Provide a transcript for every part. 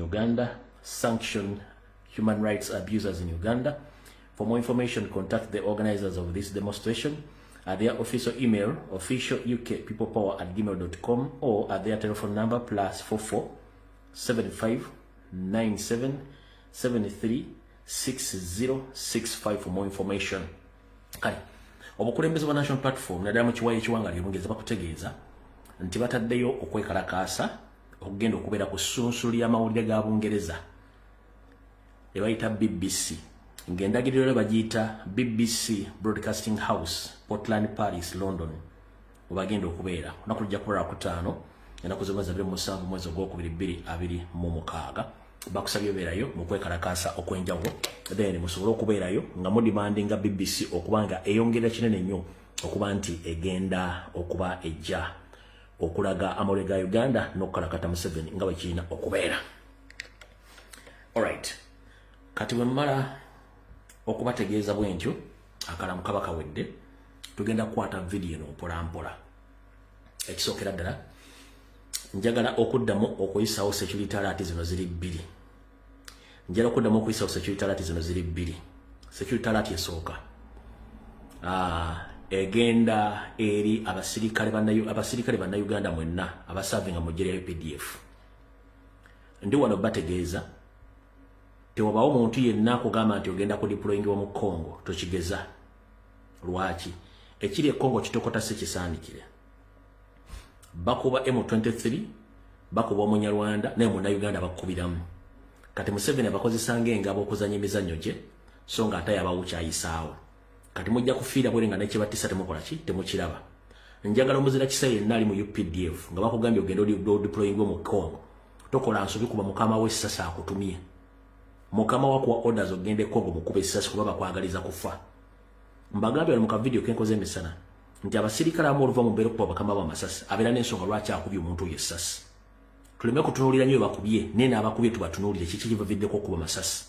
Uganda, sanction human rights abusers in Uganda. For more information, contact the organizers of this demonstration at their official email, officialukpeoplepower@gmail.com, or at their telephone number +44 75 97 73 6065 for more information. Kale obukulembeze bwa National Platform naddala mu kiwayi ekiwanga lyongeza bakutegeeza nti bataddeyo okwekalakaasa okugenda okubeera ku ssunsulu ly'amawulire ga Bungereza ebayita BBC ng'endagiriro bagiyita BBC Broadcasting House, Portland, Paris, London webagenda okubeera olunaku lujja kuba Lwakutaano ennaku zomwezi 27 mwezi ogwokubiri 2026 bakusabye beerayo mu kwekalakaasa okwenjawulo then musobole okubeerayo nga mudimandinga BBC okubanga eyongera kinene nnyo okuba nti egenda okuba ejja okulaga amawulire ga Uganda n'okukalakata Museveni nga bwe kirina okubeera. Alright, kati bwe mmala okubategeeza bwe ntyo akalamu kaba kawedde tugenda kukwata video eno mpolampola. Ekisookera ddala njagala okuddamu okuyisawo security alert zino ziri bbiri. Njagala okuddamu okuyisawo security alert zino ziri bbiri. Security alert esooka egenda eri abasirikale banna Uganda mwenna abasavinga mu jjere ya UPDF. Ndi wano bategeeza tewabawo omuntu yenna akugamba nti ogenda ku deploying mu Congo tokigeza. Lwaki? Ekiri e Congo kitokota si kisaanikire. Bakuba M23, bakuba Omunyarwanda naye Munnayuganda bakubiramu. Kati Museveni abakozesanga engabo okuzanya emizannyo gye so nga ate yabawukyayisaawo. Kati mujja kufiira bwere nga nekibatisa temukola ki temukiraba. Njagala omuzira Kisa yenna ali mu UPDF nga bakugambye ogenda deploying mu Congo tokola nsobi kuba mukama we sasa akutumye. Mukama wakuwa orders ogende Congo mukube sasa kuba bakwagaliza kufa. Mbagambye mu ka video kenkoze emisana nti abasirikale amuluva mu mbere kuba bakama ba masasi abeera n'ensonga lwaki akubye omuntu yesasi. Tuleme kutunuulira nnyo bakubye nene abakubye tubatunuulire kiki kivaviddeko okuba masasi.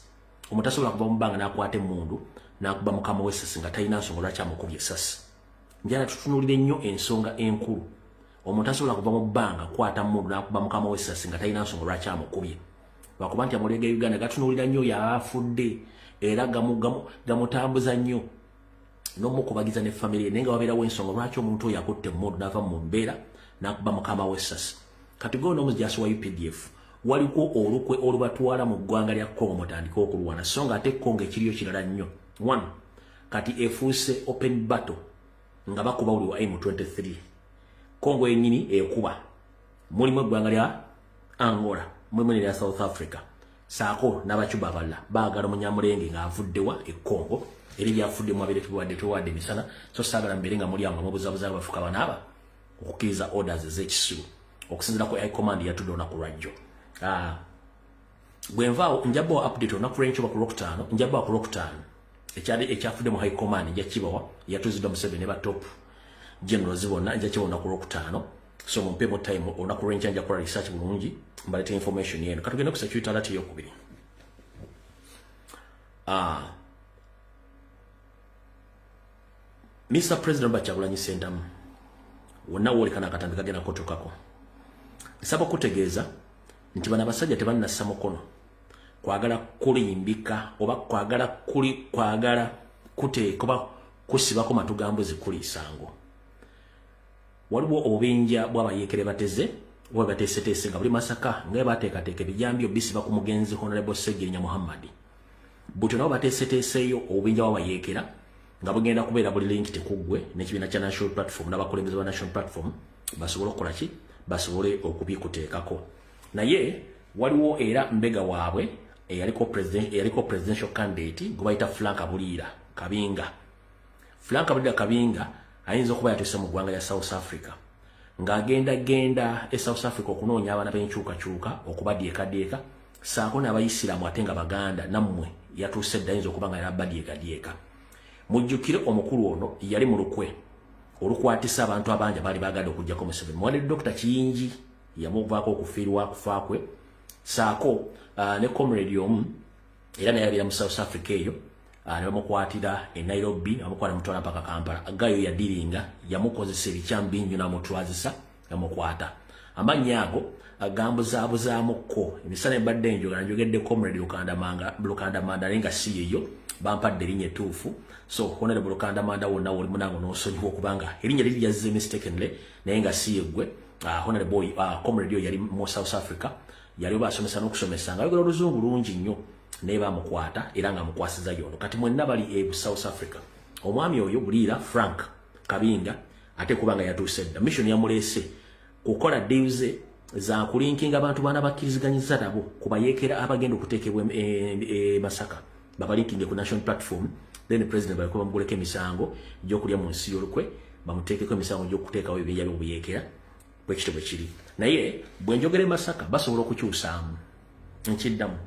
Omuntu asobola kuba mu bbanga n'akwata emmundu n'akuba mukama w'essasi nga talina nsonga lwaki amukubye essasi. Njala tutunuulire nnyo ensonga enkulu. Omuntu asobola kuva mu bbanga kwata emmundu n'akuba mukama w'essasi nga talina nsonga lwaki amukubye. Lwakuba nti amawulire ga Uganda gatunuulira nnyo yaafudde era gamutambuza nnyo n'omukubagiza ne family naye nga wabeerawo ensonga lwaki omuntu oyo akutte emmundu n'ava mu mbeera n'akuba mukama w'essasi. Kati gwe n'omuzijasi wa UPDF waliko olukwe olubatwala mu ggwanga lya Congo mutandika okulwana so nga ate Congo ekiriyo kirala nnyo. One, kati efuuse open battle nga bakuba uli wa M23. Congo yennyini ekuba mulimu eggwanga lya Angola mulimu ne lya South Africa saako n'abacuba abalala baagala Munyamulenge ng'avuddewa e Congo eri byafuddemu abere tuwadde misana so saagala mbeere nga muli awo mubuzabuza bafuka banaaba okukkiriza orders ez'ekisiru okusinziira ku High Command yatudde olunaku lwajjo. Bwe nvaawo njabbawo update olunaku lw'enkyo ku Lwokutaano njabbawo ku Lwokutaano ekyafudde mu High Command nja kibawa yatuziddwa Museveni ne ba top generals bonna nja kibona ku Lwokutaano so mumpeemu time olunaku lw'enkya nja kukola research bulungi mbaleeta information yenu. Katugenda ku security alert ey'okubiri. Mr. President Kyagulanyi Ssentamu wonna woolekana akatambi kagenda kutuukako. Nsaba okutegeeza nti bano abasajja tebannassa mukono kwagala kulimbika oba kwagala kuteeka oba kusibako matugambuzi kuli isango. Waliwo obubinja bw'abayeekere bateze oba bateeseteese nga buli Masaka nga bateekateeka ebijambyo bisiba ku mugenzi Honorable Ssegirinya Muhammad. Butyo nabo bateeseteeseeyo obubinja bw'abayeekera nga bugenda kubeera buli link tekuggwe n'ekibiina kya National Platform n'abakulembeze ba National Platform basobole okukola ki basobole okubikuteekako. Naye waliwo era mbega waabwe eyaliko presidential candidate gwe bayita Frank Buliira Kabinga. Frank Buliira Kabinga ayinza okuba yatuuse mu ggwanga lya South Africa ng'agenda e South Africa okunoonya abaana b'enkyukakyuka okubadyeekadyeka saako n'abayisiraamu ate nga Baganda nammwe yatuuse dda ayinza okuba nga yabadyeekadyeka. Mujjukire omukulu ono yali mu lukwe olukwatisa abantu abangi baali baagala okugjako Museveni. Mwali Dr. Kiyingi yamuvaako okufiirwa kufa kwe saako ne comrade omu era naye yabeera mu South Africa eyo ne bamukwatira e Nairobi bamukwata mutwala mpaka Kampala. Gayo yadiringa yamukozesa ebikyambi nnyo n'amutwazisa yamukwata. Amannya ago agambuzaabuzaamuko emisana embadde njogedde comrade Lukanda Manda nenga si yeyo bampadde erinnya ettuufu so honorable Lukanda Manda wonna oli munango n'osonyiwa okubanga erinnya liri yazze mistakenly naye nga si yeggwe honorable comrade yo yali mu South Africa yali basomesa n'okusomesa nga ayogera oluzungu lungi nnyo naye bamukwata era nga mukwasiza yono kati mwenna bali South Africa omwami oyo Bulira Frank Kabinga ate kubanga yatuuse dda mission yamulese kukola deals za kulinkinga abantu bana bakkiriziganyizza nabo kubayekera abagenda okuteekebwa Masaka babalinkinge ku national platform then president balikuba muguleka emisango gy'okulya mu nsi y'olukwe bamuteekeko emisango gy'okuteekawo ebyeya by'obuyekera bwekitebwe kiri naye bwenjogere Masaka basobola okukyusaamu nkiddamu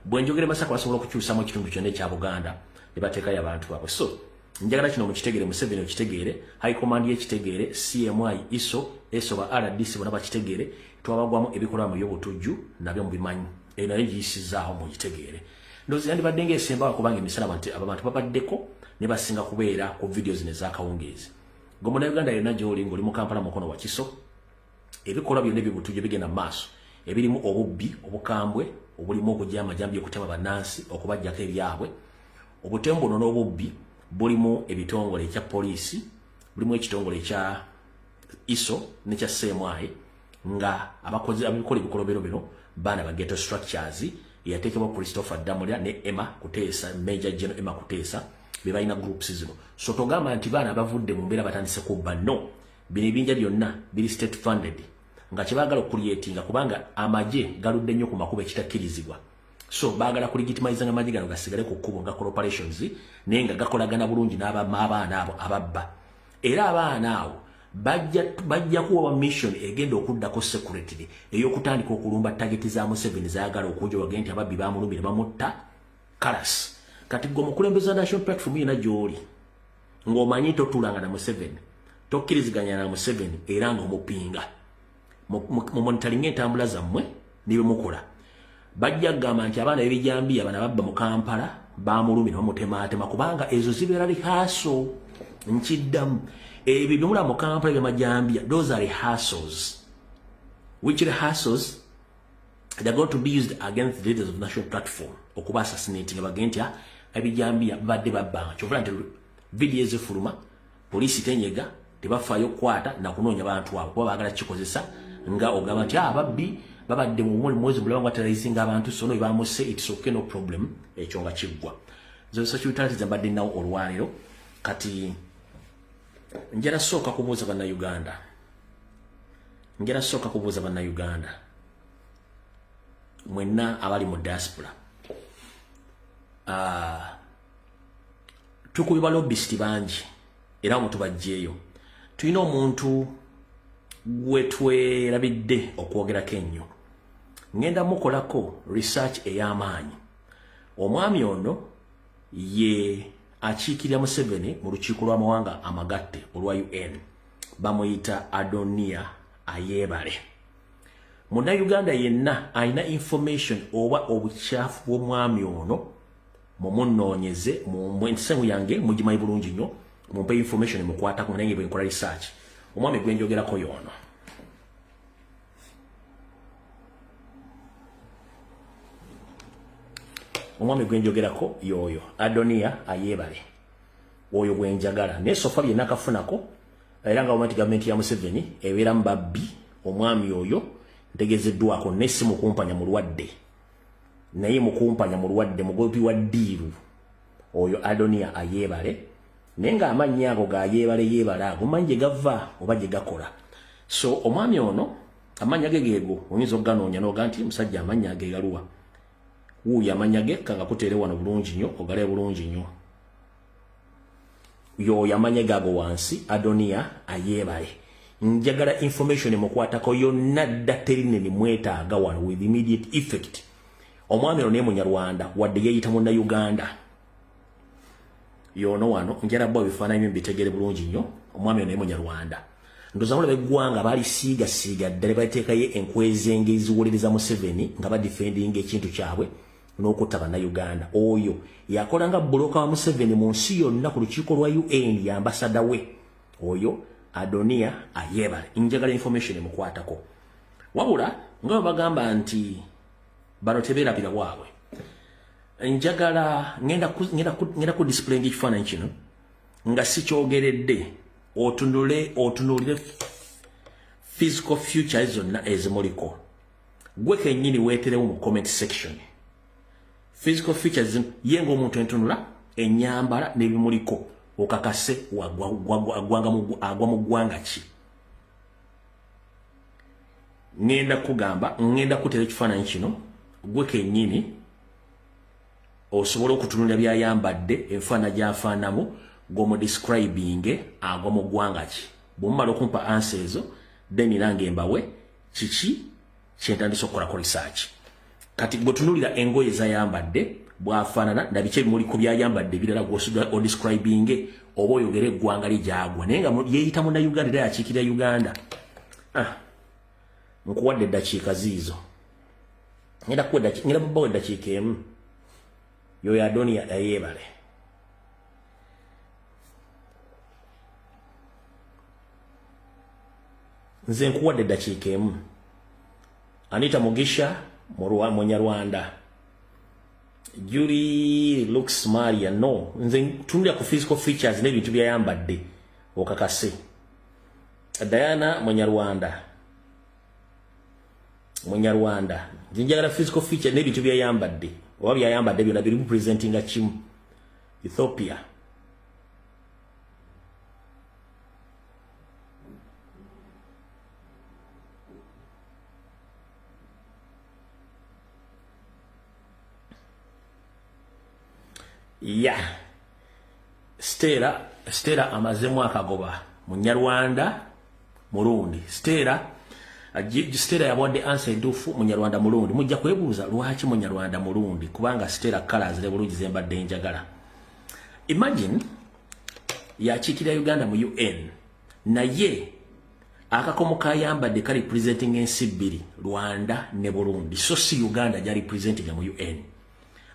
bwenjogere Masaka basobola okukyusaamu ekitundu kyonna ekya Buganda ne bateekayo abantu baabwe so njagala kino mukitegere Museveni okitegere high command y'ekitegere CMI ISO esoba RDC bona bakitegere twabagwamu ebikolwa mu by'obutujju nabyo mubimanyi naye giyisizaawo mukitegere ndozi yandibadde ng'esembawo kubanga emisala abantu babaddeko ne basinga kubeera ku videos ne zaakawungeezi gomona Uganda yonna gy'oli ng'oli mu Kampala mukono wa Kiso ebikolwa byonna eby'obutujju bigenda mu maaso ebirimu obubbi obukambwe obulimu okujja amajambi okutema bannansi okubajjako ebyabwe obutembono n'obubbi bulimu ebitongole ekya poliisi bulimu ekitongole ekya ISO n'ekya CMI nga abakozi abikola ebikolobero bino baana ba ghetto structures yateekebwa Christopher Damulya ne Emma Kuteesa Major General Emma Kuteesa be balina groups zino so togamba nti baana bavudde mu mbeera batandise kubba no bino ebinja byonna biri state funded nga kyebaagala okuliyetinga kubanga amagye galudde nnyo ku makubo ekitakkirizibwa so baagala kulegitimize nga amagye gano gasigale ku kkubo nga corporations naye nga gakolagana bulungi n'abaana abo ababba era abaana abo bajja kuwa mission egenda okuddako security ey'okutandika okulumba target za Museveni zaagala okujja wagenti ababbi bamulumira bamutta kalas kati gwe omukulembeze national platform yena gy'oli ng'omanyi totulanga na Museveni tokkiriziganya na Museveni era ng'omupinga mu monitoring entambula zammwe nibe mukola bajja kugamba nti abaana b'ebijambiya bana babba mu Kampala bamulumira bamutemaatema kubanga ezo zibeera rehearsal nkiddamu ebyo byemula mu Kampala by'amajambiya those are rehearsals which rehearsals they're going to be used against the leaders of national platform okuba assassinating abagenti ebijambiya badde babbanga kyovula nti video ezifuluma poliisi tenyega tebafaayo okukwata na kunoonya bantu abo kuba baagala kikozesa nga ogamba nti ababbi babadde mu mwezi mulaba nga terrorizing abantu sono bamuse it's okay no problem ekyo nga kiggwa zo security zambadde nawo olwaliro kati njera soka kubuuza bana Uganda mwenna abali mu diaspora tukubibwa lobbyist bangi era mutubajjeeyo tulina omuntu gwe twerabidde okwogerako ennyo ngenda mukolako research ey'amaanyi omwami ono ye akiikirira Museveni mu lukiiko lw'amawanga amagatte olwa UN bamuyita Adonia Ayebare Munnayuganda yenna alina information oba obukyafu bw'omwami ono mumunoonyeze mu ensengu yange mugimanyi bulungi nnyo mumpe information mukwatako naye bwe nkola research omwami gwe njogerako yono omwami gwe njogerako yoyo Adonia Ayebare oyo gwe njagala ne sofa bye nakafunako era nga omati government ya Museveni ebeera mbabbi omwami oyo ntegezeddwako nesi mukumpanya mulwadde naye mukumpanya mulwadde mugobi wa ddiiru oyo Adonia Ayebare nenga amannya ago ga Ayebare ago manje gava oba gye gakola so omwami ono amanya gegego oyinza okuganoonya n'oga nti musajja amanya ge galuwa wuuyo amanya ge kanga kuteere wano bulungi nnyo ogale bulungi nnyo yo amanya gago wansi Adonia Ayebare njagala information mukwatako yonna dda terinene mwetaaga wano with immediate effect omwami ono ne Munyarwanda wadde yeeyita Munnayuganda yono wano njera bwa bifaananyi mbitegere bulungi nnyo omwami ono ne Munyarwanda ndoza mulaba eggwanga baali siiga ddala bateekayo enkwezenge eziwolereza Museveni nga badifendinga ekintu kyabwe n'okutta Bannayuganda oyo yakola nga buloka wa Museveni mu nsi yonna ku lukiiko lwa UN ya ambasada we oyo Adonia Ayebare njagala information emukwatako wabula Ngo bagamba nti bano tebeerabira waabwe. Njagala ngenda ku display ekifaananyi kino nga si kyogeredde otunulire physical future zonna ezimuliko. Gwe kennyini weeterewo mu comment section. Physical features yengo omuntu entunula enyambala n'ebimuliko okakase agwa mu ggwanga ki. Ngenda kutera ekifaananyi kino gwe kennyini osobola okutunula byayambadde enfaana gy'afaanamu g'omudescribing agwa mu ggwanga ki. Bw'omumala okumpa ansa ezo then nange mbawe kiki kyentandise okukolako research. Kati bw'otunulira engoye zayambadde bw'afaanana na biki ebimuli ku byayambadde birala gw'osudde odescribing oba oyogera eggwanga lye gyagwa naye nga yeeyita munnayuganda era yakiikirira Uganda. Nkuwadde eddakiika ziizo. Ngenda bubbawo eddakiika emu. Yoyo Adonia yeebale. Nze nkuwadde eddakiika emu. Anita Mugisha Munyarwanda. Julie looks Maria no. Nze tunulira ku physical features n'ebintu byayambadde okakase. Diana Munyarwanda. Nze njagala physical feature n'ebintu byayambadde oba byayambadde byonna biri representinga kimu. Ethiopia. Yeah. Stella amazemu akagoba Munyarwanda Murundi. Stella yabwadde answer entuufu Munyarwanda Murundi. Mujja kwebuuza lwaki Munyarwanda Murundi kubanga Stella colors ne bulungi zembadde njagala. Imagine yakiikirira Uganda mu UN naye akakomo kayambadde kali representing ensi bbiri Rwanda ne Burundi so si Uganda gyali representing mu UN.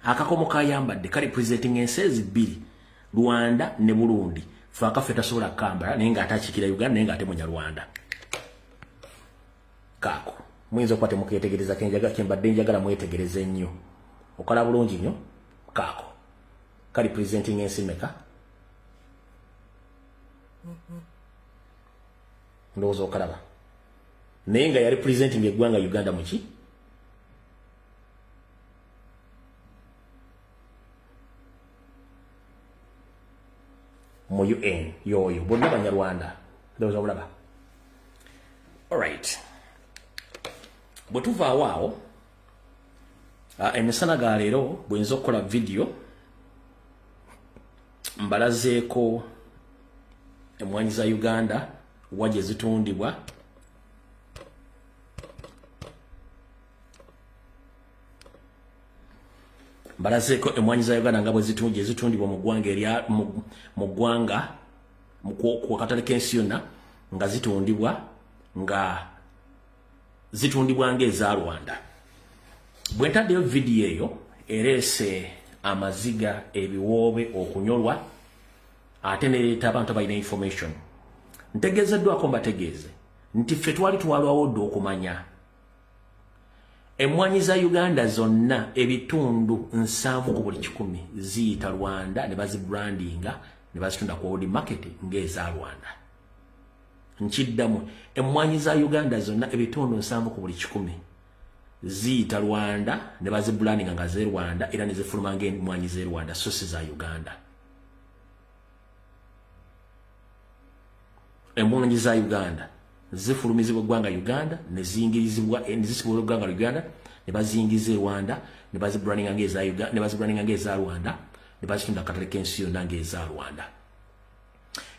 Akakomo kayambadde kali representing ensi bbiri Rwanda ne Burundi faka feta sola kambara naye nga atakiikirira Uganda naye nga ate Munyarwanda. Kako muyinza okuba temukeetegereza kembadde njagala mwetegereze nnyo okola bulungi nnyo. Kako kali presenting ensi meka ndowooza okalaba naye nga yali presenting eggwanga Uganda muki mu UN yoyo bonna Banyarwanda ndowooza obulaba. Alright. Bwetuva awo emisana ga leero bwenza okukola video mbalazeeko emmwanyi za Uganda wagye zitundibwa mbalazeeko emmwanyi za Uganda nga bwe zitundibwa mu ggwanga ku katale k'ensi yonna nga zitundibwa ng'eza Rwanda. Bwe ntaddeyo vidiyo eyo ereese amaziga ebiwoobe okunyolwa ate nereeta abantu balina information. Ntegeezeddwako mbategeeze nti ffe twali twalwawo dda okumanya emmwanyi za Uganda zonna ebitundu 7 ku buli 100 ziyita Rwanda ne bazibrandinga ne bazitunda ku world market ng'eza Rwanda. Nkiddamu emmwanyi za Uganda zonna ebitundu 7 ku buli 100 ziyita Rwanda ne bazibrandinga nga ze Rwanda era ne zifuluma ng'emmwanyi ze Rwanda so si za Uganda. Emmwanyi za Uganda zifulumizibwa eggwanga Uganda ne zingirizibwa nezisibwa eggwanga Uganda ne bazingiza Rwanda ne bazibrandinga ng'eza Uganda ne bazibrandinga ng'eza Rwanda ne bazitunda katale k'ensi yonna ng'eza Rwanda.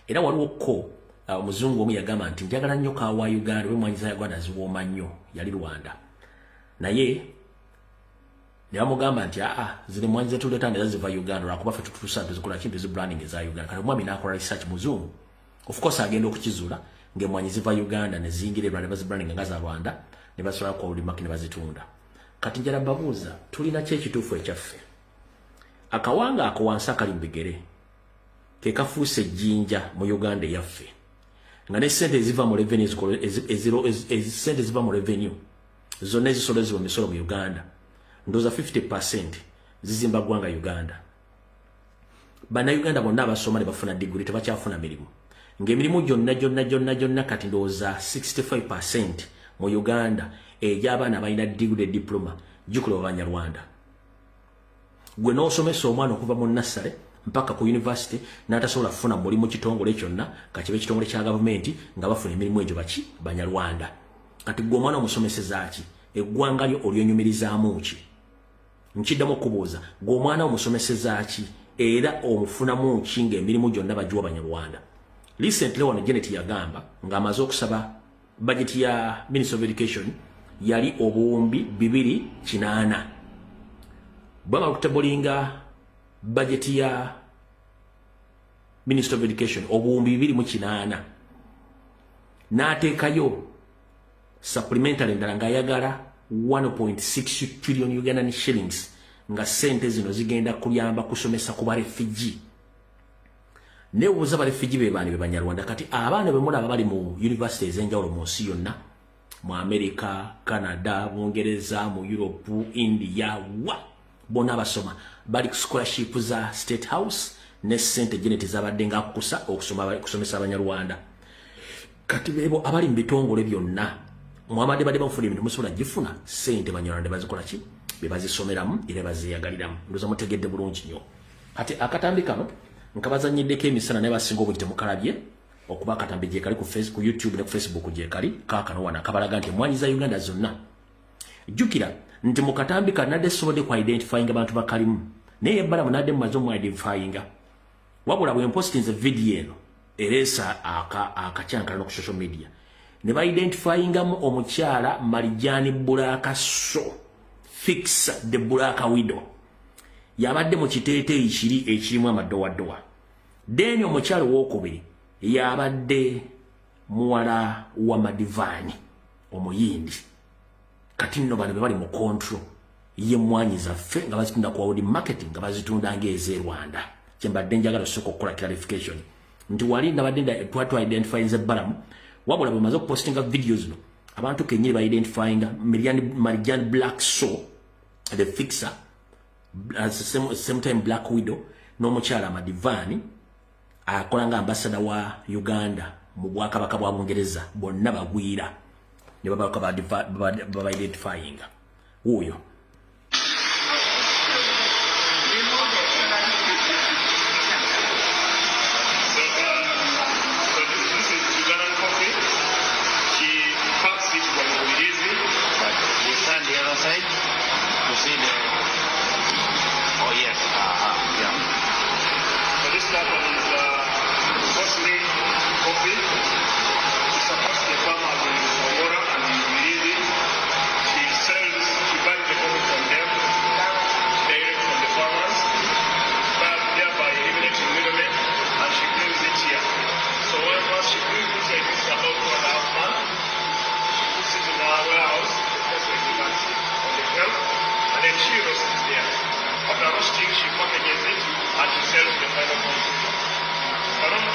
Era waliwo ko omuzungu omu yagamba nti njagala nnyo kawa Uganda emmwanyi za Uganda ziwooma nnyo yali Rwanda naye ne bamugamba nti ziri emmwanyi zetuleeta ne ziva Uganda lwakuba ffe tutuusa tuzikola kintu zibranding eza Uganda. Kati omwami n'akola research muzungu of course agenda okukizuula ng'emmwanyi ziva Uganda ne ziyingira ebirala ne bazibrandinga nga za Rwanda ne basobola ku world market ne bazitunda. Kati njala babuuza tulina ki ekituufu ekyaffe akawanga ako wansi akali mu bigere ke kafuuse ejjinja mu Uganda eyaffe nga ne sente ziva mu revenue sente ziva mu revenue zonna ezisolezebwa emisolo mu Uganda ndoza 50% zizimba ggwanga Uganda. Bannayuganda bonna abasoma ne bafuna diguli tebakyafuna mirimu. Ng'emirimu gyonna kati ndowooza 65% mu Uganda egy'abaana balina diguli diploma gikola Banyarwanda. Gwe n'osomesa omwana okuva mu nursery mpaka ku university n'atasobola kufuna mulimu kitongole kyonna kakibe kitongole kya gavumenti nga bafuna emirimu egyo baki Banyarwanda. Kati gwe omwana omusomeseza ki? Eggwanga lyo olyonyumirizaamu ki? Nkiddamu okubuuza gwe omwana omusomeseza ki era omufunamu ki ng'emirimu gyonna bagiwa Banyarwanda? Recently wano Janet yagamba ng'amaze okusaba budget ya Ministry of Education yali obuwumbi 2,800. Bwamala okutabulinga budget ya Ministry of Education obuwumbi 2,800 n'ateekayo supplementary ndala ng'ayagala 1.6 trillion Ugandan shillings nga sente zino zigenda kuyamba kusomesa ku barefugee. Ne ubuza barefugee be bani be Banyarwanda kati abaana be mulaba bali mu universities ez'enjawulo mu nsi yonna mu America, Canada, Bungereza, mu Europe, India bona basoma bali scholarship za State House ne sente Janet zabadde nga kusa okusomesa Abanyarwanda. Kati bebo abali mbitongole byonna Muhammad bade bafuna ebintu musobola gifuna sente Banyarwanda bazikola ki bebazisomeramu era baziyagaliramu ndoza mutegedde bulungi nnyo. Kati akatambi kano nkabazanyiddeko emisana naye basinga obuli temukalabye okuba akatambi gye kali ku Facebook, YouTube ne ku Facebook gye kali kaakano wana kabalaga nti mwanyi za Uganda zonna. Jukira nti mu katambi kanadde sobodde ku identifying abantu bakalimu naye ebbala munadde mumaze mu identifying wabula bwe postinze video eno eresa akacyankala ku social media ne ba identifyingamu omukyala Marijani Bulakaso Fix the Bulaka Widow yabadde mu kiteeteeyi kiri ekirimu amadowadowa. Then omukyala owokubiri yabadde muwala wa Madivani omuyindi. Kati nno bano bali mu control ye mwanyi zaffe nga bazitunda ku World Marketing nga bazitunda ng'eze Rwanda. Kyembadde njagala soko kola clarification nti wali nabadde twatwa identifying zebbalamu wabula bwe maze okupostinga videos no abantu kenyiri ba identifying Marijani Black Soul the Fixer at the same time Black Widow n'omukyala Madivani akola nga ambassador wa Uganda mu Bwakabaka bwa Bungereza bonna bagwira ne babaka ba identifying uyo.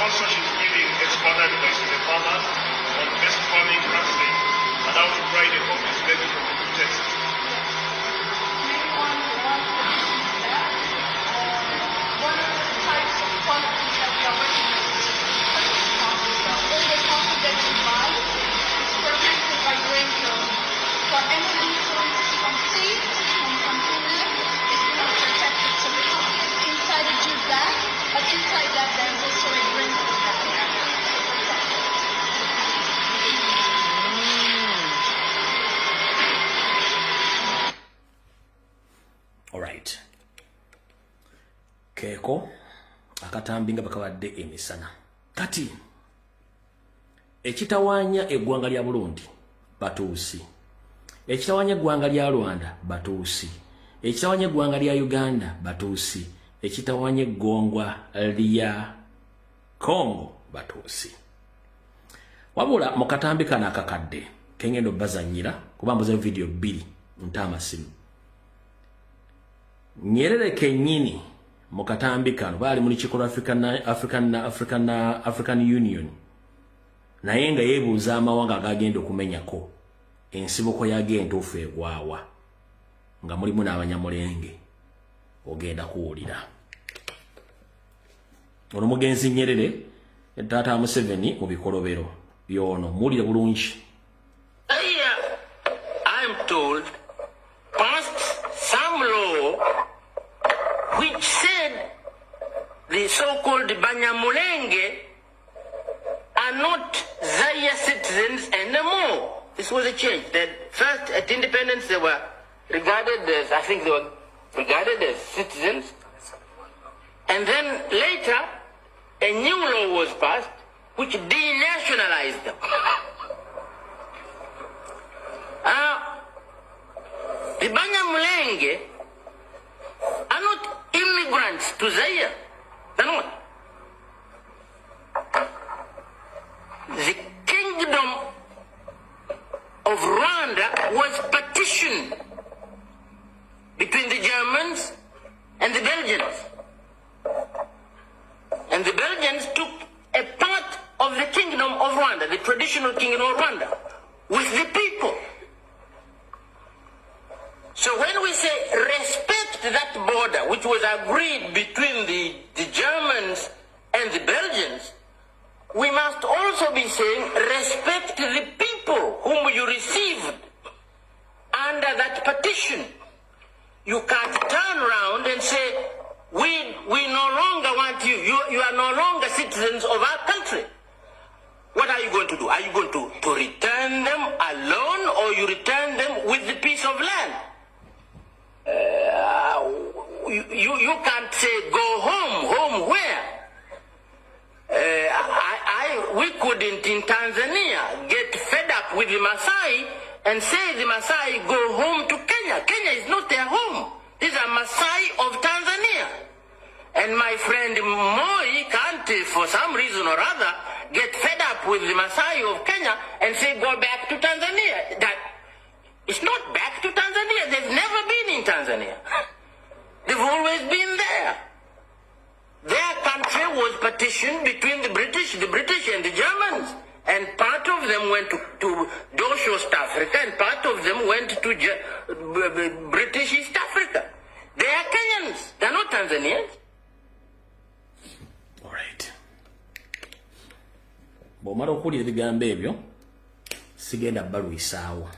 Also, she's giving expert advice to the farmers on best farming practices and how to provide a complete method of the test. One of the types of qualities that we are working with is coffee. All the coffee that you buy is fermented by grain. For any influence from seeds, from container, it's not protected. So the coffee is inside a juice bag, but inside that there's also a grain. Alright. Keeko akatambi nga bakabadde emisana. Kati ekitawanya eggwanga lya Burundi batuusi. Ekitawanya eggwanga lya Rwanda batuusi. Ekitawanya eggwanga lya Uganda batuusi. Ekitawanya eggwanga lya Congo batuusi. Wabula mu katambi kana akakadde kengendo bazanyira kuba mbuze video 2 ntamasimu. Nyerere kenyini mu katambi kano bali muli kikola African Union naye nga yeebuuza amawanga agagenda okumenyako ensibuko yage entuufu egwawa nga mulimu n'abanyamulenge ogenda kuwulira. Ono mugenzi Nyerere taata Museveni mu bikolobero byono muwulire bulungi. I'm told passed some law which said the so-called Banyamulenge are not Zaire citizens anymore. This was a change. That first at independence they were regarded as, I think they were regarded as citizens. And then later a new law was passed which denationalized them. The Banyamulenge are not immigrants to Zaire. They're not. The kingdom of Rwanda was partitioned between the Germans and the Belgians. And the Belgians took a part of the kingdom of Rwanda, the traditional kingdom of Rwanda, with the people. So when we say respect that border, which was agreed between the Germans and the Belgians, we must also be saying respect the people whom you received under that partition. You can't turn around and say, we no longer want you. You are no longer citizens of our country. What are you going to do? Are you going to return them alone, or you return them with the piece of land? You can't say go home. Home where? We couldn't in Tanzania get fed up with the Maasai and say the Maasai go home to Kenya. Kenya is not their home. These are Maasai of Tanzania. And my friend Moi can't, for some reason or other, get fed up with the Maasai of Kenya and say go back to Tanzania. That it's not back to Tanzania. They've never been in Tanzania. They've always been there. Their country was partitioned between the British and the Germans. And part of them went to Dosho, East Africa, and part of them went to British East Africa. They are Kenyans. They're not Tanzanians. All right. Bw'omala okuwulira ebigambo ebyo sigenda balwisaawo.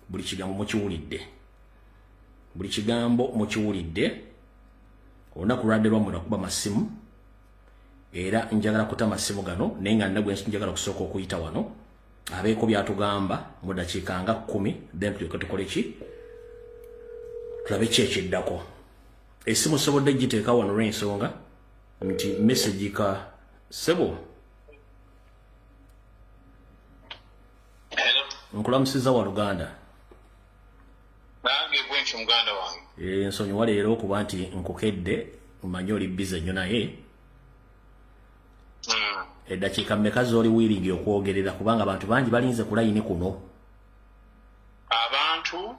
Buli kigambo mukiwulidde. Buli kigambo mukiwulidde. Olunaku lwadde lwammwe nakuba masimu era njagala kuta masimu gano naye nga nagwe njagala kusooka okuyita wano abeeko byatugamba mu dakiika nga 10 then tukole ki tulabe ki ekiddako. Essimu sobodde giteeka wano olw'ensonga nti message ka sebo nkulamusiza wa Luganda. Nange bwenchi muganda wange. Nsonyiwa leero okuba nti nkukedde mmanyi oli bize nnyo naye eddakiika mmeka z'oli wiringi okwogerera kubanga abantu bangi balinze ku layini kuno. Abantu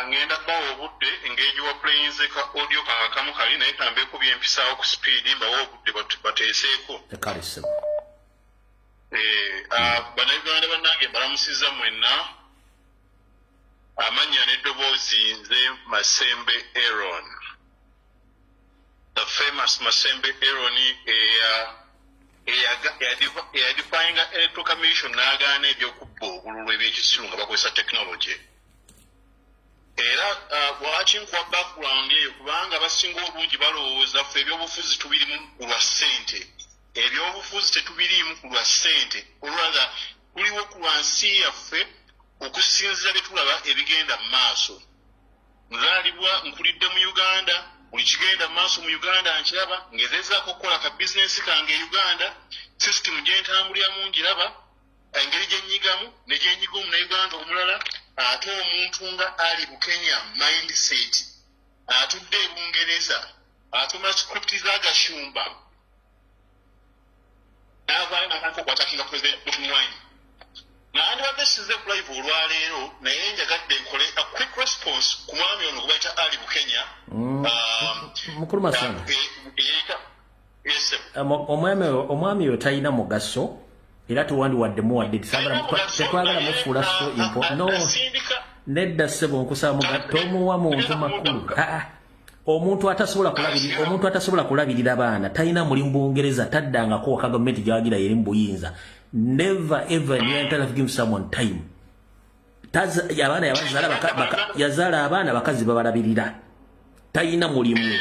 ngenda kubawa obudde engeri wa playinze ka audio kaakamu kali naye kambeeko byempisaawo ku speed mbawa obudde bateeseeko. Ekale ssebo. Bannayuganda bannange mbalamusizza mwenna. Amanya n'eddoboozi nze Masembe Aaron. The famous Masembe Aaron eyadifyinga Electoral Commission n'agaana ebyokubba obululu eby'ekisiru nga bakozesa technology. Era lwaki nkuwa background eyo kubanga abasinga obungi balowooza ffe ebyobufuzi tubirimu ku lwa ssente. Ebyobufuzi tetubirimu ku lwa ssente. Olwaga kuliwo ku lwa nsi yaffe okusinzira bye tulaba ebigenda mu maaso. Nzaalibwa nkulidde mu Uganda, buli kigenda mu maaso mu Uganda nkiraba, ngezezaako okukola ka bizinensi kange e Uganda, sisitimu gye ntambuliramu ngiraba, engeri gye nnyigamu ne gye nyiga Omunnayuganda omulala, ate omuntu nga ali Bukenya mindset, atudde e Bungereza, atuma script z'agashumba, n'avaayo n'atandika okwatakinga President Bobi Wine. Nandibadde sizze ku live olwaleero naye njagadde nkole a quick response ku mwami ono gwe bayita Ali Bukenya. Mukulu Masana. Yes, omwami oyo talina mugaso era tuwandiwadde muwadde tetwagala mufuula so impo no nedda ssebo nkusaba tomuwa muntu makulu omuntu atasobola kulabirira abaana talina mulimu Bungereza taddangako waka gavumenti gyawagira yeri mu buyinza never ever never give someone time abaana yazaala abaana bakazi babalabirira talina mulimu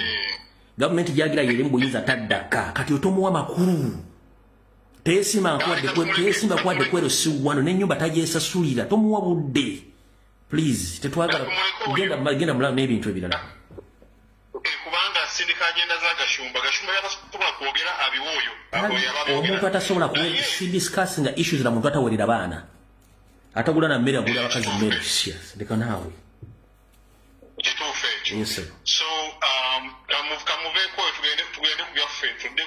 gavumenti gyawagira yeri mu buyinza taddaka kati otomuwa makulu teyesimba kwadde kwero siwano n'ennyumba tajesasulira tomuwa budde please tetwagala genda mulamu n'ebintu ebirala kubanga sindika agenda za Gashumba yatasobola kwogera abiwooyo omuntu atasobola discussing issues na muntu atawerera abaana atagula na mmere agula abakazi mmere ndeka naawe kituufu ekyo so kamuveeko tugende ku byaffe tudde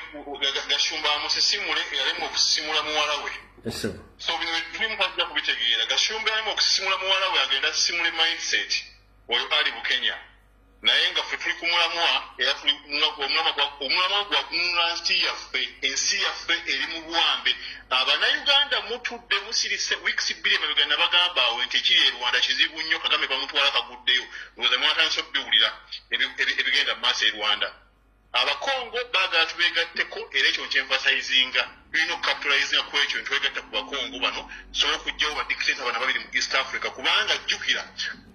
Gashumba amusisimule yalimu okusisimula muwala we so bino tulimu kwajja kubitegeera Gashumba yalimu okusisimula muwala we agenda asisimule mindset oyo ali mu Kenya naye nga ffe tuli kumulamwa era tuli omulamwa gwakunula ensi yaffe eri mu buwambe Abannayuganda mutudde musirise wiiki bbiri emabega nabagamba awo nti ekiri e Rwanda kizibu nnyo Kagame bamutwala kaguddeyo ndowooza mwatandise okubiwulira ebigenda mu maaso e Rwanda Abakongo baagala tubeegatteko era ekyo nkyenfasayizinga tulina okukapitalizinga ku ekyo ntwegatta ku Bakongo bano sobola okugyawo badikiteta bana babiri mu East Africa kubanga jjukira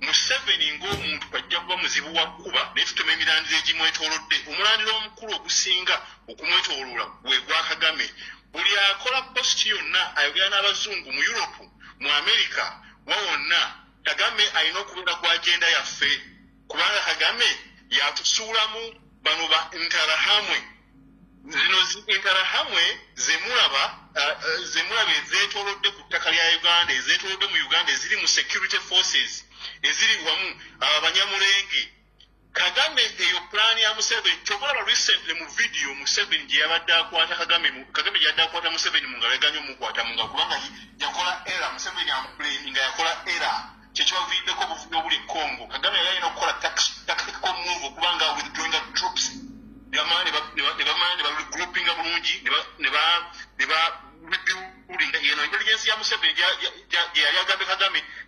Museveni ng'omuntu ajja kuba muzibu wa kkuba naye tutema emirandiro egimwetoolodde omulandiro omukulu ogusinga okumwetooloola gwe gwa Kagame buli akola posti yonna ayogera n'abazungu mu Europe mu America wawonna Kagame alina okubeera ku agenda yaffe kubanga Kagame yatusuulamu bano ba Interahamwe zino Interahamwe zemulaba ezeetoolodde ku ttaka lya Uganda ezeetoolodde mu Uganda eziri mu security forces eziri wamu abanyamulenge Kagame eyo plan ya Museveni kyokulaba recently mu video Museveni gye yabadde akwata Kagame gye yadde akwata Museveni mu ngalo yaganye omukwata mu ngalo kubanga yakola era Museveni amupuleni nga yakola era kyekibaviiddeko obuvubi obuli Congo Kagame yali alina okukola tactical move okubanga withdrawing troops ne bamaani bagroupinga bulungi ne babulinga eno intelligence ya Museveni gye yali agambe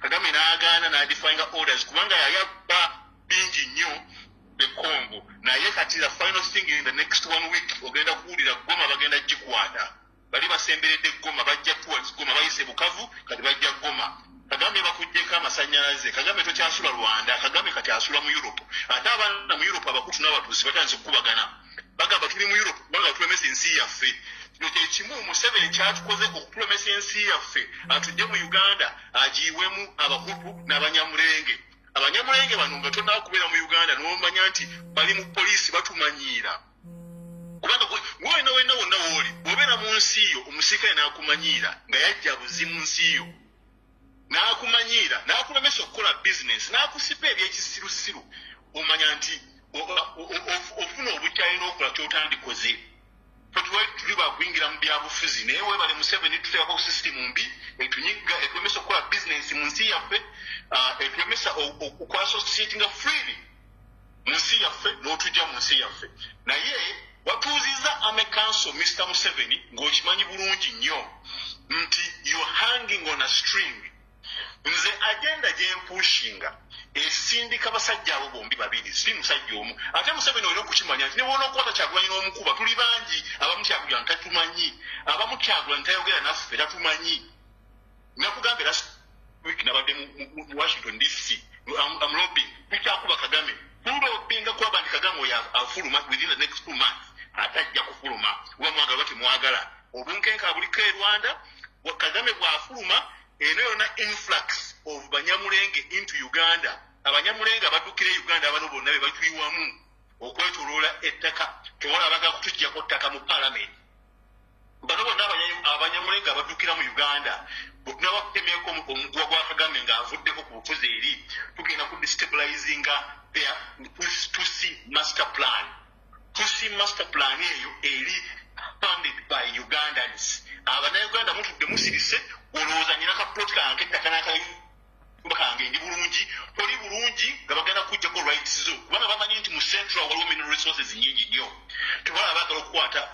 Kagame n'agaana n'adifyinga orders kubanga yali aba bingi nnyo e Congo naye kati the final thing in the next 1 week ogenda kuwulira Goma bagenda gikwata bali basemberedde Goma bajja towards Goma bayise Bukavu kati bajja Goma Kagame bakujjeko amasannyalaze Kagame tokyasula Rwanda Kagame kati asula mu Europe ate abaana mu Europe abakutu n'abatuusi batandise okukubagana bagamba tuli mu Europe bagamba tulemesa ensi yaffe kino kyekimu Museveni kyatukoze okutulemesa ensi yaffe atujje mu Uganda agiiwemu abakutu n'abanyamulenge abanyamulenge bano nga tonnaba kubeera mu Uganda n'omanya nti bali mu poliisi batumanyiira kubanga wena wonna wooli bw'obeera mu nsi yo omusirikale n'akumanyiira nga yajja buzimu nsi yo n'akumanyiira n'akulemesa okukola bizinesi n'akusiba ebyekisirusiru omanya nti ofuna obukyayi n'okola ky'otandikoze tuli bakuyingira mu byabufuzi naye weebale Museveni tuteekako sisitimu mbi etunyiga etulemesa okukola bizinesi mu nsi yaffe etulemesa okwassociatinga freely mu nsi yaffe n'otujja mu nsi yaffe naye watuuziza Amekanso Mr. Museveni ng'okimanyi bulungi nnyo nti you're hanging on a string nze agenda gyempushinga esindika basajja abo bombi babiri si musajja omu ate Museveni olina okukimanya nti ne wona okwata Kyagulanyi n'omukuba tuli bangi abamu Kyagulanyi tatumanyi abamu Kyagulanyi tayogera naffe tatumanyi nakugambe last week nabadde mu Washington DC I'm lobbying tukyakuba Kagame tulobinga kuba ndi Kagame oyo afuluma within the next 2 months atajja kufuluma wamwagala bati mwagala obunkenka buliko e Rwanda Kagame bw'afuluma eno yona influx of banyamulenge into Uganda abanyamulenge abaddukira Uganda abano bonna be batuyiwamu okwetoloola ettaka tewalabaga kutujjako ttaka mu parliament bano bonna abanyamulenge abaddukira mu Uganda nabakutemyeko omuguwa gwa Kagame ng'avuddeko ku bufuzi eri tugenda ku destabilizinga their Tutsi master plan eyo eri funded by Ugandans Abannayuganda mutudde musirise olowooza nyina ka plot kange ettaka n'akayi bakange ndi bulungi oli bulungi nga bagenda kujjako rights zo kubanga bamanyi nti mu central waliwo mineral resources nyingi nnyo tebala bagala okukwata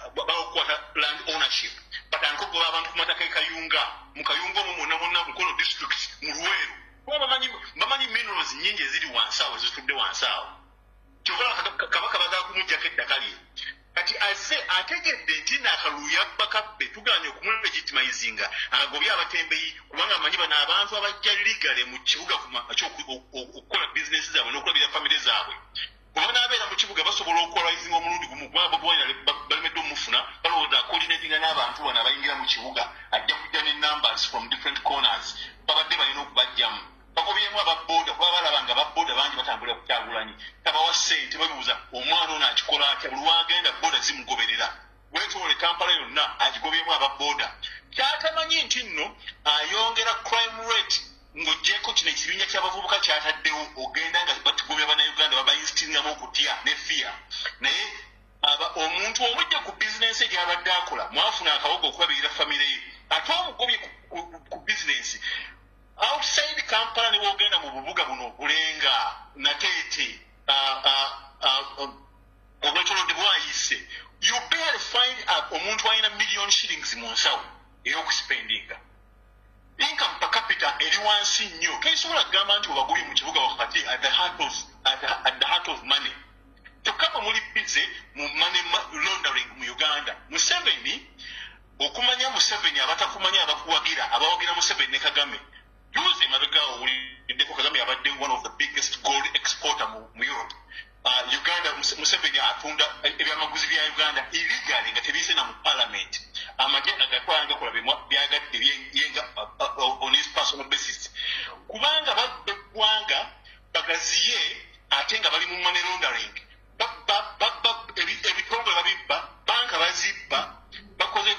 land ownership batandika okugoba abantu ku mataka ekayunga mu kayunga omwo mwonna mukono district mu Luweero kuba bamanyi minerals nyingi eziri wansi awo ezitudde wansi awo kyobala kabaka bagala kumujjako eddaka lye kati ategedde nti n'akaluya bakabbe tuganye okumulegitimizinga agobye abatembeyi kubanga amanyi bano abantu abajja ligale mu kibuga okukola bizinesi zaabwe n'okulabira famire zaabwe kuba n'abeera mu kibuga basobola okukolayizinga omulundi gumu kubanga balemedde omufuna balowooza akoordinatinga n'abantu bano abayingira mu kibuga ajja kujja ne numbers from different corners babadde balina okubajjamu bagobyemu ababooda kuba balaba nga ababooda bangi batambulira ku Kyagulanyi tabawa ssente babuuza omwana ono akikola atya buli wagenda booda zimugoberera wetwole Kampala yonna agigobyemu ababooda kyatamanyi nti nno ayongera crime rate ng'oggyeko kino ekibiina ky'abavubuka kyataddewo ogenda nga batugobya bannayuganda babainsitingamu okutya ne fear naye omuntu omujja ku bizinensi egyabadde akola mwafuna akawogo okulabirira famire ye ate omugobye ku bizinensi outside Kampala ne wogenda mu bubuga buno Bulenga Nateete obwetolodde bwayise you barely find omuntu alina million shillings mu nsawo ey'okuspendinga income per capita eri wansi nnyo tesobola kugamba nti obagobye mu kibuga wakati at the heart of money tokama muli bize mu money laundering mu Uganda. Museveni okumanya Museveni abatakumanya abakuwagira abawagira Museveni ne Kagame yuzi mabega uliddeko Kagame abadde one of the biggest gold exporter mu Europe. Uganda Museveni atunda ebyamaguzi bya Uganda illegally nga tebise na mu parliament amagenda gakwanga kola byagadde byenga on his personal basis kubanga bagwanga bagaziye atenga bali mu money laundering ebitongole babibba banka bazibba bakoze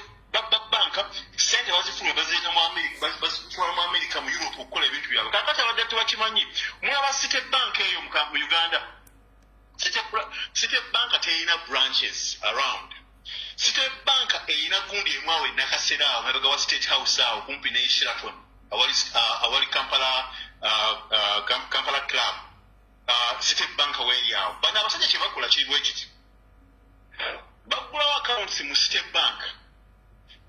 banka sente bazifuna bazita mu America bazitwala mu America mu Europe okukola ebintu byabwe kakati abadde tebakimanyi mwaba City Bank eyo mu Uganda. City Bank teyina branches around. City Bank eyina gundi emwawe nakasera awo mabega wa State House awo kumpi ne Sheraton awali Kampala Club. City Bank weri awo bana abasajja kye bakola kiri ekiti bagulawo accounts mu City Bank.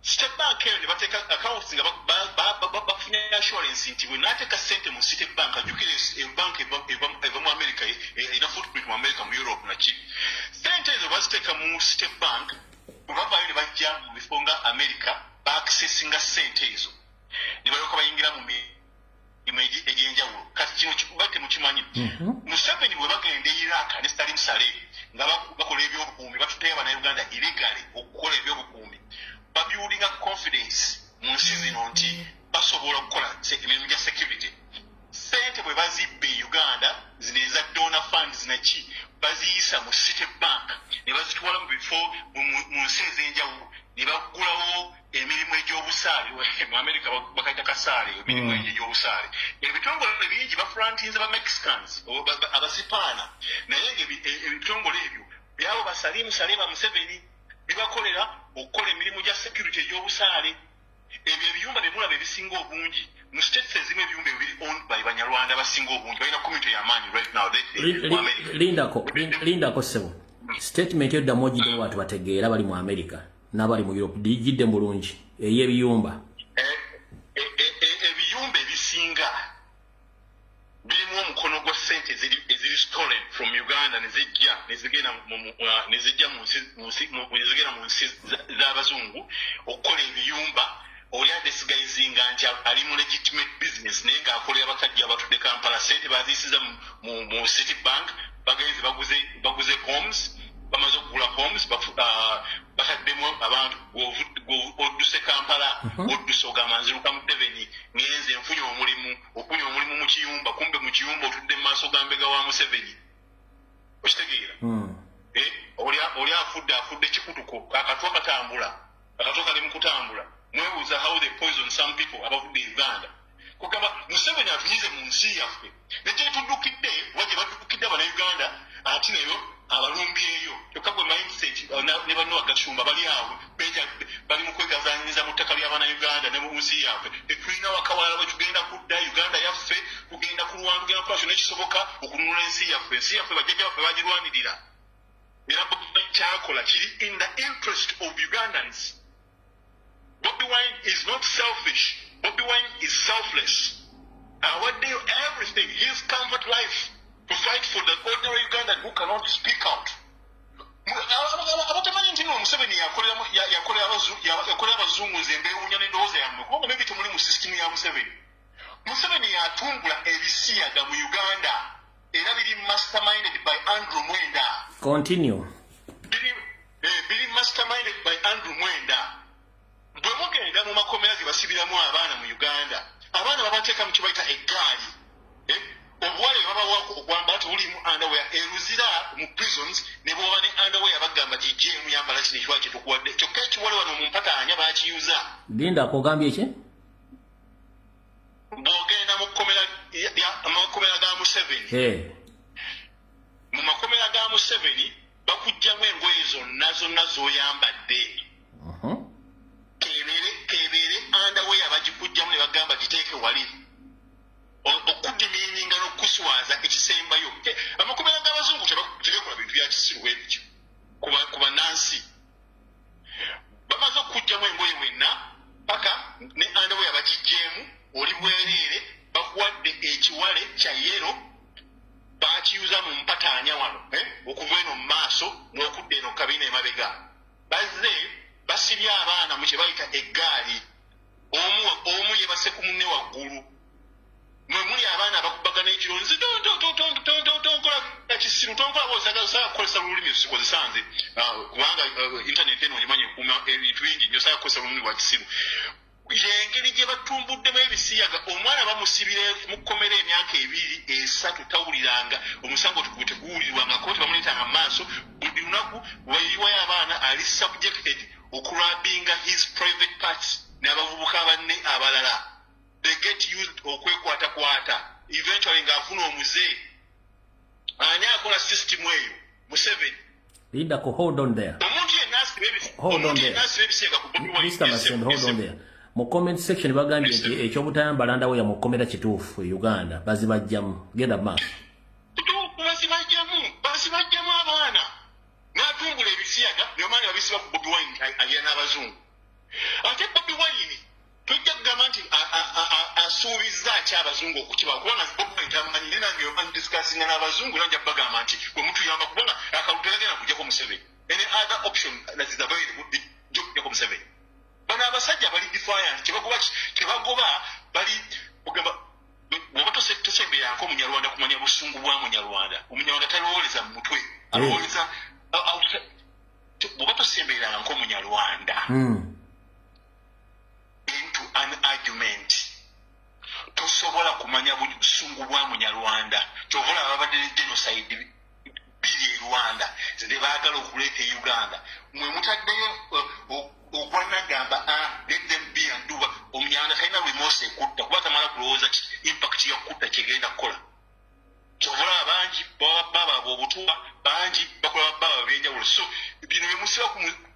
City Bank eyo ne bateeka accounts nga bafunye assurance nti bwe nateeka ssente mu City Bank ajukire bank eva mu America ina footprint mu America mu Europe na ki ssente ezo baziteeka mu City Bank bavayo ne bajja mu bifo nga America baaccessinga ssente ezo ne balyoka bayingira mu mirimu egy'enjawulo kati kino kikubate mukimanyi Museveni bwe bagenda Iraq ne Salim Saleh nga bakola ebyobukuumi batuteeba bannayuganda illegally okukola ebyobukuumi babuildinga confidence mu nsi zino nti basobola okukola emirimu gya security. Sente bwe bazibba Uganda zino eza donor funds naki baziyisa mu City Bank ne bazitwala mu bifo mu nsi ez'enjawulo ne bagulawo emirimu egy'obusaale mu America bakaita kasaale emirimu egy'obusaale. Ebitongole bingi bafrantinze ba Mexicans abasipaana naye ebitongole ebyo byabo basalimu Saleba Museveni bibakolera okukola emirimu gya security egy'obusaale. Ebyo ebiyumba bibula bebisinga obungi mu states ezimu ebiyumba ebiri owned by Banyarwanda basinga obungi balina community y'amaanyi right now. Lindako sebo statement yoddamu ogiddewo watu bategeera bali mu America n'abali mu Europe digidde bulungi ey'ebiyumba ebiyumba ebisinga birimu omukono gwa ssente eziri stolen from Uganda nezigenda mu nsi z'abazungu okukola ebiyumba oli adesigayizinga nti ali mu legitimate business naye ng'akolera abakadde abatudde Kampala. Ssente baziyisiza mu City Bank bagenzi baguze homes bamaze okugula homes bataddemu abantu odduse Kampala odduse ogamba nziruka Museveni ngenze nfunye omulimu mu kiyumba kumbe mu kiyumba otudde mu maaso ga mbega wa Museveni okitegeera oli afudde kikutuko akatwa kali mu kutambula mwebuuza how they poison some people abavudde Uganda kugamba Museveni atunyize mu nsi yaffe nekyetuddukidde wagye baddukidde Abannayuganda ati nayo abalumbi eyo kyokka gwe mindset ne banno agachumba bali awo bali mu kwegazanyiza mu ttaka ly'abaana Uganda ne mu nsi yaffe tetulina wakawala bwe tugenda kudda Uganda yaffe kugenda ku Rwanda tugenda kukola kyonna ekisoboka okununula ensi yaffe bajjajja baffe bagirwanirira era kyakola kiri in the interest of Ugandans. Bobi Wine is not selfish. Bobi Wine is selfless. What do everything, his comfort life, to fight for the ordinary Ugandan who cannot speak out. Abatamanyi nti Museveni yakolera abazungu nze mbeewuunya n'endowooza yammwe kubanga maybe temuli mu system ya Museveni. Museveni yatumbula ebisiyaga mu Uganda era biri masterminded by Andrew Mwenda. Continue. Biri masterminded by Andrew Mwenda. Bwe mugenda mu makomera ge basibiramu abaana mu Uganda, abaana babateeka mu kibayita eggaali. Obuwale babawako okwambala tulimu underwear eruzira mu prisons ne bwoba ne underwear bagamba gijje muyambala kino ekiwala kye tukuwadde kyokka ekiwale wano mu mpataanya bakiyuza. Linda akugambye ki? Bw'ogenda mu makomera ga Museveni. Mu makomera ga Museveni bakugjamu engoye zonna z'oyambadde. Kebeere underwear bagikugjamu ne bagamba giteeke wali. Okudimiininga n'okuswaza ekisembayo. Amakomera g'abazungu tebakola bintu bya kisiru ebyo kuba nansi. Bamaze okugjamu engoye wenna paka ne underwear bagijjeemu oli bwereere bakuwadde ekiwale kya yero bakiyuza mu mpataanya wano okuva eno mu maaso n'okudda eno kabina emabega. Bazze basibye abaana mu kye bayita eggaali. Omu yebase ku munne waggulu. Mwe muli abaana abakubagana ekironzi tonkola ekisiru tonkola bw'osagala kukozesa lulimi ozikozesanze kubanga internet eno ogimanyi ekuuma ebintu bingi nnyo osagala kukozesa lulimi lwa kisiru. Yengeri gye batumbuddemu ebisiyaga omwana bamusibire mu kkomera emyaka 2-3 tawuliranga omusango teguwulirwangako tebamuleetanga mu maaso buli lunaku wairiwayo abaana ali subjected okurabinga his private parts n'abavubuka banne abalala. They get used okwekwatakwata eventually ng'afuna omuze. Ani akola system eyo Museveni. Linda ko hold on there. Omuntu yenna asiba ebisiyaga. Hold on there. Mr. Masendo, hold on there. Mu comment section bagambye nti ekyobutayambala underwear mu kkomera kituufu e Uganda bazibajjamu. Genda maaso. Bazibajjamu abaana. N'atumbula ebisiyaga n'omaani babisiba ku Bobi Wine alya n'abazungu. Ate Bobi Wine tujja kugamba nti asuubizza ki abazungu okukiba kubanga Bobi Wine tamanyi nange omanyi discussinga n'abazungu najja bagamba nti gwe mutuyamba kubanga akalutagenda kujjako Museveni. Any other option that is available kujjako Museveni. Bano abasajja bali defiant kyebagoba bali kugamba bw'oba tosembeyanko Omunyarwanda kumanya busungu bwa Munyarwanda. Omunyarwanda talowooleza mu mutwe alowooleza bw'oba tosembeyanko Omunyarwanda into an argument tosobola kumanya busungu bwa Munyarwanda kyobola ababadde genocide biri e Rwanda zide baagala okuleeta e Uganda mwe mutaddeyo okwanagamba let them be and do Omunyarwanda talina remorse ekutta kuba tamala kulowooza impact yakutta kyegenda kukola kyobola abangi baba obutuwa bangi bakola baba ebyenjawulo so bino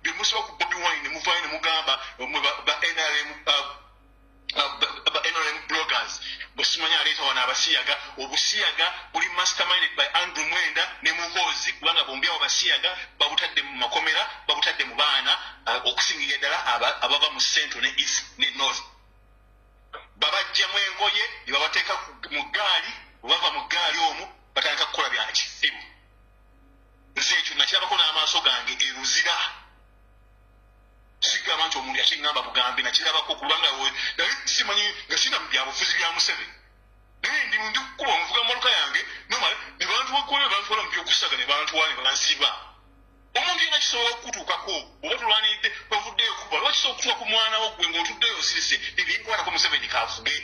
byemusiba ku Bobi Wine muvaayo ne mugamba ba NRM bloggers busimanya aleeta wana abasiyaga obusiyaga buli masterminded by Andrew Mwenda ne Muhoozi kubanga bombi abo basiyaga babutadde mu makomera babutadde mu baana okusingira ddala abava mu Central ne East ne North babajjamu engoye ne babateeka mu ggaali bava mu ggaali omwo batandika kukola bya kisiru. Nze ekyo nakirabako n'amaaso gange eruzira sigamba nti omuntu yakingamba bugambe nakirabako kubanga naye simanyi nga sina byabufuzi bya Museveni naye ndi kukuba omuvuga mmotoka yange nomala ne bantuwakola ne bantwala mu byokusaga ne bantwala ne bansiba. Omuntu yenna kisobola okukutuukako oba tulwanidde bavuddeyo kuba lwaki kisobola okutuuka ku mwana wo gwe ng'otuddeyo osirise ebinkwatako Museveni kaafuge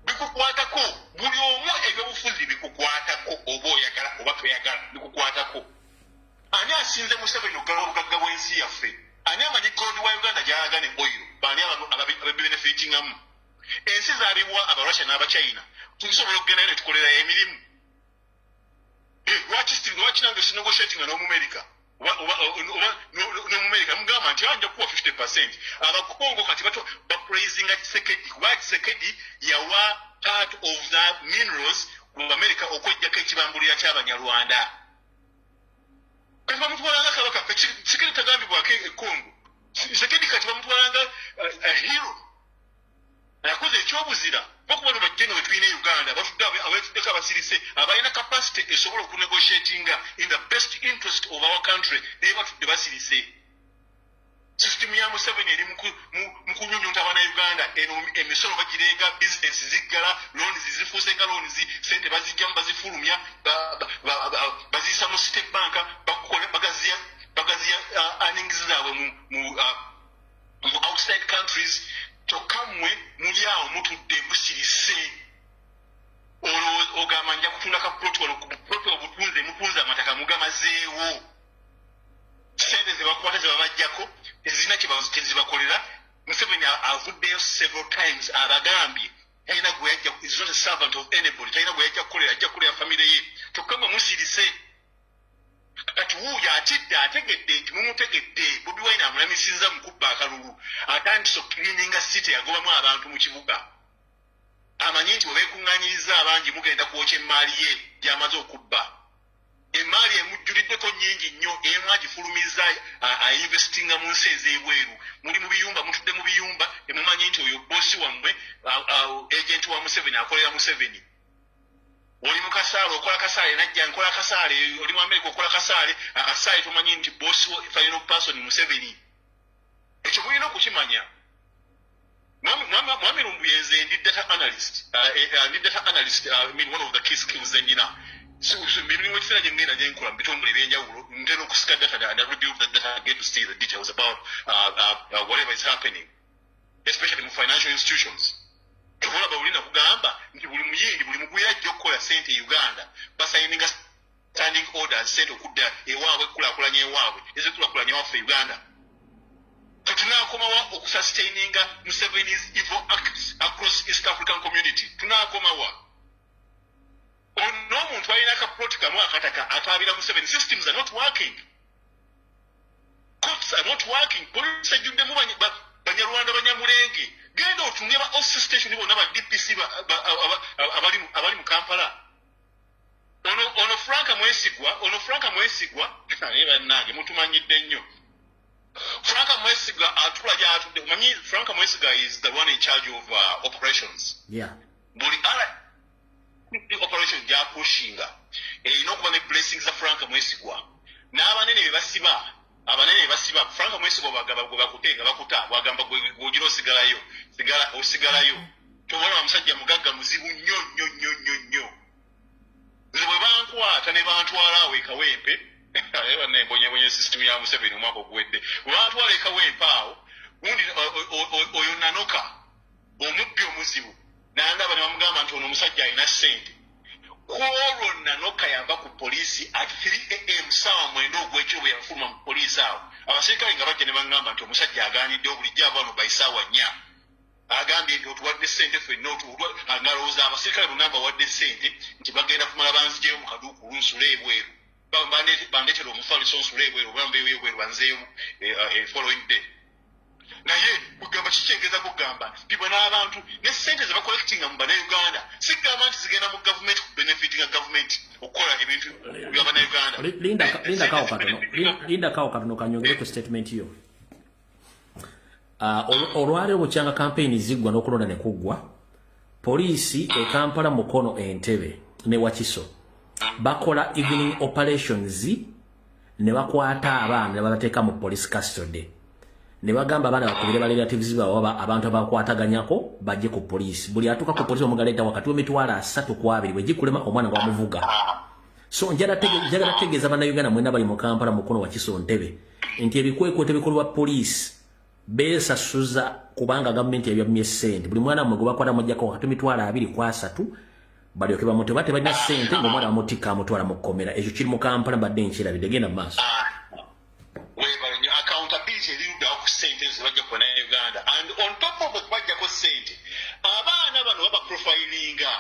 bikukwatako buli omu ebyobufuzi bikukwatako oba oyagala oba toyagala bikukwatako. Ani asinze Museveni okugala obugagga bw'ensi yaffe? Ani amanyi gold wa Uganda gy'alaga ne oil? Baani ababenefitingamu? Ensi zaaliwa Abarussia n'Abachina tukisobola okugenda ne tukolera emirimu. lwaki nange sinegotiating n'Omumerica n'Omumerica mugamba nti anja kuwa 50%. Abakongo kati bapraisinga Tshisekedi kuba Tshisekedi yawa part of the minerals mu America okwejjako ekibambulira ky'Abanyarwanda. Kati bamutwalanga Kabaka Tshisekedi tagambibwako ekongo. Tshisekedi kati bamutwalanga hero yakoze ekyobuzira bakuba no bajjenga bwe tulina Uganda abetuddeko abasirise abalina capacity esobola okunegotiatinga in the best interest of our country naye batudde basirise. System ya Museveni eri mu kunyunyunta Abannayuganda emisolo bagirenga, business ziggala, loans zifuuse nga loans, sente bazijjamu bazifulumya baziyisa mu state bank bagaziya earnings zaabwe mu outside countries. Tokamwe muli awo mutudde musirise ogamba nja kutunda ka protocol butunze mutunze amataka mugamazeewo. Sente zebakwata zebabajjako tezirina kyezibakolera. Museveni avuddeyo several times abagambye talina gwe yajja, is not a servant of anybody, talina gwe yajja kukolera, ajja kukolera famire ye. Tokamwe musirise. Kati wuuyo atidde ategedde nti mumutegedde Bobi Wine amulamisinza mu kubba akalulu atandise okukirininga city yagobamu abantu mu kibuga. Amanyi nti bwebeekuŋŋaanyiriza abangi mugenda kwokya emmaali ye gy'amaze okubba. Emmaali emujjuliddeko nnyingi nnyo, emu agifulumiza ainvestinga mu nsi ez'ebweru. Muli mu biyumba, mutudde mu biyumba, emumanyi nti oyo boosi wammwe agenti wa Museveni akolera Museveni. Oli mu kasaale okola kasaale najja nkola kasaale, oli mu America okola kasaale, akasaale tumanyi nti boss final person Museveni. Ekyo mulina okukimanya. Mwami Lumbuyenze ndi data analyst. I mean one of the key skills ennyina. So mirimu ekiseera gye ngenda gye nkola mu bitongole ebyenjawulo ntera okusika data and I review the data and get to see the details about whatever is happening, especially mu financial institutions. Tukola bawulina kugamba nti buli muyindi buli mugwira ajja okukola sente e Uganda basayininga standing orders sente okudda ewaabwe kulaakulanya ewaabwe ezikulakulanya waffe Uganda. Tunakomawa okusustaininga Museveni's evil acts across East African community. Tunakomawa ono omuntu alina akaploti kamu akataka atwabira Museveni. Systems are not working. Courts are not working. Police ajjuddemu Banyarwanda Banyamulenge. Genda otunge ba off station bonna ba DPC abali mu Kampala. Ono Franka Mwesigwa eba nange mutumanyidde nnyo. Franka Mwesigwa atula ja atudde. Manyi Franka Mwesigwa is the one in charge of operations. Yeah. Buli operation ja pushinga. Erina okuba ne blessings za Franka Mwesigwa. N'abanene basiba Franka Mwesigwa bakutenga bakuta bagamba gwogira osigalayo. Tobona omusajja mugagga muzibu nnyo. Nze bankwata ne bantwala awo ekawempe. Eba nembonyebonye system ya Museveni omwaka oguwedde. Bantwala ekawempe awo gundi oyo Nanoka omubbi omuzibu. Nandaba ne bamugamba nti ono omusajja alina ssente. Kwolwo Nanoka yava ku poliisi at 3 am sawa mwenda ogw'ekyo bwe yafuluma mu poliisi awo. Abasirikale nga bajja ne bangamba nti omusajja aganidde obulijjo ava wano bayisaawa 4. Agambye nti otuwadde ssente ffenna ngalowooza abasirikale bonna bawadde ssente nti bagenda kumala banzijeyo mu kaduuku lunsula ebweru. Bandeetera omufaliso nsula ebweru bambeeyo ebweru banzeeyo following day. Naye kugamba kikyengeza kugamba people n'abantu ne ssente ze bakollectinga mu Bannayuganda sigamba nti zigenda mu government benefitinga government okukola ebintu by'Abannayuganda. Linda kawo katono kanyongere ku statement yo. Olwaleero bukyanga campaign ziggwa n'okulonda ne kuggwa, poliisi e Kampala, Mukono, Entebbe ne Wakiso bakola evening operations ne bakwata abaana ne babateeka mu police custody. Ne bagamba abaana bakubire ba relatives baabwe abantu abakwataganyako bajje ku police. Buli atuuka ku police omugaleta wakati w'emitwalo 3 ku 2 bwe gikulema omwana nga wamuvuga. So njagala tegeeza Bannayuganda mwena bali mu Kampala, Mukono, Wakiso, Entebbe nti ebikwekweto ebikolwa police beesasuza kubanga gavumenti ebyamye ssente. Buli mwana mmwe gwe bakwata mujjako wakati w'emitwalo 2 ku 3 balyoke bamuteba tebalina ssente ng'omwana bamutikka amutwala mu kkomera. Ekyo kiri mu Kampala mbadde nkirabidde, genda mu maaso. Accountability eruddawo ku ssente zebajja ku Bannayuganda and on top of okubajjako ssente abaana bano babaprofilinga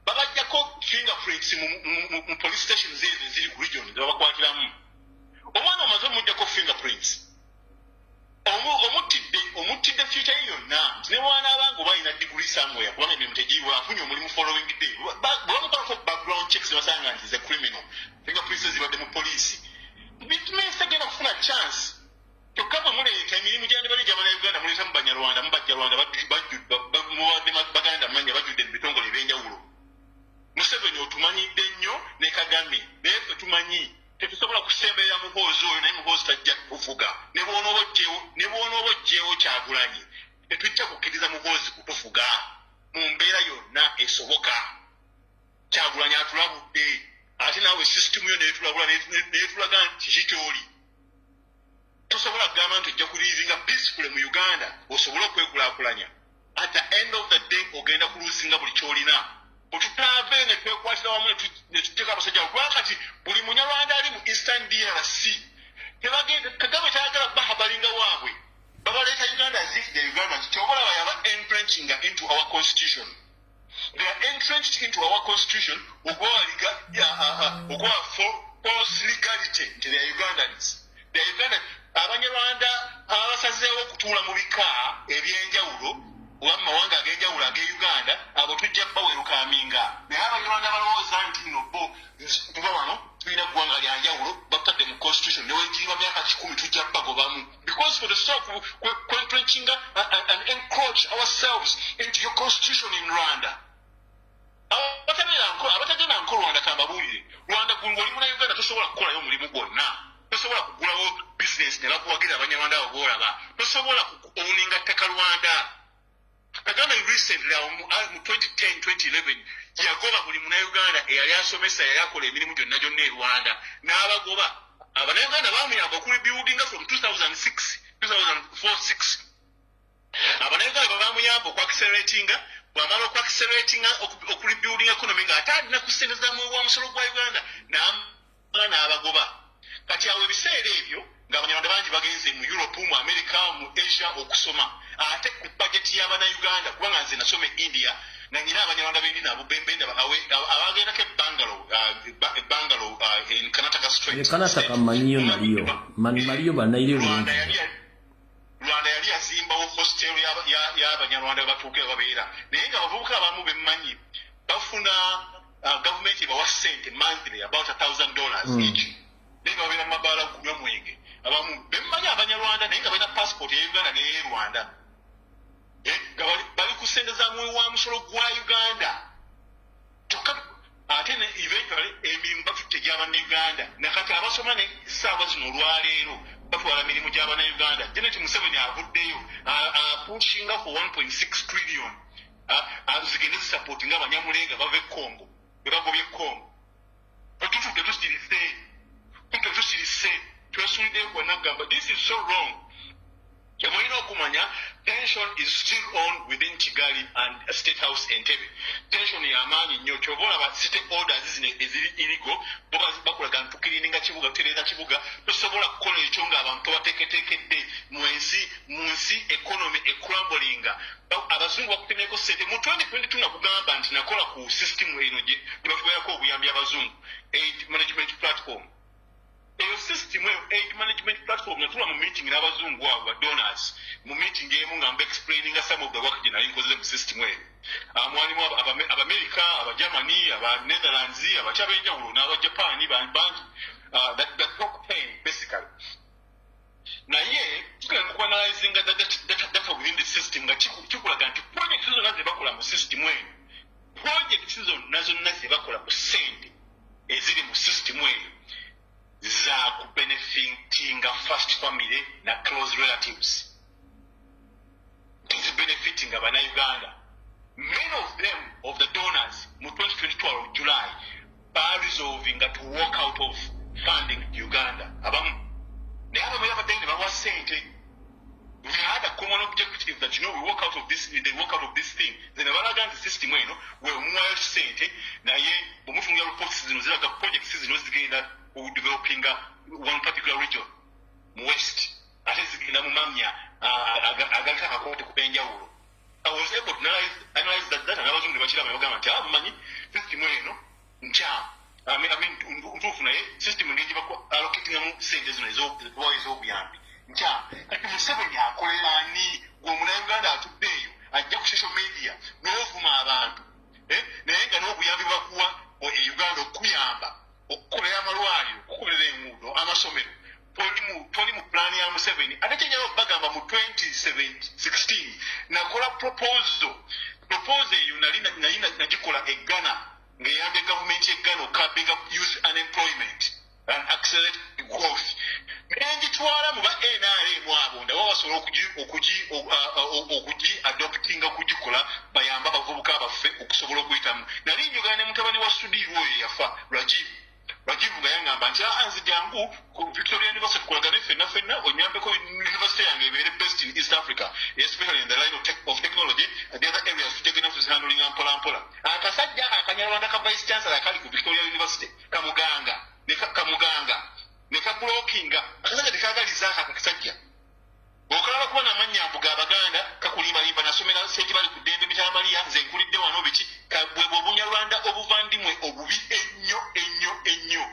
babajjako bateekako fingerprints mu police stations ezo eziri ku region zebabakwatiramu omwana omaze omujjako fingerprints omuttidde future ye yonna ne bwanaabanga oba alina degree somewhere kubanga emirimu tegiriwo afunye omulimu following day bwebamukolako background checks ne basanga nti ze criminal fingerprints ezibadde mu poliisi bitmeans tagenda kufuna chance kyokka bwe muleeta emirimu gyandibali gy'abannayuganda muleetamu banyarwanda mubajjalwanda muwadde baganda manya bajjudde mu bitongole ebyenjawulo Museveni otumanyidde nnyo ne Kagame naye ffe tumanyi tetusobola kusemberera muhoozi oyo naye muhoozi tajja kufuga ne bw'onooba oggyewo Kyagulanyi tetujja kukkiriza muhoozi kutufuga mu mbeera yonna esoboka. Kyagulanyi atulabudde ate naawe sisitimu yo neetulabula neetulaga nti kikyoli tosobola kugamba nti ojja kuliivinga peacefully mu Uganda osobole okwekulaakulanya. At the end of the day ogenda kuluusinga buli kyolina otutaave ne twekwatira wamu ne tuteeka abasajja kuba kati buli munyarwanda ali mu Eastern DRC tebagenda Kagame kyayagala bahabalinga waabwe babaleeta Uganda as if the Ugandans kyobalaba yaba entrenching into our constitution. They are entrenched into our constitution ogwaliga ogwa false legality nti they are Ugandans. They are Ugandans. Abanyarwanda abasazeewo okutuula mu bika ebyenjawulo wamawanga ag'enjawulo ag'e-Uganda abo tujja bawerukaminga naye abanyarwanda balowooza nti nno bo tuba wano tulina eggwanga lya njawulo batadde mu constitution newegiriba myaka 10 tujja bagobamu because for the sake of entrenching and encroach ourselves into your constitution in Rwanda. Abatagenda nko Rwanda kambabuulire Rwanda ng'oli Munnayuganda tosobola kukolayo omulimu gwonna tosobola kugulawo business ne bakuwagira abanyarwanda abo boolaba tosobola kuowninga ttaka Rwanda. Kagame recently mu 2010-2011 yagoba buli Munnayuganda eyali asomesa yali akola emirimu gyonna e Rwanda n'abagoba Abannayuganda bamuyamba okurebuildinga from 2004-6 Abannayuganda bamuyamba okuacceleratinga bwamala okuacceleratinga okurebuilding economy ng'ate alina kusendeza mu wa musolo gwa Uganda n'abagoba kati awo ebiseera ebyo ng'abanyarwanda bangi bagenze mu Europe mu America mu Asia okusoma ate ku budget y'Abannayuganda kubanga nze nasoma India na nyina abanyarwanda bendi nabo bembenda abagenda ke Bangalore in Karnataka Strait Karnataka maniyo banayo Rwanda yali yazimbawo hostel y'abanyarwanda batuuke babeera naye nga abavubuka abamu bemmanyi bafuna government ebawa ssente monthly about $1,000 each naye nga babeera mu mabaala okunywa mwenge abamu bemmanyi abanyarwanda naye nga balina passport ya Uganda n'eya Rwanda nga bali kusendeza mu wa musolo gwa Uganda kyokka ate ne eventually emirimu batutte gy'Abannayuganda nakati abasoma ne ssaawa zino olwaleero batwala mirimu gy'Abannayuganda. Janet Museveni avuddeyo apushinga for 1.6 trillion zigende zisupportinga Abanyamulenga bava e Congo bebagobye Congo tutudde tusirise twesuniddeyo kwonna kugamba this is so wrong. Kyemulina okumanya tension is still on within Kigali and State House Entebbe. Tension y'amaanyi nnyo kyoba olaba city orders zino eziri illegal bakulaga ntukirininga kibuga tutereeza kibuga tosobola kukola ekyo ng'abantu bateeketeekedde mu nsi economy ecrumblinga abazungu bakutemyeko ssente mu 2022 nakugamba nti nakola ku system eno gye batuweerako obuyambi abazungu aid management platform. Eyo system aid management platform natula mu meeting n'abazungu abo donors mu meeting emu nga explaining some of the work gye nali nkoze mu system eyo mwalimu Abamerika Abagermany Abanetherlands abakyabenjawulo n'Abajapani bangi that top 10 basically naye tugenda kuanalyzinga data within the system nga kikulaga nti project zonna ze bakola mu system eyo project zonna ze bakola ku ssente eziri mu system eyo za kubenefitinga first family na close relatives. This benefiting Abannayuganda. Many of them, of the donors, in 2022 July, are resolving to walk out of funding Uganda. They had a common objective that, we walk out of this, they walk out of this thing. Then the system, where more sent, reports projects developing one particular region, West, ate zigenda mu mamya agalika akakote kubenjawulo I was able to analyze that data, and I was going to the government. I have money, system, I mean, system in allocating them centers and the boys over beyond. I can 7 years, Koreani, Woman today, I just social media, no from our land. Nenga no kuyambibwa kuwa Uganda okuyamba okukolera amalwaliro okukolera enguudo amasomero toli mu plan ya Museveni ate kyenjala bagamba mu 2016 nakola proposal eyo nali nagikola eggana ng'eyambye gavumenti y'eggana okukappinga youth unemployment and accelerate growth nenjitwala mu ba NRM abo ndawo basobola okugi adoptinga okugikola bayamba abavubuka abaffe okusobola okuyitamu nali njogera ne mutabani wa Sudiru oyo yafa Rajivu nga yangamba nti anzi jangu ku Victoria University kukolagana ffenna onyambeko university yange ebeere best in East Africa, especially in the line of technology and the other areas tujagenda tuzihandling mpola akasajja akanyarwanda ka vice chancellor akali ku Victoria University kamuganga ne kablokinga akasajja tekagaliza akasajja okalaba kuba namanya mbuga abaganda kakulimbalimba nasomera sente bali ku ddembe bitamaliya nze nkulidde wano biki bwe obunyarwanda obuvandimwe obubi ennyo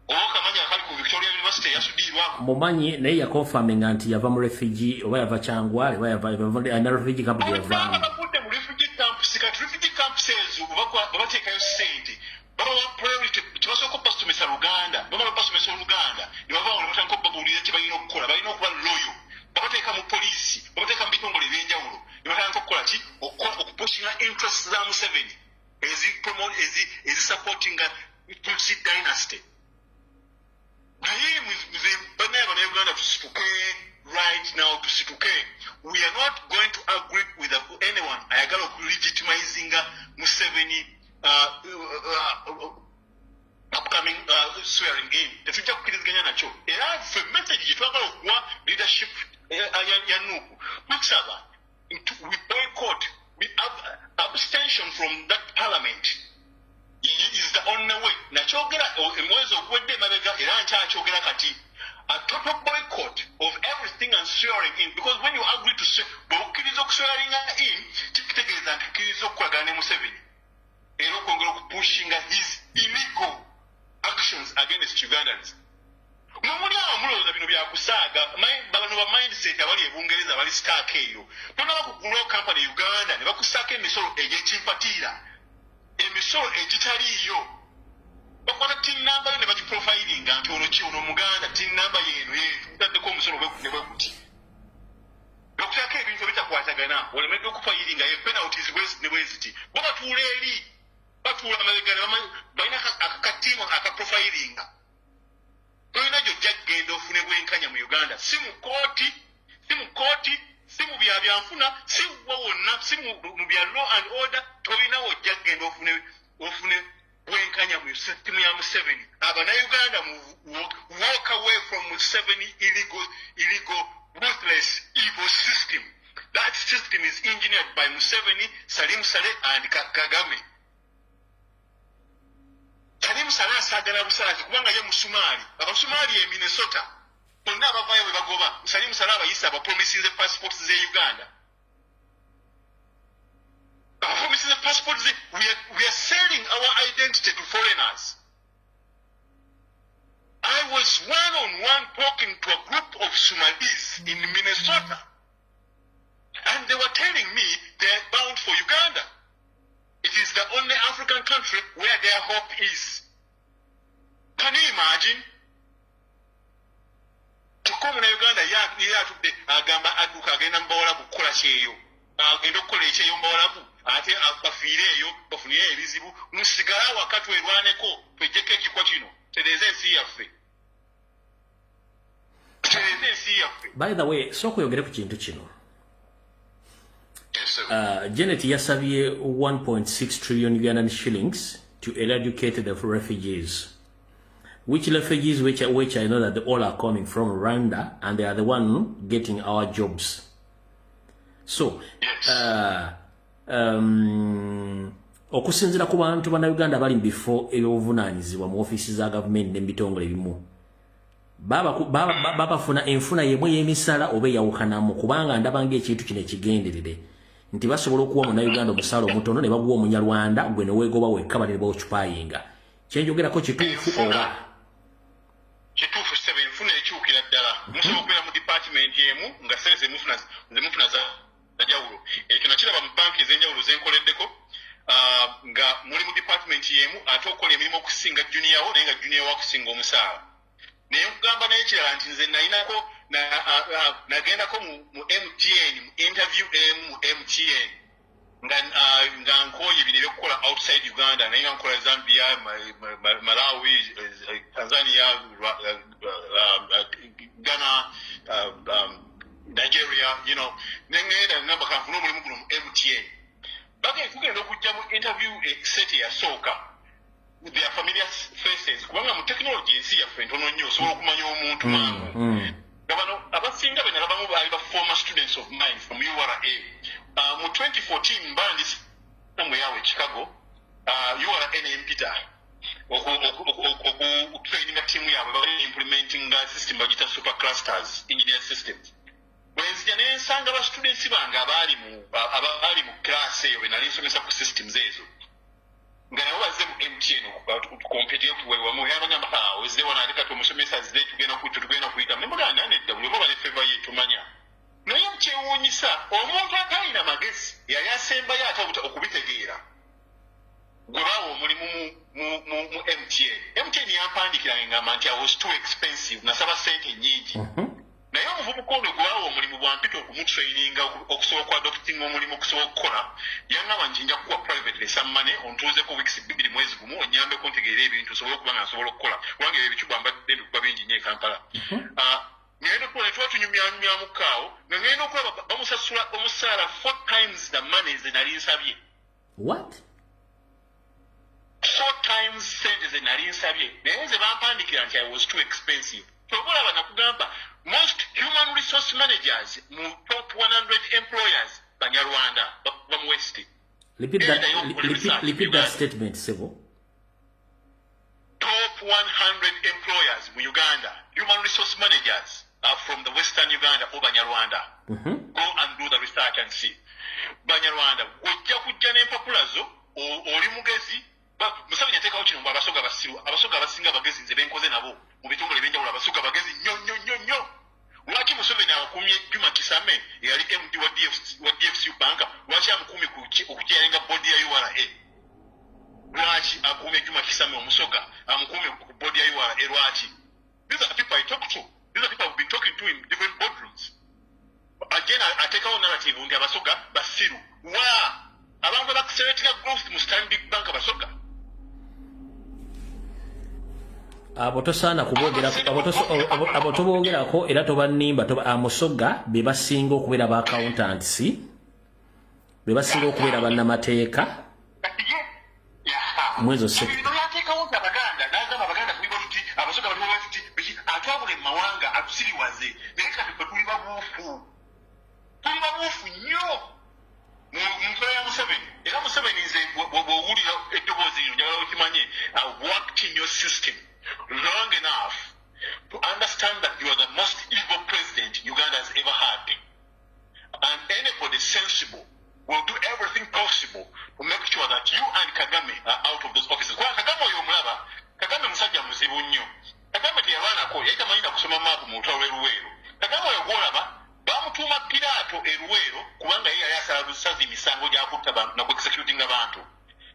okamanya akali ku Victoria University yasudirwako mumanyi naye yakonfaminga nti yava mu refugee oba yava Kyangwale oba yava ana refugee camp yavaamu abakudde mu refugee camps kati refugee camps ezo babateekayo sente baba wa priority kibasooka okubasomesa Luganda baba babasomesa Oluganda ne baba wano batandika okubabuulira kye balina okukola balina okuba loyo babateeka mu poliisi babateeka mu bitongole ebyenjawulo ne batandika okukola ki okupushinga interests za Museveni supporting Tutsi dynasty naye banaye Uganda tusituke right now tusituke we are not going to agree with anyone ayagala okulegitimizing Museveni upcoming swearing in tetujja kukiriziganya nakyo era ffe message gyetwagala okuwa leadership ya Nuupu makusaba we boycott we have abstention from that parliament is the only way nakyogera emwezi oguwedde emabega era nkyakyogera kati a total boycott of everything and swearing in because when you agree to bw'okkiriza okuswearing in kitegeeza nti okkiriza okukolagana ne Museveni era okwongera okupushinga his illegal actions against Ugandans. Mumuli awo mulowooza bino byakusaaga bano ba mindset abali e Bungereza abali stack eyo tonaba kugula company Uganda ne bakusaako emisolo egy'ekimpatiira emisolo egitaliiyo bakwata tin number yo ne bagiprofilinga nti ono ki ono Omuganda tin number yeeno tutaddeko omusolo ne bwekuti okusaako ebintu ebitakwatagana olemedde okufayiringa ye penalties ne bweziti bo batuula eri batuula amabega balina akakatiimu akaprofilinga tolina gyojja kgenda ofune bwenkanya mu Uganda si mu kooti si mu byabyanfuna si wa wonna si mu bya law and order tolina wojja kgenda ofune bwenkanya mu system ya Museveni Uganda walk away from Museveni illegal ruthless evil system. That system is engineered by Museveni, Salim Saleh and Kagame. Salim Saleh asagala busalaji kubanga ye Musumali. Abasumali e Minnesota. Bonna abavayo bagoba. Salim Saleh abayisa abapromises the passports ze Uganda. Abapromises the passports we are selling our identity to foreigners. I was one-on-one talking to a group of Somalis in Minnesota. And they were telling me they're bound for Uganda. It is the only African country where their hope is. Can you imagine? Tukomu na Uganda yatudde agamba aduka agenda mbawola kukola kyeyo. Agenda okukola ekyeyo mbawolabu ate bafiire eyo bafunire ebizibu musigala wakati werwaneko twejjeko ekikwa kino tereze ensi yaffe. By the way, soko yogere ku kintu kino. Janet yasabye 1.6 trillion Ugandan shillings to eradicate the refugees. Which refugees which I know that all are coming from Rwanda and they are the one getting our jobs. So, okusinzira ku bantu bana Uganda bali before ebyobuvunanyizibwa mu office za government n'ebitongole bimu. Baba funa enfuna yemwe yemisala obe yawukanamu kubanga ndabanga ekintu kino kigenderere nti basobola okuwa Munnayuganda omusaala omutono ne baguwa Omunyarwanda gwe ne weegoba wekka bali bawucupayinga. Kyenjogerako kituufu oba? Kituufu sebe nfuna ekyukira ddala. Musobola okubeera mu department emu nga sente ze mufuna za jawulo. Ekyo nakiraba mu banki ez'enjawulo zenkoleddeko nga muli mu department yemu ate okola emirimu okusinga junior wo naye nga junior wakusinga omusaala. Naye nkugamba naye kirala nti nze nalinako nagendako mu MTN mu interview mu MTN nga nkooye ebintu ebyokukola outside Uganda naye nga nkola Zambia, Malawi, Tanzania, Ghana, Nigeria, you know, nengenda namba kanfuna omulimu guno mu MTN. Kugenda okujja mu interview set yasooka their familiar faces kubanga mu technology ensi yaffe ntono nnyo osobola okumanya omuntu mangu. Gabano abasinga be nalabamu baali ba former students of mine from URA. Mu 2014 mbandisi namwe yawe Chicago URA NMPTA training team yawe bali implementing system bagita super clusters engineer systems. Bwenzija nensanga ba students bange abali mu class eyo benali nsomesa ku systems ezo. Nga nabo bazze mu MTN compete wamu yabagamba ozze wana alika tumusomesa zze tugenda kuyita memuganda nedda bwe baba ne favor ye tumanya. Naye kyewuunyisa omuntu atalina magezi yali asembayo ate okubitegeera. Gwe bawa omulimu mu MTN. MTN yampandikira ngamba nti I was too expensive nasaba sente nnyingi. Naye omuvubuka ono gwe bawa omulimu bwampita okumutraininga okusobola kuadoptinga omulimu okusobola okukola yangamba nti nja kukuwa privately some money ontuuzeko weeks 2 mwezi gumu onyambeko ntegeera ebintu nsobola okuba nga nsobola okukola kubanga ebyo ebicubwa mbadde ndikuba bingi nnyo e Kampala. Ngenda okuba netwa tunyumyamukaawo nga ngenda okulaba bamusasula omusaala 4 times the money ze nali nsabye. What? 4 times sente ze nali nsabye naye nze bampandikira nti I was too expensive. Tobolaba nakugamba most human resource managers mu top 100 employers Banyarwanda from West. Repeat that statement, Sebo. Top 100 employers in Uganda, human resource managers are from the Western Uganda or Banyarwanda. Go and do the research and see. Banyarwanda, wajja kujja n'empapulazo oli mugezi Museveni yateekawo kino abasoga basiru abasoga abasinga bagezi nze benkoze nabo mu bitongole ebyenjawulo abasoga bagezi nnyo. Lwaki Museveni akumye Juma Kisame yali MD wa DFCU banka lwaki amukumye okujalinga bodi ya URA? Lwaki akumye Juma Kisame omusoga amukumye ku bodi ya URA? Lwaki? These are the people I talk to. These are the people I've been talking to in different boardrooms. Again, I take out narrative on the abasoga basiru. Abantu bakuseretinga growth mu Stanbic Bank abasoga. Abotosaana kubogera abotobogerako era tobanimba amusoga be basinga okubeera ba accountants be basinga okubeera bannamateeka mwezo se abasoga bali atwabule mawanga atusiriwaze naye kati tuli babuufu nnyo mu ya Museveni era Museveni nze bw'owulira eddoboozi lino njagala okimanye worked in your system long enough to understand that you are the most evil president Uganda has ever had. And anybody sensible will do everything possible to make sure that you and Kagame are out of those offices. Kwa Kagame oyo omulaba, Kagame musajja muzibu nnyo. Kagame teyabaanako yayitamanyi na kusoma maapu mu lutalo lw'Eruweero. Kagame oyo gw'olaba bamutuuma Piraato Eruweero kubanga ye yali asala busazi misango gy'akutta bantu na ku-executing abantu.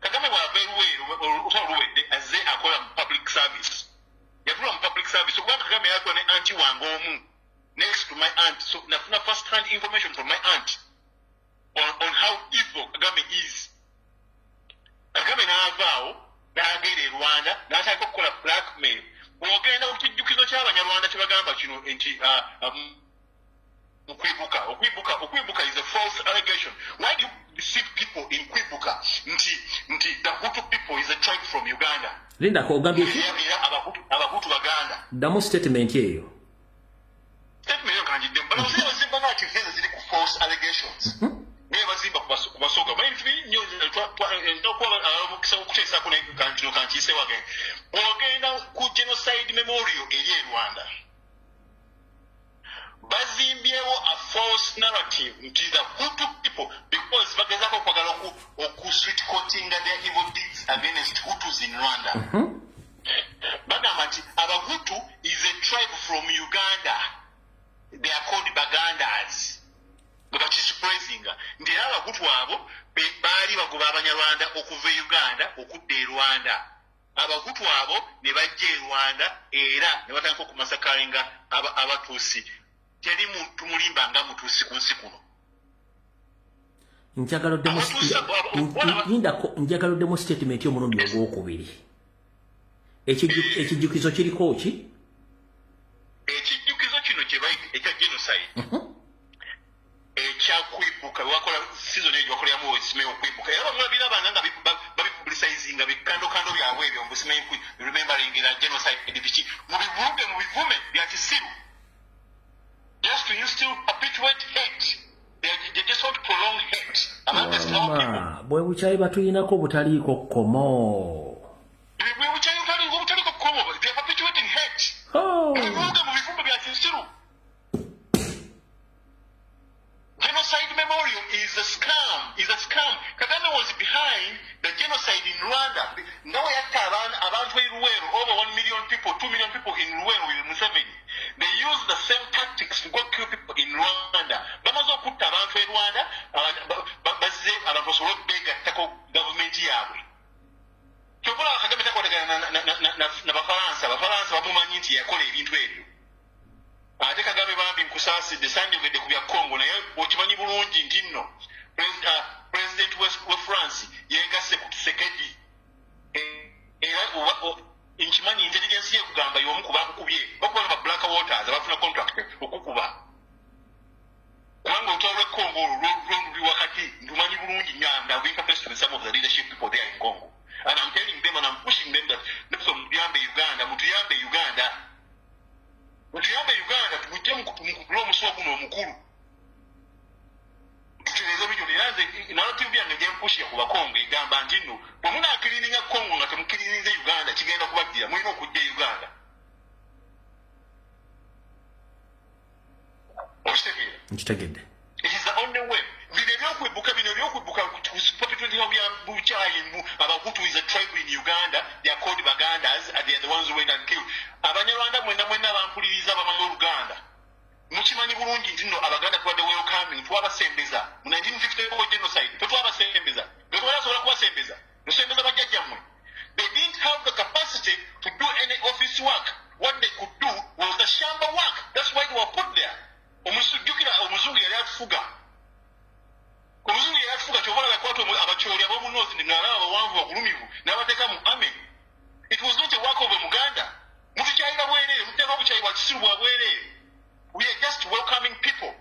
Kagame bw'ava Eruweero olutalo luwedde azze akola mu public service. Yatula mu public service kubanga Kagame yatula ne anti wange omu next to my aunt. So nafuna first hand information from my aunt on how evil Kagame is. Kagame n'avaawo n'agenda e Rwanda n'atandika okukola blackmail. Bw'ogenda ku kijjukizo ky'Abanyarwanda kye bagamba kino nti Okwibuka is a false allegation. Why do you deceive people in Kwibuka? Nti the Hutu people is a tribe from Uganda. Linda ko ogambye ki? Abahutu Baganda. Damu statement eyo. Statement eyo kanjidde. Balamuze bazimba nga tifeeza ziri ku false allegations. Naye bazimba ku basoga. Manyi tubi nnyo n'okuba abamukisa okuteesako kino kankiise wage. Ogenda ku genocide memorial eri e Rwanda. Bazimbyewo a false narrative nti the Hutu people because bagezako kwagala street coating their evil deeds against Hutus in Rwanda. Bagamba nti Abahutu is a tribe from Uganda. They are called Bagandas. But is surprising. Nti Abahutu abo baali bagoba Abanyarwanda okuva Uganda okudda e Rwanda. Abahutu abo ne bajja e Rwanda era ne batandika okumasakaringa Abatuusi. Teri muntu mulimba nga Mutuusi ku nsi kuno. Njagala oddemu statement y'omulundi ogwokubiri. Ekijjukizo kiriko ki? Ekijjukizo kino kye bayita ekya genocide. Ekyakwibuka wakola season eyo wakoleramu osimeyo okwibuka. Era bamwe birabanga nga babipubulicizinga bikandokando byabwe ebyo mbusimeyo remembering the genocide biki. Mubivume bya kisiru. Just to still perpetuate hate. They just want to prolong hate amongst our people. Bwe bukyayi batuyinako butaliiko kkomo. Bwe bukyayi butaliiko kkomo. They are perpetuating hate. Mubivume bya kisiru. Genocide memorial is a scam. Kagame was behind the genocide in Rwanda. Now abantu e Luweero, over 1 million people, 2 million people in Luweero with Museveni. They use the same tactics to go kill people in Rwanda. Bamaze okutta abantu e Rwanda, bazze abantu basobole okubeegattako gavumenti yaabwe. Kyokola Kagame takwatagana n'Abafalansa bamumanyi nti yakola ebintu ebyo. Ate Kagame bambi nkusaasidde sandivudde ku bya Congo naye okimanyi bulungi nti nno President wa France yeegasse ku Tshisekedi. Era nkimanyi intelligence ye kugamba y'omu ku bakukubye bakuba ba Black Waters abafuna contract okukuba. Kubanga olutalo lw'e Congo luli wakati ntumanyi bulungi nnyo and I've interfaced with some of the leadership people there in Congo. And I'm telling them and I'm pushing them that mutuyambe Uganda. Mutuyambe Uganda tujje mukubula omusuwa guno omukulu. Tutereeza ebyo niranze narrative yange gye mpushya ku Bakongo egamba nti nno bwe munaakiriringa Congo nga temukiririnze Uganda kigenda kubaddira mulina okujja Uganda. Nkitegedde. It is the only way. Bino ebyokwibuka perpetuating bya bukyayi Abahutu is a tribe in Uganda. They are called Bagandas and they are the ones who went and killed. Abanyarwanda mwenna bampuliriza abamanyi Oluganda. Mukimanyi bulungi nti nno Abaganda tubadde welcoming twabasembeza. Mu 1954 genocide twabasembeza. Twalasobola kubasembeza. Tusembeza bajjajjammwe. They didn't have the capacity to do any office work. What they could do was the shamba work. That's why they were put there. Omuzungu yali afuga. Kyobola bakwata abakyoli ab'omu north ng'alaba abawanvu bagulumivu n'abateeka mu army. It was not a work of a Muganda. Mutukyayira bwereere, muteeka obukyayi bwa kisiru bwa bwereere. We are just welcoming people.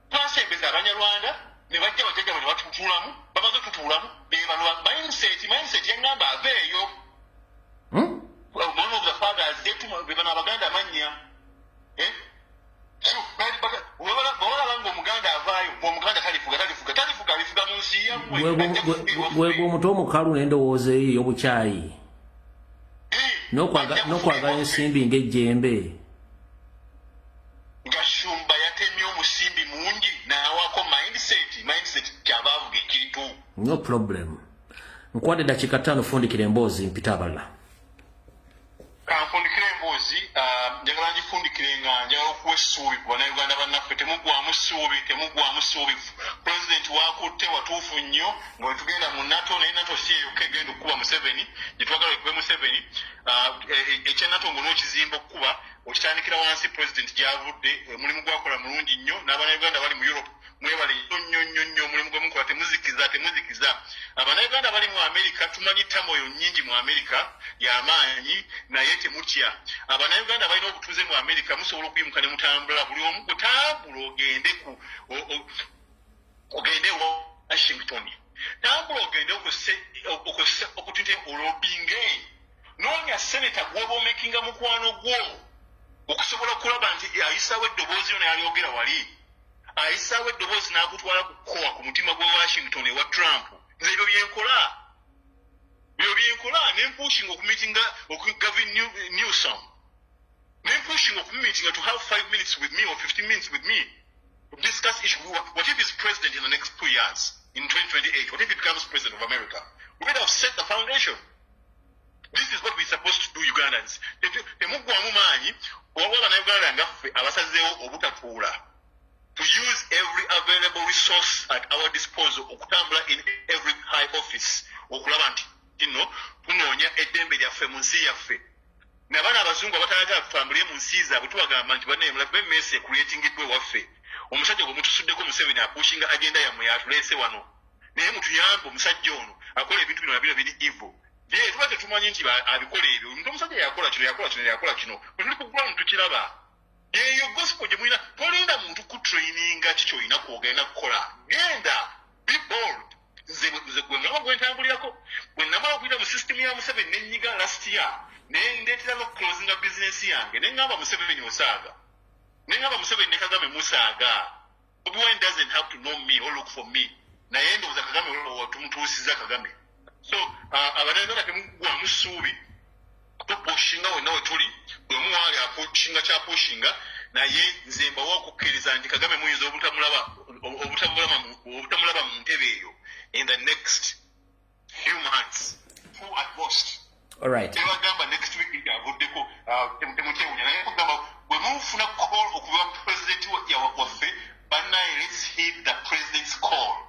Twasembeza Abanyarwanda ne bajja bajjajja ne batutuulamu, bamaze tutuulamu, bano mindset yengamba aveeyo. One of the fathers be bano Abaganda amannya. So, bw'olaba ng'Omuganda avaayo, Omuganda talifuga bifuga mu nsi yammwe. Gwe omuto omukalu n'endowooza eyo ey'obukyayi. N'okwagala ensimbi ng'ejjembe. Gashumba yatemye omusimbi mungi n'awako mindset kyabaavuga ekintu. No problem. Nkwadde dakika 5 fundikira emboozi mpita abalala. Kanfundikira emboozi, njagala ngifundikire nga njagala okuwa essuubi ku bannayuganda bannaffe temuggwamu ssuubi. President waakutte watuufu nnyo nga wetugenda mu NATO naye NATO si eyokka egenda okukuba Museveni gye twagala ekube Museveni. Ekya NATO ng'onookizimba okukuba okitandikira wansi President gy'avudde. Omulimu gwakola mulungi nnyo n'abannayuganda bali mu Europe mwebale nnyo omulimu gwe mukola temuzikiza. Abannayuganda bali mu Amerika tumanyi tamoyo nnyingi mu Amerika y'amaanyi naye temutya. Abannayuganda balina obutuuze mu Amerika musobola okuyimuka ne mutambula buli omu gutambula ogende Washington. Tambula ogende okutute olobinge. Noonya seneta gw'oba omekinga mukwano gwo okusobola okulaba nti ayisaawo eddoboozi yo n'alyogera wali. Ayisaawo eddoboozi n'akutwala ku kkowa ku mutima gwa Washington ewa Trump. Nze ebyo byenkola nempushing okumitinga Gavin Newsom. Nempushing okumitinga to have 5 minutes with me or 15 minutes with me. discuss issue. What if he's president in the next 2 years, in 2028? What if he becomes president of America? We better have set the foundation. This is what we're supposed to do, Ugandans. To use every available resource at our disposal, in every high office, tunonya edembe lyaffe mu nsi yaffe. N'abaana abazungu abatayagala tutambulire mu nsi zaabwe tubagamba nti banne mulabe mesi ecreatingiddwe waffe. Omusajja gwe mutusuddeko Museveni apushinga agenda yammwe yatuleese wano. Naye mutuyambe omusajja ono akola ebintu bino nabino biri evil. Ye tuba tetumanyi nti abikola ebyo. Omuntu omusajja yakola kino. Bwe tuli ku ground tukiraba. Yeyo gospel gye mulina tolinda muntu ku traininga kiki olina kwogenda kukola. Genda be bold. Nze gwe ngaba gwentambulirako. Bwe namala okuyita mu system ya Museveni nenyiga last year. Nendetera no closing a business yange. Nengamba Museveni osaaga. Nengamba Museveni ne Kagame musaaga. Bobi Wine doesn't have to know me or look for me. Naye ndowooza Kagame tumutuusiza Kagame. So abanayuganda temugwa musuubi tuposhinga wonna we tuli bwe muwaali aposhinga kyaposhinga naye nze mbawa okukkiriza nti Kagame muyinza obutamulaba mu ntebe eyo in the next few months full at most. Alright. Tebagamba next week avuddeko temutewunya naye kugamba bwe mufuna call okuva president waffe bannaye let's heed the president's call.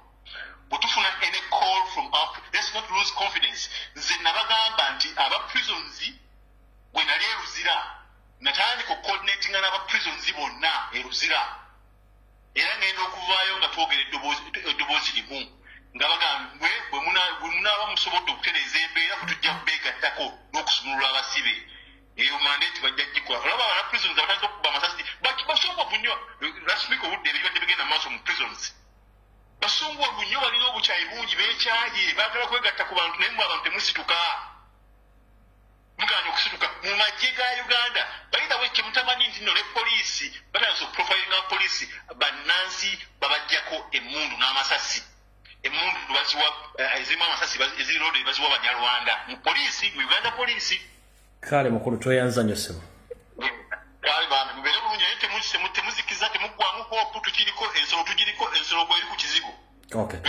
Butufuna any call from up, let's not lose confidence. Zinabagamba nti aba prisons when ali eruzira natandika coordinating n'aba prisons bonna eruzira era ngenda okuvaayo nga twogera eddoboozi limu nga bagambwe bwe munaaba musobodde okutereeza embeera kutujja kubeegattako n'okusumulula abasibe eyo mandate bajja gikola olaba aba prisons abatandika okuba amasasi basooka kunywa last week obudde ebibadde bigenda maaso mu prisons basungwa bunyo balina obukyayi bungi beekyaye baagala kwegatta ku bantu naye mwe abantu temusituka muganya okusituka mu magye ga Uganda bayita bwe kyemutamanyi nti nno ne poliisi batandise okuprofilinga poliisi bannansi babajjako emmundu n'amasasi emmundu baziwa ezirimu amasasi ezirode baziwa banyarwanda mu poliisi mu Uganda poliisi kale mukulu tweyanza nnyo ssebo kale bambi mubeere bulungi naye temuzikiza temuggwamu hopu tukiriko ensolo tugiriko ensolo gweri ku kizigo. Okay,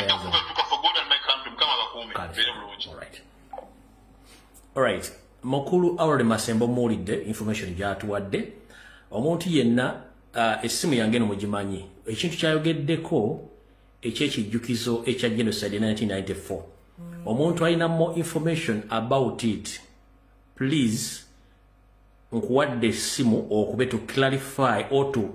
alright. Mukulu Award Masembo muwulidde information gyatuwadde. Omuntu yenna essimu yange no mugimanyi. Ekintu kyayogeddeko ekyekijjukizo ekya genocide 1994. Omuntu alina more information about it. Please nkuwadde essimu okube to clarify or to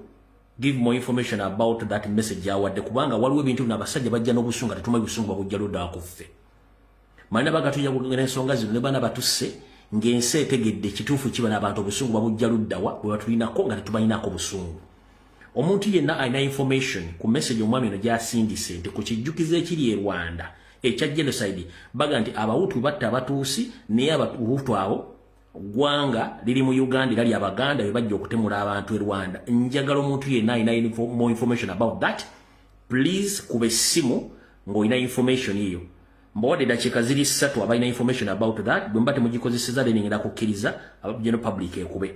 give more information about that message awadde kubanga waliwo ebintu n'abasajja bajja n'obusungu tetumanyi busungu babujja ludda akuffe. Malina bagatujja kugenda ensonga zino ne bana batusse ng'ensi etegedde ekituufu kiba n'abantu obusungu babujja luddawa bwe batulinako nga tetubalinako busungu. Omuntu yenna alina information ku message omwami ono gy'asindise nti ku kijjukizo ekiri e Rwanda ekya genocide baga nti Abahutu batta Abatuusi naye Abahutu abo gwanga liri mu Uganda lali Abaganda be bajja okutemula abantu e Rwanda. Njagala omuntu yenna alina more information about that. Please kube essimu ng'olina information eyo. Mbawadde dakiika ziri 3 abalina information about that. Bwe mba temugikozeseza then ngenda kukkiriza general public ekube.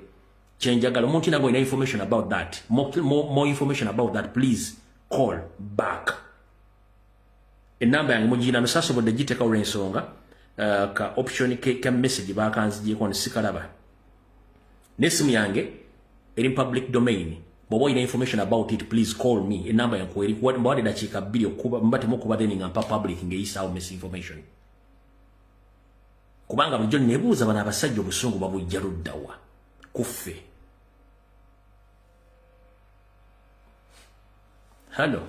Kyenjagala omuntu yenna ng'olina information about that. More information about that, please call back. Enamba yange mugina nosasobodde giteeka olw'ensonga. Ka option ka message bakanzigyeko nesikalaba nesimu yange eri public domain bw'oba olina information about it please call me enamba yankweri mbawadde dakiika 2 okuba mba temukuba then nga mpa public ng'eyisaawo misinformation kubanga bulijjo nebuuza bano abasajja obusungu babujja luddawa kuffe. Hello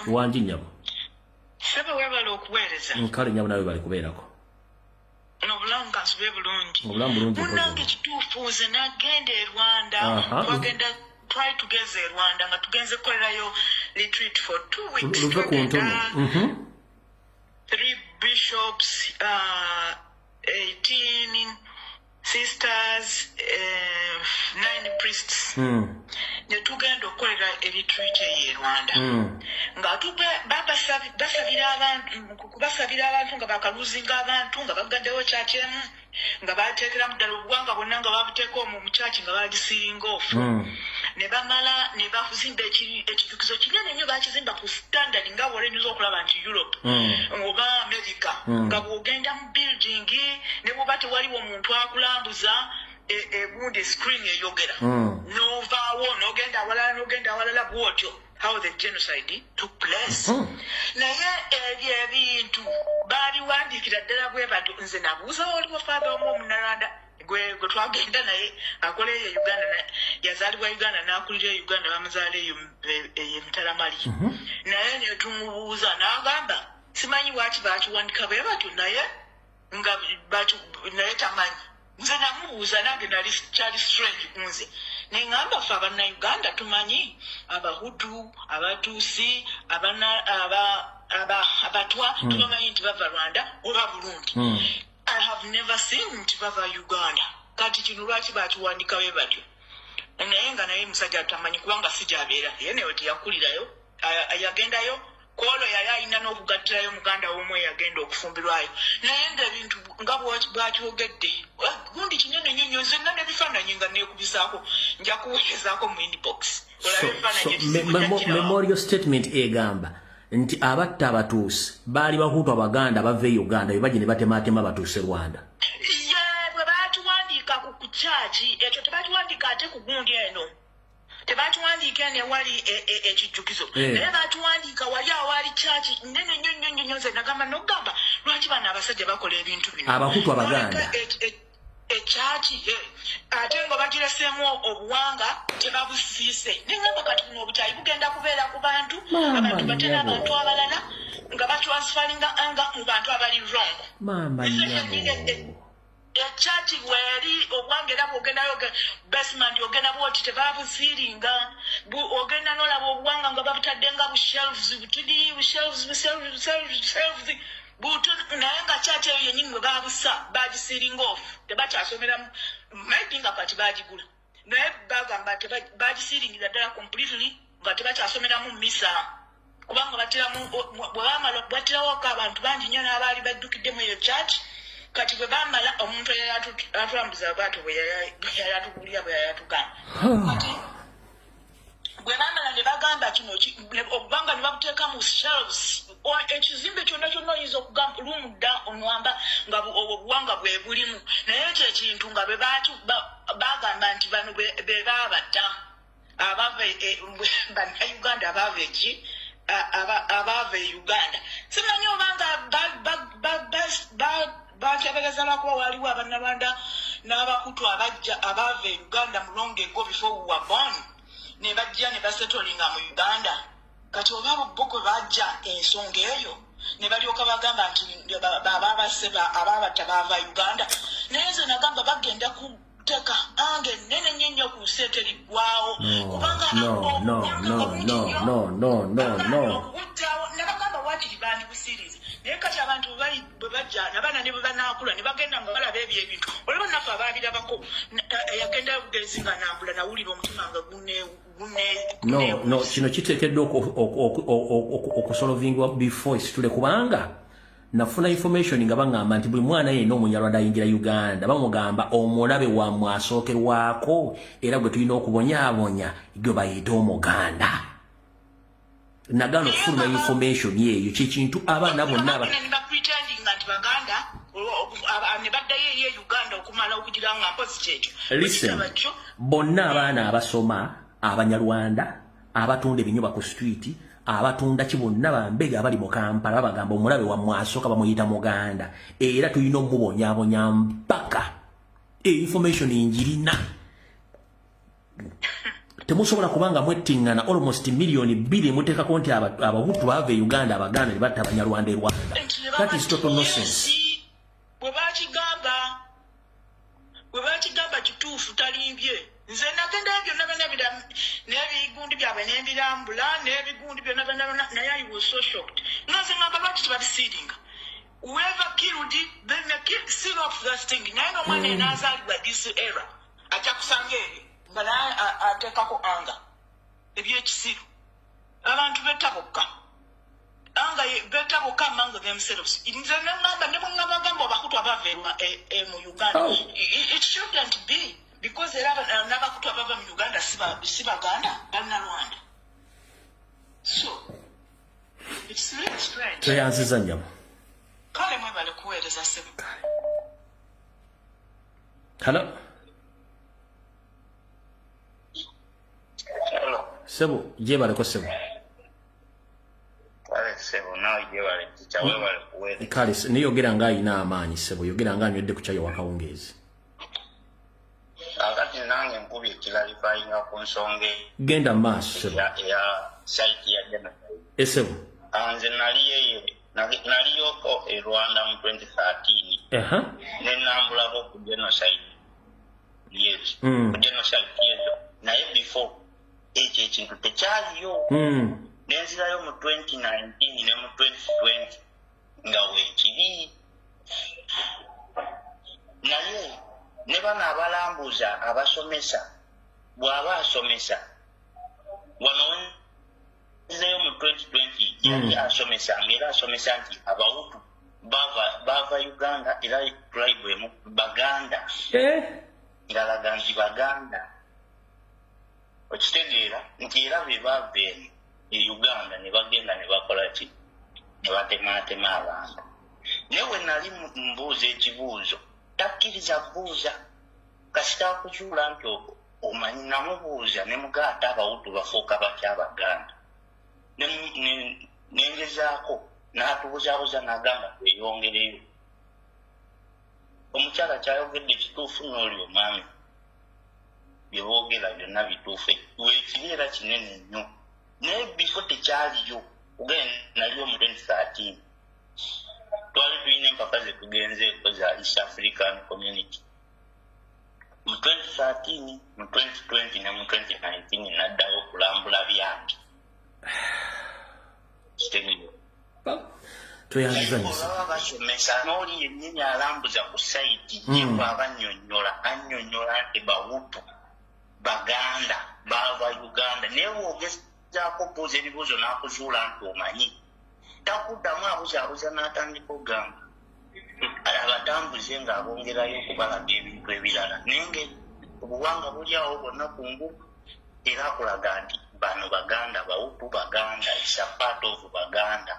wangi nnyabo Saba webala okuweereza. Nkale nyabo nawe bali kubeerako. N'obulamu kasube bulungi. Obulamu bulungi. Munange kituufu nze nagenda e Rwanda. Twagenda try together e Rwanda nga tugenze kukolerayo retreat for 2 weeks. Luva ku ntono. 3 bishops, 18 sisters, 9 priests. Netugenda okukolera retreat e Rwanda. Nga basabira abantu nga bakaluzinga abantu nga bagaddewo kyakemu nga bateekeramu ddala obuwanga bwonna nga babuteeka omwo mu kyaki nga bagisiringa ofu ne bamala ne bakuzimba ekijjukizo kinene nnyo bakizimba ku standard nga bw'olenyuza okulaba nti Europe oba America nga bw'ogenda mu building ne bw'oba tewaliwo omuntu akulambuza egundi screen eyogera n'ovaawo n'ogenda awalala bw'otyo how the genocide took place. Naye ebyo ebintu babiwandiikira ddala bwe batyo. Nze nabuuza waliwo father omw'Omunnalanda gwe twagenda naye akola eyo Uganda, yazaalibwa Uganda n'akulira e Uganda, bamuzaala eyo Mutalamali. Naye ne tumubuuza n'agamba simanyi lwaki bakiwandika bwe batyo naye tamanyi. Nze namubuuza nange nali kyali strange kunze. Neŋŋamba ffe Abannayuganda tumanyi Abahutu, Abatuusi, Abatwa tubamanyi nti bava Rwanda oba Burundi. I have never seen nti bava Uganda. Kati kino lwaki bakiwandika bwe batyo? Naye nga naye musajja tamanyi kubanga sijabeera. Ye newe teyakulirayo, yagendayo Kolo yali alina n'okugattirayo muganda w'omu eyagenda okufumbirwayo. Naye ng'ebintu nga bw'akyogedde gundi kinene nnyo nnyo, nzenna n'ebifaananyi nga neekubisaako nja kuweerezaako mu inbox. Memorial statement egamba nti abatta abatuusi baali Bahutu Abaganda bava e Uganda bye bajje ne batemaatema batuuse Rwanda. Bwe baatuwandiika ku kyaki ekyo tebakiwandiika ate ku gundi eno. Tebatuwandiika ne wali ekijjukizo. Naye batuwandiika wali awali kyaki nnene nnyo nze nagamba n'ogamba lwaki bano abasajja bakola ebintu bino. Abahutu Abaganda. Ekyaki ate nga bagireseemu obuwanga tebabusiise. Nengamba kati buno obutayi bugenda kubeera ku bantu, abantu batera abantu abalala nga batransfaringa anga mu bantu abali wrong. Mama nyabo. Ekyaki bweri obwange era bw'ogendayo basement ogenda bwoti tebabusiiringa ogenda n'olaba obuwanga nga babutadde nga bushelves butudi bushelves naye nga kyaki eyo yennyini bwe babusa bagisiiringa off tebakyasomeramu maybe nga kati bagigula naye bagamba bagisiiringira ddala completely nga tebakyasomeramu misa kubanga batirawo abantu bangi nnyo n'abaali baddukiddemu eyo kyaki. Kati bwe bamala omuntu eyatulambuza abaato bwe yali atugulira bwe yali atugamba. Kati bwe bamala ne bagamba kino obubanga ne babuteeka mu shelves ekizimbe kyonna oyinza okugamba lumudda onwamba nga obuwanga bwe bulimu. Naye ekyo ekintu nga bagamba nti bano be baabatta Bannayuganda abaava e Uganda. Simanyi obanga batebereza lwakuba waliwo Abannarwanda n'Abahutu abaava e Uganda mulongo ego before we were born ne bajja ne basetolinga mu Uganda. Kati oba bo kwe bajja ensonga eyo ne balyoka bagamba nti ababatta baava Uganda. Naye nze nagamba bagenda kuteeka ange nnene nnyo ku nsi eteriggwawo kubanga nabagamba waakiri baani busiriizi. Naye kati abantu bwe bajja nabaana ne bwe banaakula ne bagenda nga balaba ebyo ebintu olaba naffe abaabirabako yagenda bugezi nga naakula nawulira omutima nga kino kiteekeddwa okusolvingwa before isitule kubanga nafuna information nga bangamba nti buli mwana yenna Omunyarwanda ayingira Uganda bamugamba omulabe wammwe asookerwako era gwe tulina okubonyaabonya gwe bayita Omuganda. Nagano okufuna information yeeyo kyekintu abaana bonna bonna abaana abasoma Abanyarwanda abatunda ebinyobwa ku street abatunda kibonna bambega abali mu Kampala bagamba omulabe wammwe asooka bamuyita Muganda era tulina omubonyaabonya mpaka information njirina. Temusobola kubanga mwettingana almost million 2 muteekako nti Abahutu baava e Uganda Abaganda ne batta Abanyarwanda e Rwanda. That is total nonsense. Bwe bakigamba kituufu talimbye. Nze nagenda byonna n'ebigundi byabwe n'embirambula n'ebigundi byonna naye I was so shocked. Nze ngamba lwaki tebabisiiringa. Whoever killed it, then they seal off that thing. Naye n'omwana enaazaalibwa this era ajja kusanga ebyo nga naye ateekako anga ebyekisiru abantu betta bokka anga betta batta bokka among themselves. Nze nangamba ne bwe ngabagamba abakutu abava mu Uganda. It shouldn't be. Because era n'abakutu abava mu Uganda si Baganda, Bannarwanda. So, it's really strange. Tweyanziza nnyo. Kale mwebale kuweereza ssebo. Hello? Hello. Sebo, jebaleko Sebo. Kale Sebo, nawe jebale ticha webale kuweereza. Kale, niyogera ng'ayina amaanyi Sebo, yogera ng'anywedde ku caayi wakawungeezi. Akati nange nkubye ekiralifayinga ku nsonga Genda maaso Sebo. ya site ya genocide. Sebo. Nze naliyoko e Rwanda mu 2013. Nenambulako ku genocide. Yes. Ku genocide yezo. Naye before ekyo ekintu tekyaliyo. Nenzirayo mu 2019 ne mu 2020 nga weekiri. Naye ne bano abalambuza abasomesa bw'aba asomesa wano nzeyo mu 2020 yali asomesa ng'era asomesa nti Abahutu bava Uganda era tribe emu Baganda ng'alaga nti Baganda okitegeera nti era be bava eno e Uganda ne bagenda ne bakola ki ne batematema abantu. Naye we nali mbuuza ekibuuzo takkiriza kubuuza kasita akuzuula nti omanyi namubuuza ne mugaata Abahutu bafuuka batya Abaganda nengezaako n'atubuzaabuza n'agamba tweyongereyo. Omukyala kyayogedde kituufu n'oli omwami bye boogera byonna bituufu weekiri era kinene nnyo naye bifo tekyaliyo kugenda naliyo mu 2013 twali tulina empaka ze tugenzeeko za East African Community mu 2013 mu 2020 ne mu 2019 naddayo okulambula byange tweyanziza basomesa n'oli yennyini alambuza ku saiti yebwe annyonnyola nti Bahutu Baganda bava Uganda naye bw'ogezaako buuza ebibuuzo n'akuzuula nti omanyi takuddamu abuzaabuza n'atandika ogamba abatambuze ng'abongerayo okubalaga ebintu ebirala naye nga obuwanga buli awo bwonna ku ngubu era akulaga nti bano Baganda Bahutu Baganda is a part of Baganda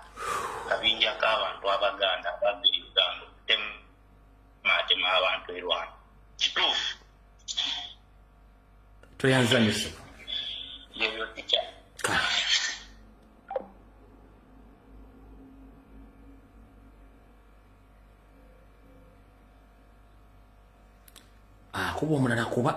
kabinja k'abantu Abaganda abava e Uganda okutematema abantu e Rwanda kituufu tweyanziza nnyo Sebo. Yebyo tikya kuba omulala kuba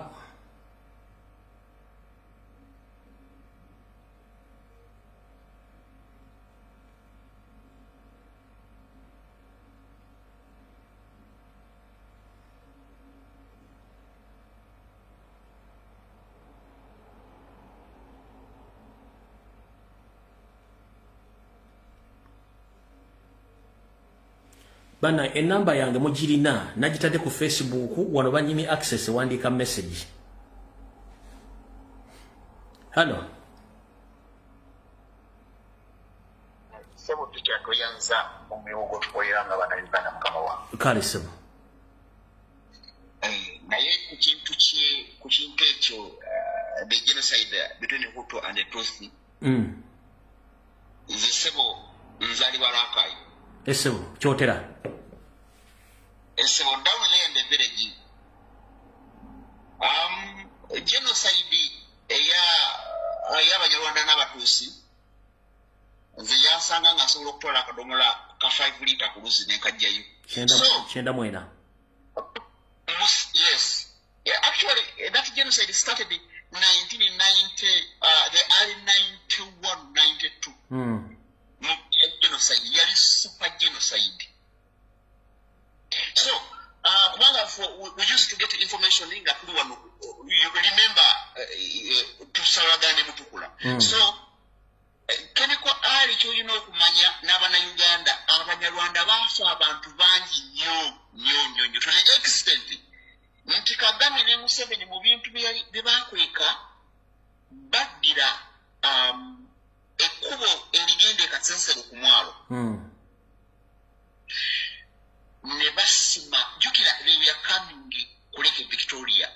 bana enamba yange mugirina nagitadde ku Facebook wano banyimi access wandika message. Hello Sebo tikya tuyanza omuyogo tukolera nga bana Uganda mukama wa kale Sebo naye ku kintu ekyo the genocide between Hutu and the Tutsi nze Sebo nzalibwa Rakai Sebo kyotera Sebo down there in the village genocide y'Abanyarwanda n'Abatuusi nze yansanga nga asobola okutola akadomola ka 5 liter ku luzi nekajjayo Chenda mwena. Yes. Yeah, actually, that genocide started in 1990, the early 91, 92. Genocide, yeah, super genocide. So, we used to get information in that you remember to Saragane Mutukula. So, Keneko Ali Choyino Kumanya, Navana Uganda, Abanyarwanda, Bafa, Bantu Banji, Nyo, to the extent. Nti Kagame ne Museveni mu bintu bye bakweka baddira ekkubo erigenda e Kasensero ku mwalo ne basima jukira they were coming kuleke Victoria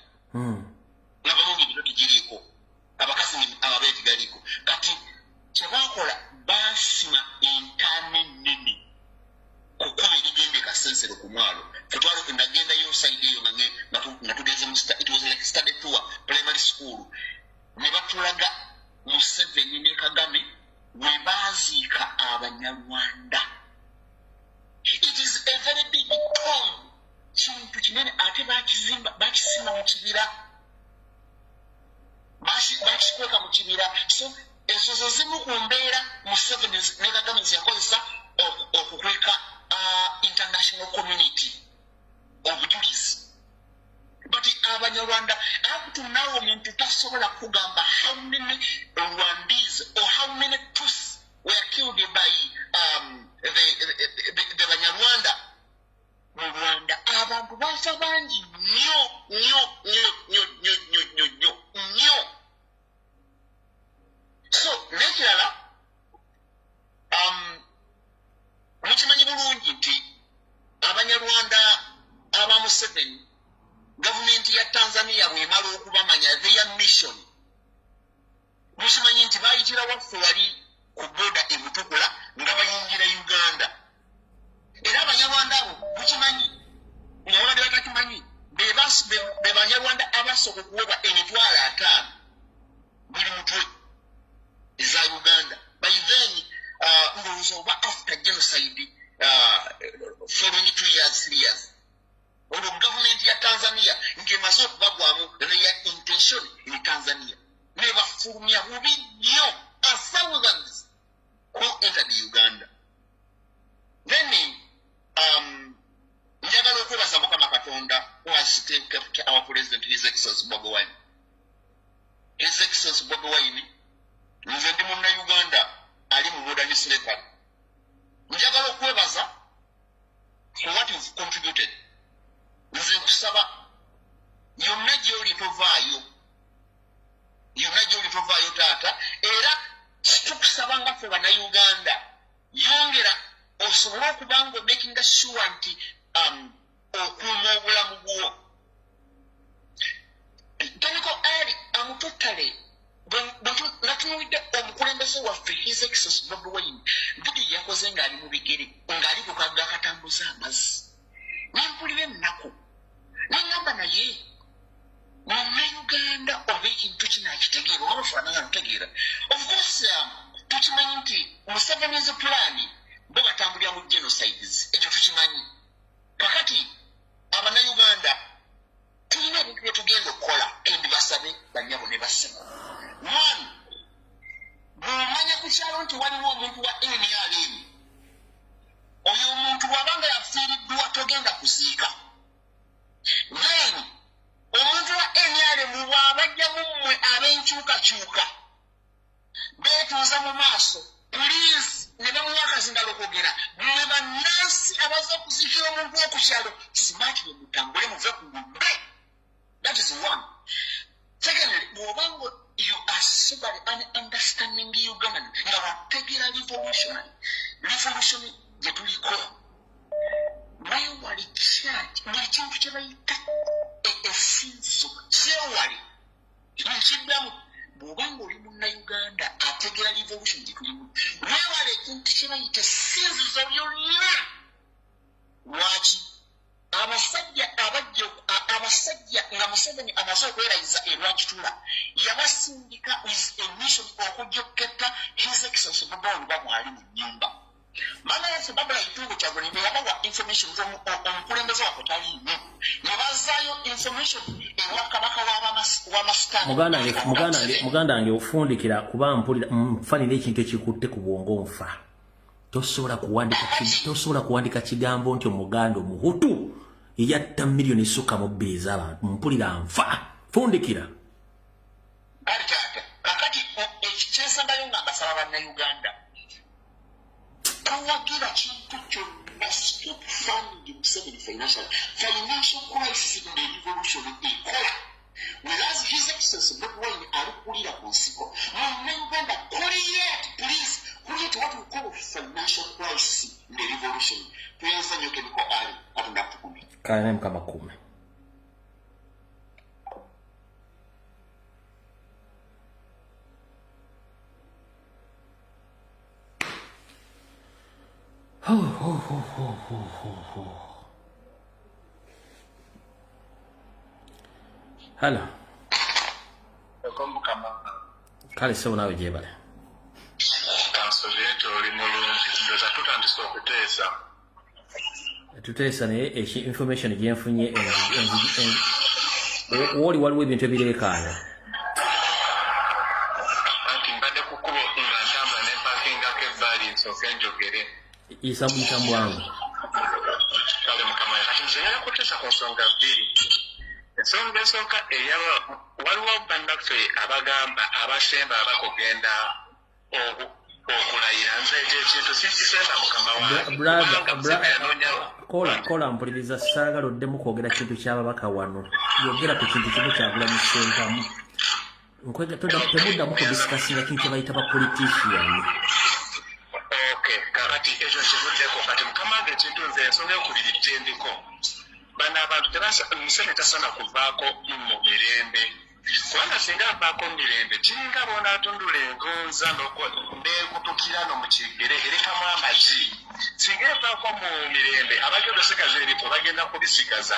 ngabamungi bino tijiriko abakazi ababeeti galiko kati kyebakola basima entane nene kukuba erigende kasensero ku mwalo fetwalo nagenda yo side eyo nga tugeze mu it was like study tour primary school ne batulaga Museveni ne Kagame we baziika Abanyarwanda. It is a very big tomb. Kintu kinene ate bakisima mu kibira bakikweka mu kibira so ezo zo zimu ku mbeera Museveni ne Kagame ziyakozesa okukweka international community obujulizi. But Abanyarwanda up to now omuntu tasobola kugamba how many Rwandese or how many Tutsis were killed by the Banyarwanda. Rwanda abantu bafa bangi nnyo. So nekirala mukimanyi bulungi nti Abanyarwanda aba Museveni government ya Tanzania bwemala okubamanya their mission mukimanyi nti bayitira waffe wali ku boda ebutukula nga bayingira Uganda era Abanyarwanda abo mukimanyi ngawabadde batakimanyi be Banyarwanda abasooka okuwebwa emitwalo 5 buli mutwe eza Uganda by then ndowooza oba after genocide following 2 years 3 years or government ya Tanzania ngemaze okubagwamu their intention in Tanzania never fulumya bubi nnyo thousands who entered Uganda. Then njagala okwebaza Mukama Katonda who has kept our president His Excellency Bobi Wine. His Excellency Bobi Wine nze ndi munna Uganda ali mu modern slavery. Njagala okwebaza for what you've contributed. Nze nkusaba yonna gy'olitovaayo taata era tukusaba nga ffe bannayuganda yongera osobole okuba nga making sure nti okuuma obulamu bwo. Toniko ali amutotale natunuulidde omukulembeze waffe His Excellency Bobi Wine vidiyo yakoze ng'ali mu bigere ng'ali ku kagga akatambuza amazzi nempulira ennaku nengamba naye Uganda oba ekintu kinakitegeera oba bafaanana ntegeera. Of course tukimanyi nti Museveni's plan bo batambulira mu genocides ekyo tukimanyi kakati Abannayuganda tulina ebintu bye tugenda okukola kendi basabe banyabo ne basema. One, bw'omanya ku kyalo nti waliwo omuntu wa NRM oyo omuntu wabanga yafiiriddwa togenda kuziika. Then omuntu wa NRM bw'abajjamu mmwe ab'enkyukakyuka beetuuza mu maaso poliisi ne bamuwa akazindalo kwogera mmwe bannansi abaza okuziikira omuntu w'okukyalo simaatire mutambule muve ku ngudde. That is one. Secondly, bw'obanga you are somebody understanding Ugandan nga wategeera revolution gye tuliko wali church buli kintu kye bayita esinzo kyewali nkiddamu bw'obanga oli munnayuganda ategeera revolution gye tulimu wewale ekintu kye bayita esinzizo byonna. Lwaki abasajja nga Museveni amaze okwerayiza erwakitula yabasindika with a mission okujja okuketta His Excellency Bobi Wine bamwali mu nnyumba. Maama yaffe Babula Itungo Kyagulanyi bwe yabawa information omukulembeze waffe taliimu ne bazaayo information ewa kabaka w'amasitaani. Muganda wange ofundikira kuba mpulira nfanira ekintu ekikutte ku bwongo nfa. Tosobola kuwandika kigambo nti Omuganda Omuhutu yatta miliyoni esukka mu 2 z'abantu mpulira nfa. Fundikira. Kakati ekyesembayo nga mbasaba bannayuganda tawagira kintu kyonna stop funding Museveni financial crisis in the revolution ekola. Whereas His Excellency Bobi Wine alikulira ku nsiko munnayuganda please create what we call financial crisis in the revolution. Tuyanza nnyo Kemiko Ali Katonda Kaya mkama kume. Hello. Kale se unawe jebale. Tutesa ne information gyenfunye woli waliwo ebintu ebireekaana. Isamu wangu. Kale mukama kati nzenya kutesa ku nsonga bbiri. Ensonga esooka eyaba waliwo bannaffe abagamba abasemba abakugenda okulayira nze ekintu sikisemba mukama wange. Kola mpuliriza saagala oddemu kwogera kintu ky'ababaka wano. Yogera ku kintu kimu kyagulamu ssentamu. Nkwega temuddamu kudisikasinga kintu kye bayita bapolitician. Kati ekyo kivuddeko kati mukama wange ekintu nze ensonga eyokubiri gyendiko. Bano abantu Museveni tasaana kuvaako mu mirembe. Kubanga singa avaako mu mirembe kiringa bona atundula engonza n'ekutukira no mu kigere erekamu amagi. Singa evaako mu mirembe abagenda osigaza ebifo bagenda kubisigaza.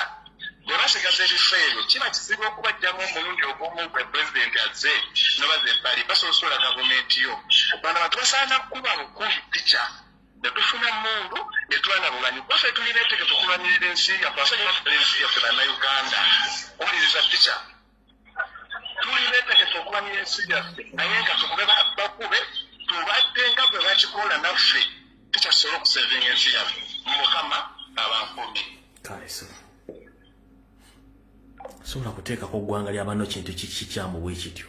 Bwe basigaza ebifo ebyo kiba kizibu okubajjamu omulundi ogumu gwe pulezidenti azze n'obaza ebbali basosola gavumenti yo. Bano abantu basaana kuba bukubi pica. Netufuna mundu netwana bulanyi baffe tulireeteke tukulwanirira ensi yaffe abasajja baffe ensi yaffe bannayuganda owuliriza pica tulireeteke tukulwanirira ensi yaffe naye nga tukube bakube tubadde nga bwe bakikola naffe tukisobola okusevinga ensi yaffe mukama abankumi kaleso sobola kuteekako ggwanga ly'abanno kintu kikikyamu bwe kityo.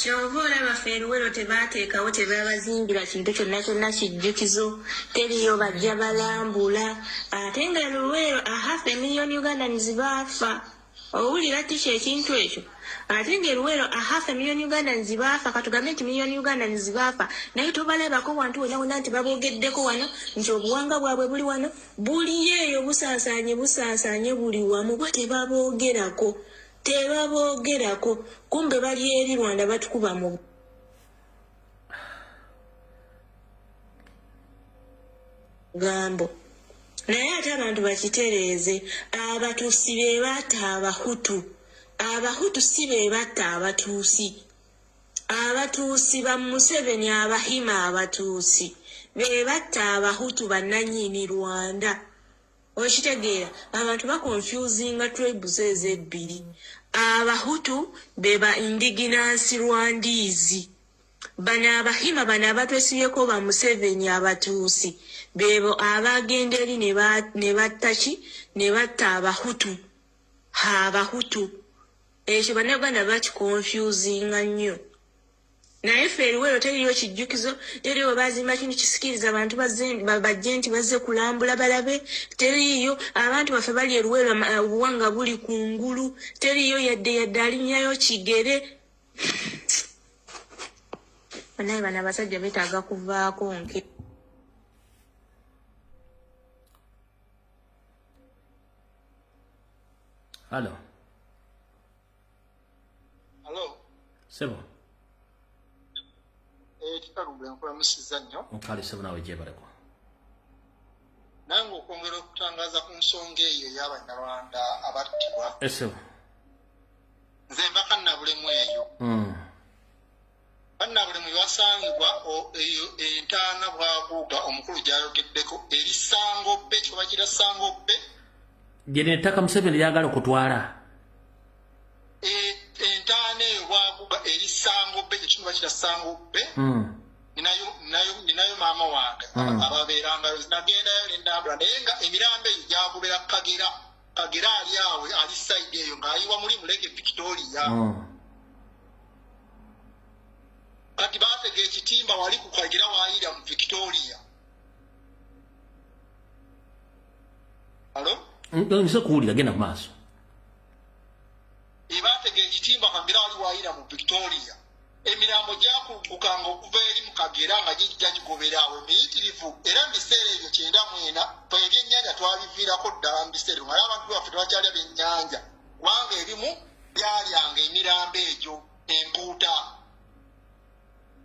Kyova olaba Luwero tebateekawo tebabazimbira kintu kyonna kyonna kijjukizo teriyo bajja balambula ate nga Luwero 500,000 Ugandans baafa. Owulira tisha ekintu ekyo ate nga Luwero 500,000 Ugandans baafa katugambe nti million Ugandans baafa naye tobalabako wantu wonna wonna nti baboogeddeko wano nti obuwanga bwabwe buli wano buli eyo busaasaanye buli wamu bwe tebaboogerako. Tebaboogerako kumbe bali eri Rwanda batukuba mu gambo naye ate abantu bakitereeze abatuusi be batta abahutu si be batta abatuusi ba Museveni abahima abatuusi be batta abahutu bannannyini Rwanda. Okitegeera abantu bakonfusinga tribes ezebbiri. Abahutu beba indigenous Rwandese. Bano abahima bano abatwesibyeko ba Museveni abatuusi bebo abagenda eri ne batta abahutu. Ekyo bannayuganda bakikonfusinga nnyo. Naye ffe Luwero teriyo kijjukizo, teriyo bazimba kintu kisikiriza abantu bajje nti bazze kulambula balabe, teriyo abantu baffe bali e Luwero obuwanga buli kungulu, teriyo yadde alinnyayo kigere. Banaye bano abasajja beetaaga kuvaako nke. Hello. Sebo. Kikalugula nkulamusiza nnyo. Mukali sebo nawe gyebaleko. Nange okwongera okutangaza ku nsonga eyo ey'Abanyarwanda abattibwa. Esebo. Nze mba kannabulemu eyo. Kannabulemu basangibwa eyo entaana bwaguuga omukulu gy'ayogeddeko eri Sangobbe kyoba kira Sangobbe. Gye n'ettaka Museveni lyagala okutwala. Entaana eyo bwaguuga eri Sangobbe kyekimu bakira Sangobbe. Ninayo maama wange ababeerangayo nagendayo nendambula naye nga emirambo eyo gyagobera Kagera ali awe ali sayidi eyo ng'ayiwa muli Mulege Victoria. kati batega ekitimba wali ku Kagira waayira mu Victoria. Halo? Nse kuwulira genda maaso. Batega ekitimba Kagira wali waayira mu Victoria. Emirambo gyakugukanga okuva eri mu Kagira nga gijja gigoberawo miyitirivu era mu biseera ebyo 94 ebyennyanja twabiviirako ddala mu biseera nga abantu baffe tebakyalya byennyanja kubanga ebimu byalyanga emirambo egyo empuuta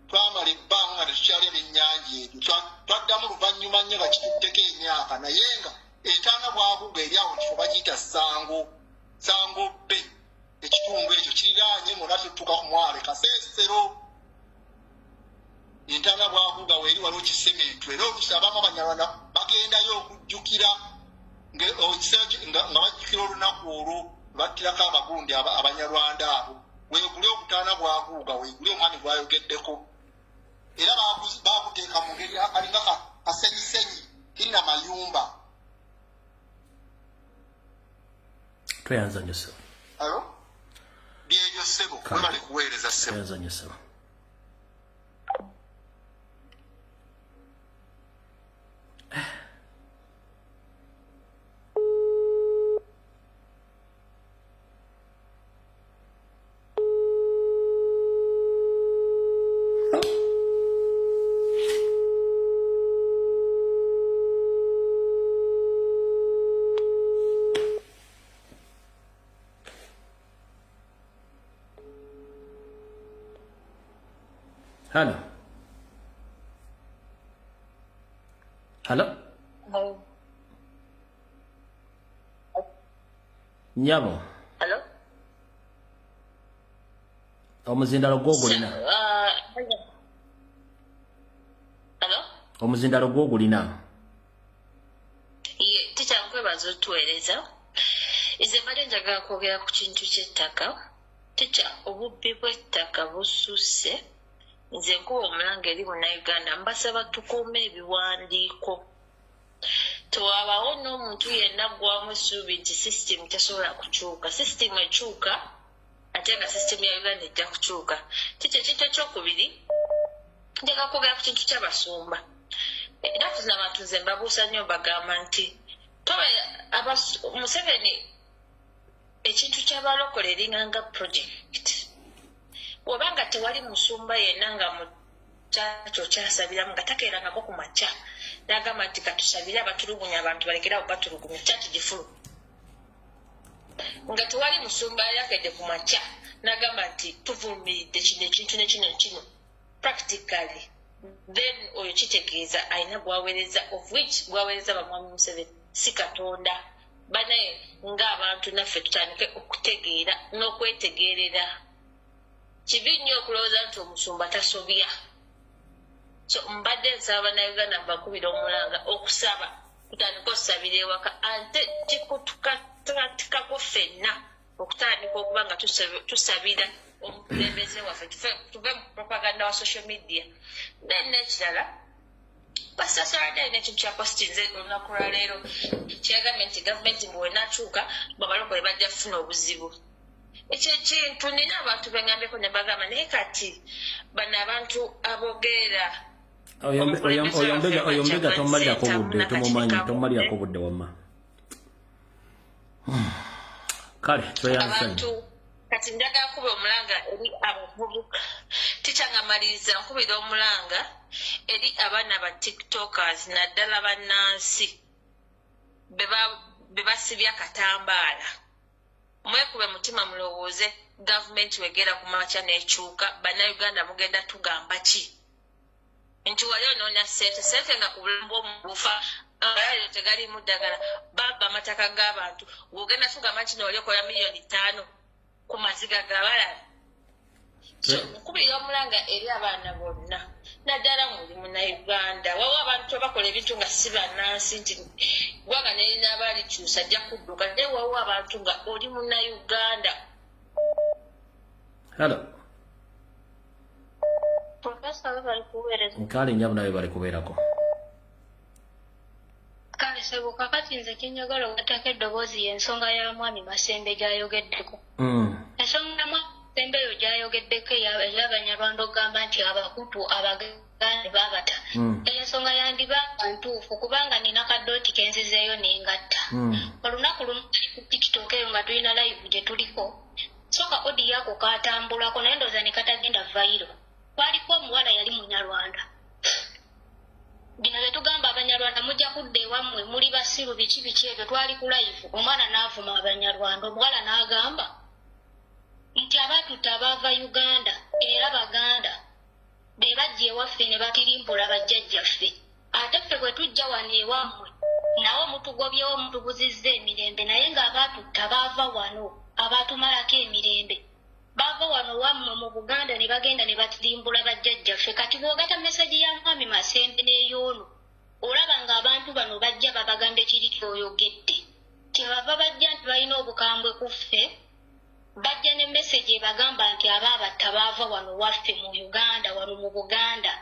twamala ebbanga nga tetukyalya byennyanja ebyo twaddamu luvannyuma nnyo nga kitutteko emyaka naye nga entaana bwakuga eri awo kifo bakiyita sango bbe ekitundu ekyo kiriraanye ng'ona tuttuka ku mwale Kasensero entaana bwakuga weeri waliwo kisementu era oluusi abamu Abanyarwanda bagendayo okujjukira nga bajjukira olunaku olwo battirako abagundi Abanyarwanda abo weegule okutaana bwakuga weegule omwami gwayogeddeko era baakuteeka mu ngeri akalinga kasenyisenyi inna mayumba. Tweyanza nnyo ssebo. Alo? Byebyo ssebo we bali kuweereza ssebo. Tweyanza nnyo ssebo. Hello. Hello. Nyabo. Hello. Omuzindalo gw'ogulina. Hello. Omuzindalo gw'ogulina. Ye ticha nkwebaza otuweereza. Ize mbadde njagala kwogera ku kintu ky'ettaka. Ticha obubbi bw'ettaka bususse. Nze nkuba omulanga eri Munnayuganda mbasaba tukuume ebiwandiiko. Tewabaawo n'omuntu yenna gwamu essuubi nti sisitemu tesobola kukyuka. Sisitemu ekyuka ate nga sisitemu ya Uganda ejja kukyuka. Kiki ekintu ekyokubiri njagala kwogera ku kintu ky'abasumba. Era tuzina abantu nze mbabuusa nnyo bagamba nti Museveni ekintu ky'abalokole eringanga project. Wabanga tewali musumba yenna nga mu kyakyo kyasabiramu nga takeerangako ku makya n'agamba nti katusabire abatulugunya abantu balekerawo batulugunya kyaki gifulu nga tewali musumba yakedde ku makya n'agamba nti tuvumiridde kino ekintu nekino kino practically then oyo kitegeeza alina gwaweereza of which gwaweereza bamwami Museveni si Katonda banaye ng'abantu naffe tutandike okutegeera n'okwetegeerera. Kibi nnyo okulowooza nti omusumba tasobya. So mbadde nsaba Bannayuganda mbakubira omulanga okusaba tutandika okusabira ewaka ate kikutukatikako ffenna okutandika okuba nga tusabira omukulembeze waffe tuve mu propaganda wa social media. Then n'ekirala basasala n'ekintu kya postinze olunaku lwa leero kyagambye nti gavumenti mbu wenakyuka babalokole bajja kufuna obuzibu. Ekyo ekintu nina abantu bengambyeko ne bagamba naye kati bano abantu aboogera oyombega tomalirako budde tumumanyi tomalirako budde wamma kale abantu kati njagala kuba omulanga eri abavubuka tikyanga maliriza nkubira omulanga eri abaana ba tiktokers naddala bannansi bebasibya katambaala. Mwekube mutima mulowooze gavumenti wegera ku makya n'ekyuka Bannayuganda mugenda tugamba ki? Nti wali onoonya ssente nga ku bulamu bw'omubufa amalwaliro tegaliimu ddagala babba amataka g'abantu wogenda tugamba nti noolyokola $5,000,000 ku maziga g'abalala. Nkubira omulanga eri abaana bonna naddala muli Munnayuganda wawo abantu abakola ebintu nga si bannansi nti gwanga nerina abalikyusa ajja kudduka naye wawo abantu nga oli Munnayuganda. Hello. Professor we bali kuweereza. Nkale nyabu nawe bali kubeerako. Kale sebo kakati nze kinyagala ogatako eddoboozi y'ensonga ya mwami Masembe gy'ayogeddeko. Ensonga Sembeyo gyayogeddeko ey'Abanyarwanda ogamba nti Abahutu Abaganda babata. Ensonga yandibanga ntuufu kubanga nina kadooti kenzizeeyo n'engatta. Olunaku lumu ku TikTok eyo nga tulina live gye tuliko. Soka odi yako katambulako naye ndowooza ne katagenda viral. Kwaliko omuwala yali Munyarwanda. Bino bye tugamba Abanyarwanda mujja kudda ewammwe muli basiru biki ebyo twali ku live. Omwana n'avuma Abanyarwanda omuwala n'agamba nti abatutte abaava Uganda era Baganda be bajja ewaffe ne batirimbula bajjajjaffe. Ate ffe bwe tujja wano ewammwe nawo mutugobyewo mutubuzizza emirembe naye ng'abatutte abaava wano abatumalako emirembe bava wano wammwe mu Buganda ne bagenda ne batirimbula bajjajjaffe. Kati bw'ogata meseji ya Mwami Masembe n'ey'ono olaba ng'abantu bano bajja babagambe kiri ky'oyogedde. Kyebava bajja nti balina obukambwe ku ffe bajja ne meseji ebagamba nti abaabatta baava wano waffe mu Uganda wano mu Buganda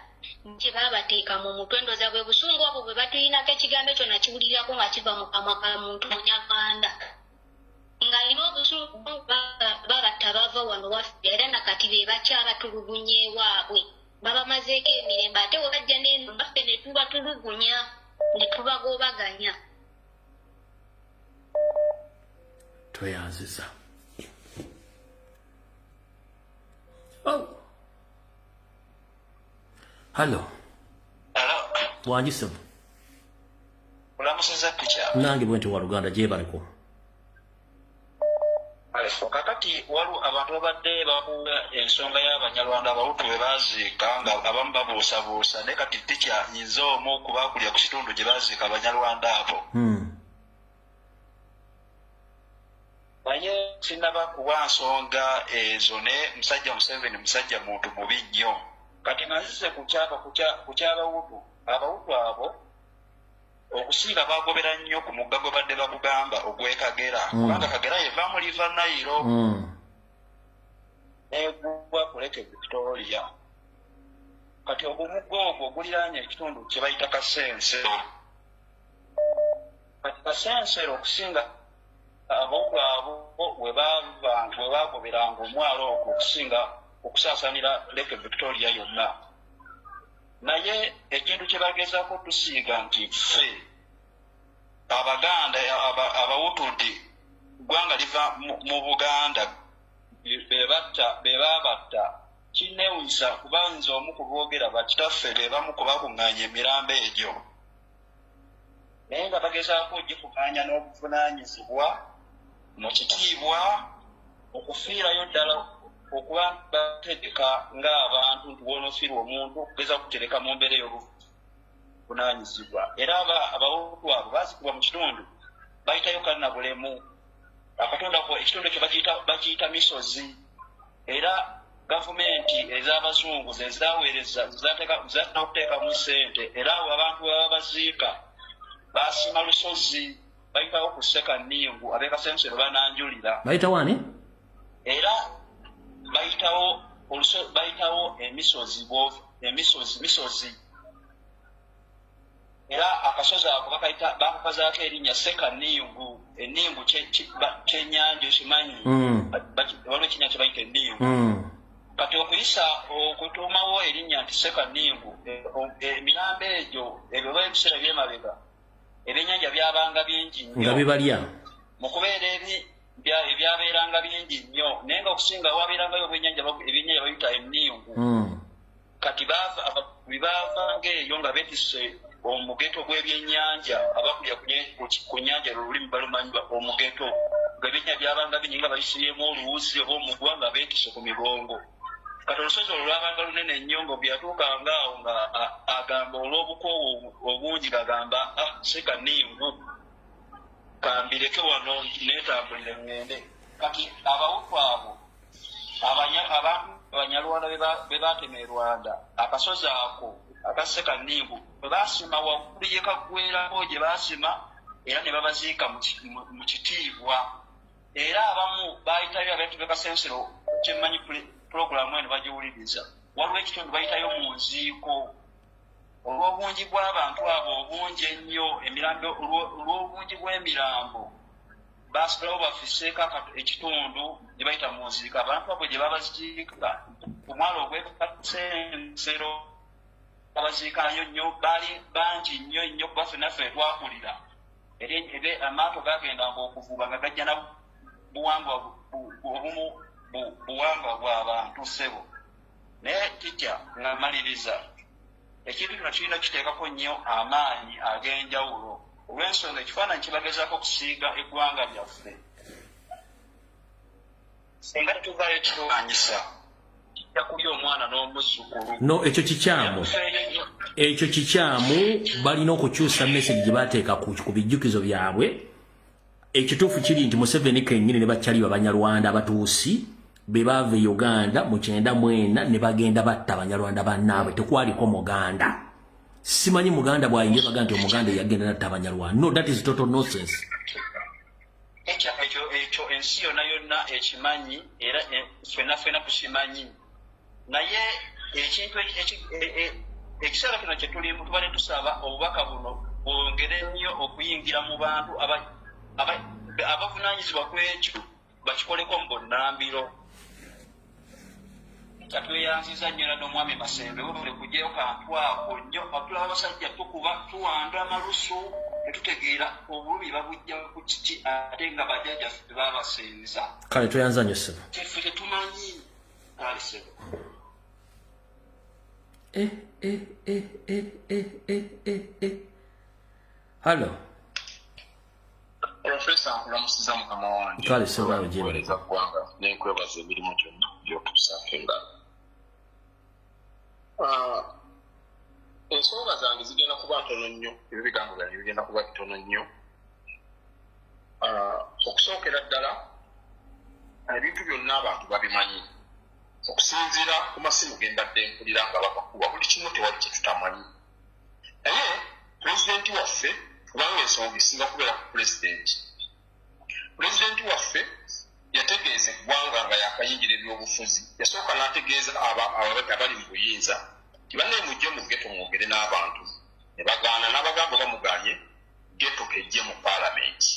nti baabateeka mu mutwe. Ndowooza bwe busungu obwo bwe batulinako ekigambo ekyo nakiwulirako nga kiva mu kamwa ka muntu Munyarwanda ng'alina obusungu baabatta baava wano waffe era nakati be bakyabatulugunya ewaabwe babamazeeko emirembe ate we bajja n'eno naffe ne tubatulugunya ne tubagoobaganya. Tweyanziza. Oh. Hello. Hello. Wanjise. Ulamusiza picha. Nange bwenti wa Luganda gye baliko. Kakati walu abantu babadde bakuwa ensonga y'Abanyarwanda Abahutu be baziika nga abamu babuusabuusa ne kati ticha nyinza omu okubakulya ku kitundu gye baziika Abanyarwanda abo. Naye sinaba kuwa nsonga ezo ne musajja Museveni musajja muntu mubi nnyo. Kati nazise ku ky'Abahutu. Abahutu abo okusinga bagobera nnyo ku mugga gwe badde bagugamba ogw'e Kagera. Kubanga Kagera yeva mu River Nile. N'egugwa ku Lake Victoria. Kati ogumugga ogwo guliraanye ekitundu kye bayita Kasensero. Kati Kasensero okusinga Abahutu abo we bagoberanga omwalo ogwo okusinga okusaasaanira Lake Victoria yonna. Naye ekintu kye bagezaako tusiiga nti ffe Abaganda Abahutu nti ggwanga liva mu Buganda be baabatta kinneewunyisa kuba nze omu ku boogera bakitaffe be bamu ku bakuŋŋaanya emirambo egyo. Naye nga bagezaako ogikuŋŋaanya n'obuvunaanyizibwa mu kitiibwa okufiirayo ddala okuba bategeka ng'abantu nti woonofiirwa omuntu okugeza kutereka mu mbeera ey'obuvunaanyizibwa. Era Abahutu abo baazikibwa mu kitundu bayitayo kalina bulemu. Akatonda ko ekitundu ekyo bakiyita misozi. Era gavumenti ez'Abazungu ze zaaweereza zaatera okuteekamu ssente. Era abo abantu baba baziika baasima lusozi bayitawo ku Ssekanningu ab'e Kasensero bananjulira. Bayita wani? Era bayitawo emisozi. Era akasozi ako bakazaako erinnya Ssekanningu. Enningu kyennyanja okimanyi. Waliwo ekinnya kye bayita enningu. Kati okutuumawo erinnya nti Ssekanningu emirambo egyo ebyo oba ebiseera by'emabega ebyennyanja byabanga bingi nnyo. Nga bibalya. Mu kubeera ebyabeeranga bingi nnyo naye nga okusinga wabeerangayo ebyennyanja babiyita enningu. Kati bibaavanga eyo nga beetisse omugeto gw'ebyennyanja abakulya ku nnyanja olulimi balumanyi omugeto ng'ebyennyanja byabanga bingi nga bayisiryemu oluwuzi oba omugwa nga beetisse ku migongo. Kati olusozi olwo lwabanga lunene nnyo nga bwe yatuukanga awo nga agamba olw'obukoowu obungi ng'agamba Ssekanningu kambireke wano neetambulire ŋŋende. Kati Abahutu abo Abanyarwanda be baatema e Rwanda akasozi ako aka Ssekanningu bwe baasima waggulu ye kaggwerako gye baasima era ne babaziika mu kitiibwa. Era abamu baayitayo abantu b'e Kasensero kyemmanyi pulogulaamu eno bagiwuliriza waliwo ekitundu bayitayo mu nziiko. Olw'obungi bw'abantu abo obungi ennyo olw'obungi bw'emirambo basalawo bafiseeko ekitundu gye bayita munziika abantu abo gye babaziika omwalo ogwekasensero abaziikayo nnyo baali bangi nnyo kuba ffenaffe twakulira era amaato gagendanga okuvuba nga gajja na buwangwa obumu buwangwa bw'abantu ssebo naye kijja nga maliriza ekintu kino kirina kiteekako nnyo amaanyi ag'enjawulo olw'ensonga ekifaananyi kibagezaako okusiiga eggwanga lyaffe singa tuvayo kirwanyisa kijja kulya omwana n'omuzzukulu no ekyo kikyamu balina okukyusa message gye bateeka ku bijjukizo byabwe ekituufu kiri nti Museveni kennyini ne bakyali Abanyarwanda abatuusi be baava e Uganda mu 94 ne bagenda batta Abanyarwanda bannaabwe tekwaliko Muganda simanyi Muganda bwayingira baga nti Omuganda yagenda natta Abanyarwanda no that is total nonsense ekyo ensi yonna ekimanyi era ffenna tukimanyi naye ekintu ekiseera kino kye tulimu tubadde tusaba obubaka buno bwongere nnyo okuyingira mu bantu abavunaanyizibwa ku ekyo bakikoleko mu bunnambiro katweyanziza nnyo era n'omwami Masembe webule kugyayo kantu ako nnyo batulaba abasajja tukuba tuwanda amalusu ne tutegeera obubi babujja ku kiki ate nga bajjajjaffe babasenza kale tweyanza nnyo ssebo kyeffe tetumanyi kale ssebo Hello. Professor Ramusiza mukama wange. Kale sebayo jeba. Weleza kwanga nenkwebaza emirimu gyonna by'okusakenga. Ensonga zange zigenda kuba ntono nnyo, ebigambo byange bigenda kuba bitono nnyo. Okusookera ddala ebintu byonna abantu babimanyi. Okusinziira ku masimu gendadde mpulira nga babakuba buli kimu tewali kye tutamanyi. Naye pulezidenti waffe kubanga ensonga esinga kubeera ku pulezidenti. Pulezidenti waffe yategeeza eggwanga nga yakayingira ebyobufuzi. Yasooka n'ategeeza abali mu buyinza nti banne mujje mu geto mwogere n'abantu. Ne bagaana n'abagamba bamuganye geto kejje mu paalamenti.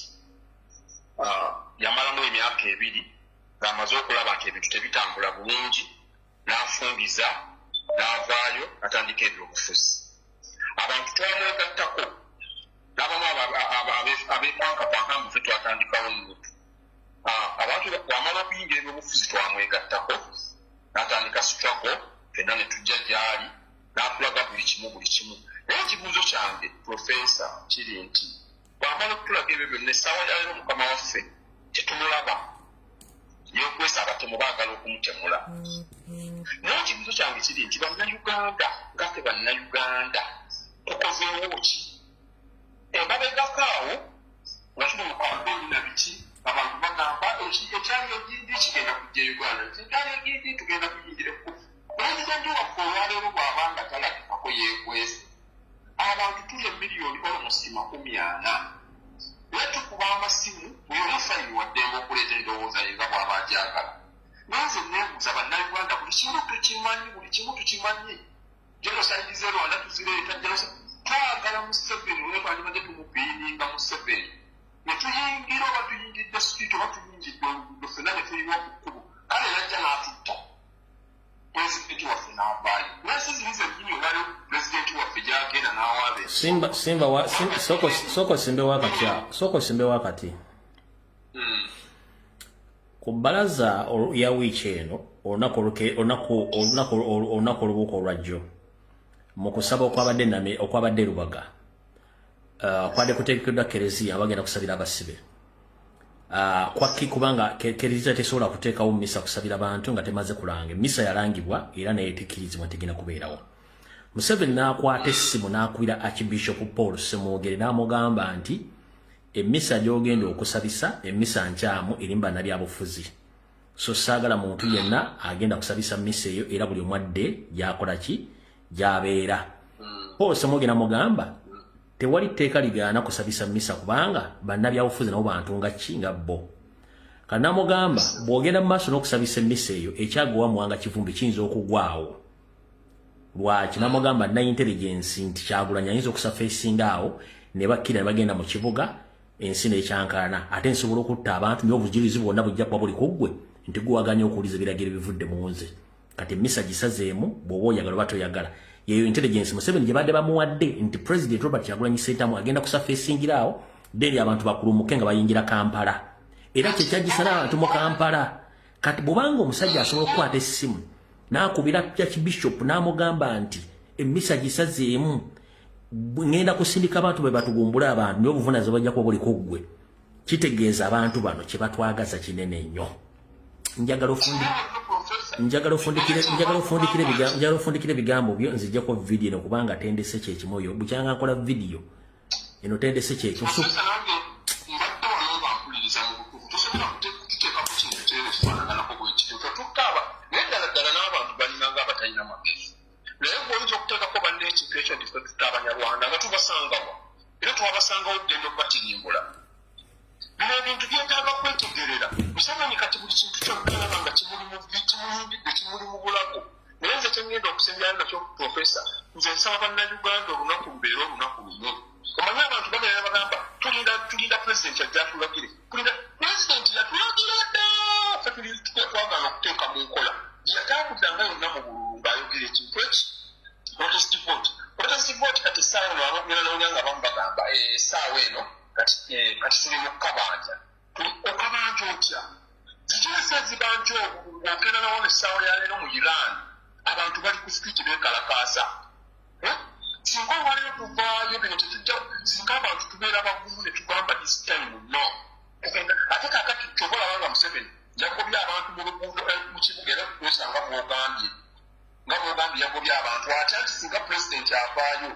Yamalamu emyaka 2 ng'amaze okulaba nti ebintu tebitambula bulungi n'afungiza n'avaayo n'atandika ebyobufuzi. Abantu twamwegattako n'abamu abeepankapankambu ffe twatandikawo nnutu. Abantu wamala okuyingira ebyobufuzi twamwegattako n'atandika struggle fenna ne tujja gy'ali n'atulaga buli kimu. Naye ekibuuzo kyange Profesa kiri nti wamala okutulaga ebyo byonna essaawa yaleero mukama waffe tetumulaba yekwesa abatemu baagala okumutemula. Naye ekibuuzo kyange kiri nti bannayuganda ngate bannayuganda tukozeewo ki? Embabegakaawo nga tuli mu kampeni na biki abantu bagamba ekyali egindi kigenda kujja Uganda ekyali egindi tugenda kuyingira ku pulezidenti waffe olwaleero bw'abanga talabikako yeekwese abantu tuli miliyoni almost 40 naye tukuba amasimu buli omufayiri waddemba okuleeta endowooza ye nga bw'aba agyagala. Nanze neebuuza bannayuganda buli kimu tukimanyi genocide ze Rwanda tuzireeta twagala Museveni olwetwandibadde tumupiininga Museveni ne tuyingira oba tuyingidde street oba tuyingidde oluguudo ffenna ne tuyiwa ku kkubo kale yajja n'atutta pulezidenti waffe n'avaayo. Nensi ziri zennyini olwaleero pulezidenti waffe gy'agenda n'awabe soko simbe wakati ku bbalaza ya wiiki eno olunaku olubuuka olwajjo mu kusaba okwabadde Lubaga kwadde kuteekeddwa Kereziya abagenda kusabira abasibe kwaki kubanga Kereziya tesobola kuteekawo misa kusabira abantu nga temaze kulanga. Misa yalangibwa era naye tekkirizibwa tegenda kubeerawo. Museveni n'akwata essimu n'akubira Archbishop Paul Ssemwogere n'amugamba nti emmisa gy'ogenda okusabisa emmisa nkyamu erimba na byabufuzi, so saagala muntu yenna agenda kusabisa misa eyo era buli omwadde gyakola ki gy'abeera. Paul Ssemwogere n'amugamba tewali tteeka ligaana kusabisa misa kubanga bannabyabufuzi nabo bantu nga bo. Kanamugamba bw'ogenda mu maaso n'okusabisa emmisa eyo ekyagowa Muwanga Kivumbi kiyinza okugwawo. Lwaki? Namugamba na intelligence nti Kyagulanyi ayinza okusafeesinga awo ne bakkira ne bagenda mu kibuga ensi n'ekyankana ate nsobola okutta abantu n'obujirizi bwonna bujja kuba buli kuggwe nti guwaganya okuwuliza ebiragiro bivudde mu nze kati emisa gisazeemu bw'oba oyagala oba toyagala yeyo intelligence Museveni gye badde bamuwadde nti President Robert Kyagulanyi Ssentamu agenda kusafeesingira awo deri abantu bakulumuke nga bayingira Kampala era kyekyagisana abantu mu Kampala kati bw'obanga omusajja asobola okukwata essimu n'akubira Archbishop n'amugamba nti emisa gisazeemu ngenda kusindika abantu be batugumbula abantu n'obuvunaanyizibwa bajja kuba buli kuggwe kitegeeza abantu bano kye batwagaza kinene nnyo njagala ofundikire ebigambo byo nzijjako video eno kubanga tendese kyekimu oyo bukyanga nkola video eno tendese kyekyo bino ebintu byetaaga kwetegerera Museveni kati buli kintu kyokkalaba nga kimuli mu bulago naye nze kyengenda okusembyana nakyo profesa nze nsaba bannayuganda olunaku lubeera olunaku lumu omanyi abantu bagenda bagamba tulinda pulezidenti ajja atulagire pulezidenti yatulagira dda ffe twagala okuteeka mu nkola yatambudanga yonna mu bululu ng'ayogera ekintu eki protest vote kati essaawa eno abagenda nga bamu bagamba essaawa eno kati tuli mu kabanja okabanja otya zikirese zibanja ng'ogenda nawo essaawa ya leero mu Iran abantu bali ku street beekalakaasa singa waliyo tuvaayo bino tetujja singa abantu tubeera bagumu ne tugamba this time no ate kakati kyobalaba nga Museveni yagobya abantu mu luguudo mu kibuga era twesanga bwogambye yagobya abantu ate ati singa pulezidenti avaayo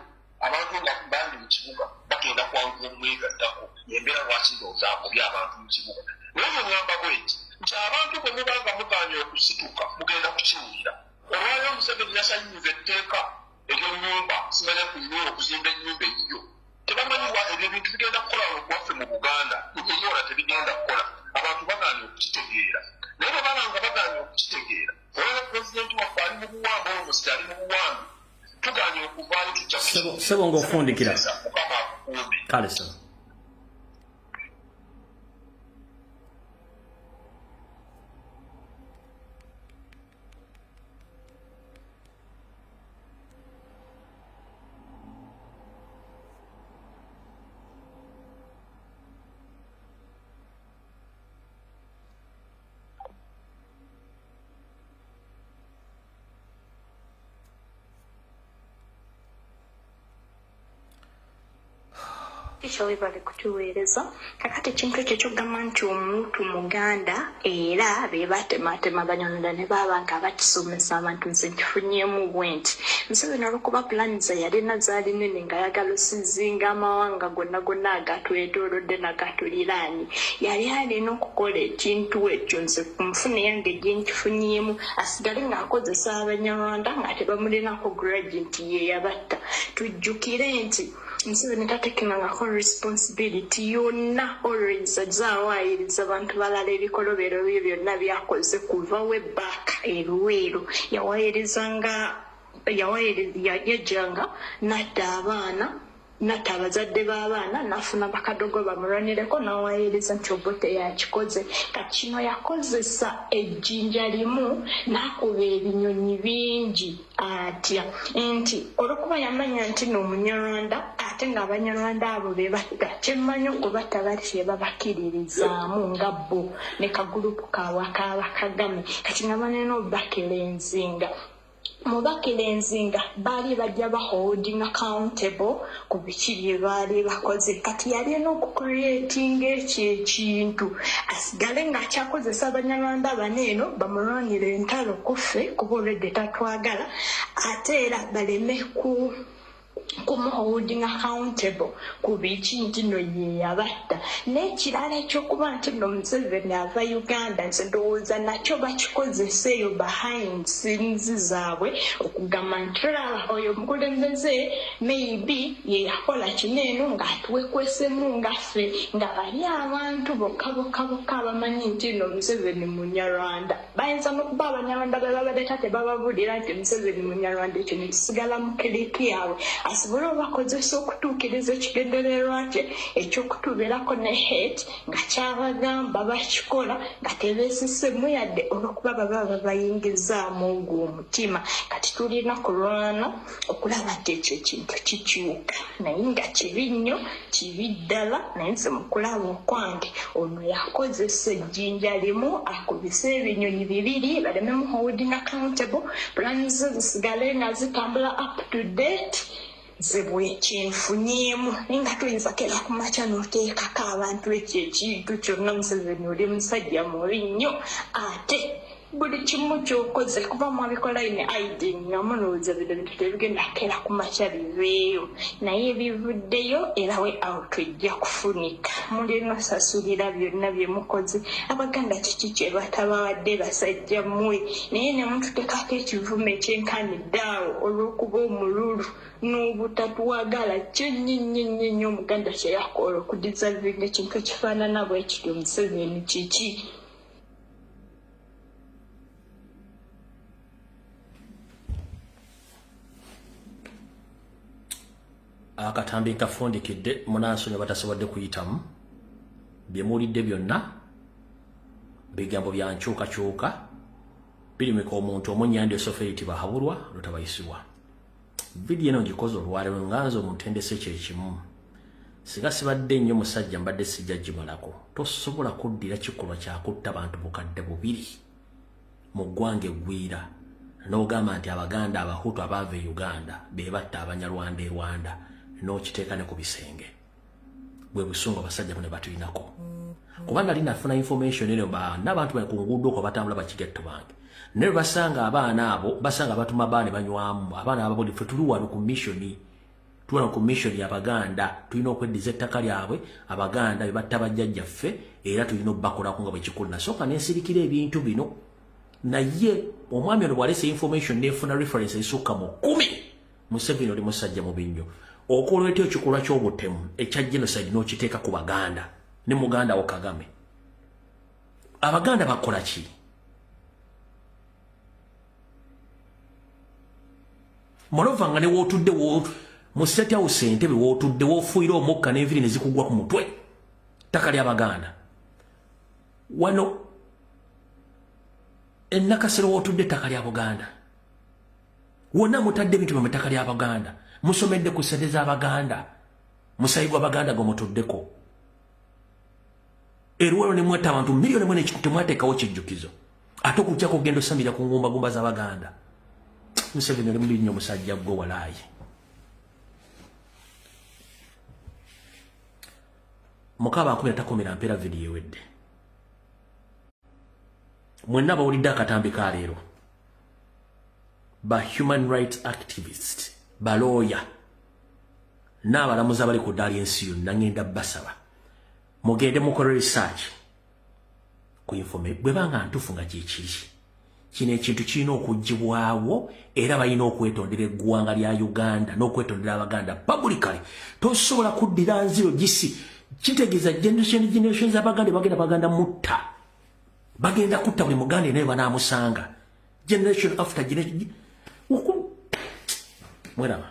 abantu nga bandi mu kibuga bagenda kwanguwa omwegattako embeera lwaki ndowooza agobya abantu mu kibuga naye ngamba bweti nti abantu bwe mubanga mugaanye okusituka mugenda kukiwulira olwaliro Museveni yasayinza etteeka ery'ennyumba simanya ku nnyumba okuzimba ennyumba eyiyo tebamanyiwa ebyo ebintu bigenda kukola okuwaffe mu Buganda eyola tebigenda kukola abantu bagaanye okukitegeera naye bwe babanga bagaanye okukitegeera olwaliro pulezidenti waffe ali mu buwambi olwomusi ali mu buwambi tuganye okuvaayo tujja sebo ng'ofundikira mukama akukuume kale sebo Kishawe bali kutuweereza kakati ekintu ekyo kyogamba nti omuntu muganda era be batematema banyonda ne baba nga bakisomesa abantu nze nkifunyemu bwenti Museveni olwokuba pulaniza yalina zaali nene nga yagala osizinga amawanga gonna agatwetoolodde nagatuliraani yali alina okukola ekintu ekyo nze ku nfuna yange gye nkifunyemu asigale ng'akozesa abanyarwanda nga tebamulinako grudge nti ye yabatta tujjukire nti Museveni tateekingako responsibility yonna always azawaayiriza abantu balala ebikolobero byo byonna byakoze kuva we back eruweero yajjanga natta abaana natta abazadde b'abaana n'afuna bakadogo bamulwanireko n'awaayiriza nti Obote yakikoze kati kino yakozesa ejjinja limu n'akuba ebinyonyi bingi atya nti olwokuba yamanya nti n'omunyarwanda ate ng'abanyarwanda abo be batta kyemmanyi okubatta bati babakiririzaamu nga bo ne kagurupu kaabwe akaabakagame kati nga banena obubakira enzinga mubakira enzinga baali bajja baholding accountable ku biki bye baali bakoze kati yalina okucreatinga ekyo ekintu asigale ng'akyakozesa abanyarwanda baneeno bamulwanira entalo kuffe kuba olwedde tatwagala ate era baleme kumuholding accountable ku biki nti no ye yabatta n'ekirala ekyokuba nti no Museveni ava Uganda nze ndowooza nakyo bakikozesa eyo behind scenes zaabwe okugamba nti laba oyo omukulembeze maybe ye yakola kineeno ng'atuwekwesemu ngaffe nga bali abantu bokka abamanyi nti no Museveni munyarwanda bayinza n'okuba abanyarwanda be babadde tate bababulira nti Museveni munyarwanda ekyo ne kisigala mu kiriki yaabwe asobole obakozesa okutuukiriza ekigendererwa kye ekyokutubeerako ne hate nga kyabagamba bakikola nga tebeesisemu yadde olw'okuba baba babayingizaamu ogwo omutima. Kati tulina kulwana okulaba nti ekyo ekintu kikyuka naye nga kibi nnyo kibi ddala naye nze mu kulaba okwange ono yakozesa ejjinja limu akubise ebinyonyi bibiri baleme holding accountable plans zisigale nga zitambula up to date zebwekinfunyemu nga tuyinza kera ku makya n'oteekako abantu ekyo ekintu kyonna Museveni oli musajja mubi nnyo ate buli kimu kyokoze kuba mwabikola ine aiding nga mulowooza bino bintu tebigenda kera ku makya biveeyo naye bivuddeyo era we out ejja kufunika mulina osasulira byonna bye mukoze abaganda kiki kye batabawadde basajja mmwe naye ne mututekako ekivume ekyenkaniddeawo olw'okuba omululu n'obutatuwagala kyennyinnyinnyinnya omuganda kye yakola okudisavinga ekintu ekifaanana bwe kityo Museveni kiki. Akatambi kafundikidde munansonyi batasobodde kuyitamu bye muwulidde byonna bigambo bya nkyukakyuka birimeka omuntu omunyandi osoferiti bahabulwa lutabayisibwa. Vidiyo eno ngikoze olwaleero nganza omutendese kyekimu siga sibadde nnyo musajja mbadde sijja gimalako tosobola kuddira kikolwa kyakutta abantu bukadde bubiri mu ggwanga eggwira n'ogamba nti abaganda abahutu abaava e Uganda be batta abanyarwanda e Rwanda n'okiteeka ne ku bisenge bwe busungu abasajja bano batulinako kuba nali nafuna information eno n'abantu bali ku nguudo okwo batambula bakigetto bange ne basanga abaana abo basanga batuma baane banywamu abaana abo buli tuli wano ku missioni tuwana ku mission y'Abaganda tulina okweddiza ettaka lyabwe Abaganda be batta bajjajjaffe era tulina obbakolako nga bwe kikulu nasooka n'ensirikira ebintu bino naye omwami ono bw'alese information n'efuna reference esukka mu 10 Museveni oli musajja mubi nnyo okolwetyo ekikolwa ky'obutemu ekya genocide n'okiteeka ku Baganda ne muganda wo Kagame. Abaganda bakola ki? Moreover nga ne wootudde mu State House Entebbe wootudde woofuuyira omukka n'enviri ne zikugwa ku mutwe ttaka ly'Abaganda wano Nakasero wootudde ettaka lya Buganda wonna mutadde ebintu mu ttaka lya Baganda musomedde ku ssente z'Abaganda musayi gw'Abaganda gwe mutuddeko erwalo ne mwetta abantu miliyoni mwene temwateekawo kijjukizo ate okujja kugenda osamira ku ngumbagumba z'Abaganda. Museveni oli mubi nnyo musajja gwe walaayi. Mukaba 10 takomera mpeera vidiyo ewedde mwenna bawulidde akatambi ka leero ba human rights activist ba lawyer n'abalamuzi abali ku ddaala ensi yonna ngenda basaba mugende mukole research ku informe bwe banga ntuufu nga kyekiri kino ekintu kirina okuggibwawo era balina okwetondera eggwanga lya Uganda n'okwetondera Abaganda publicly. Tosobola kuddira nziro gisi kitegeeza generation z'Abaganda bagenda mutta bagenda kutta buli Muganda naye banaamusanga generation after generation. Mweraba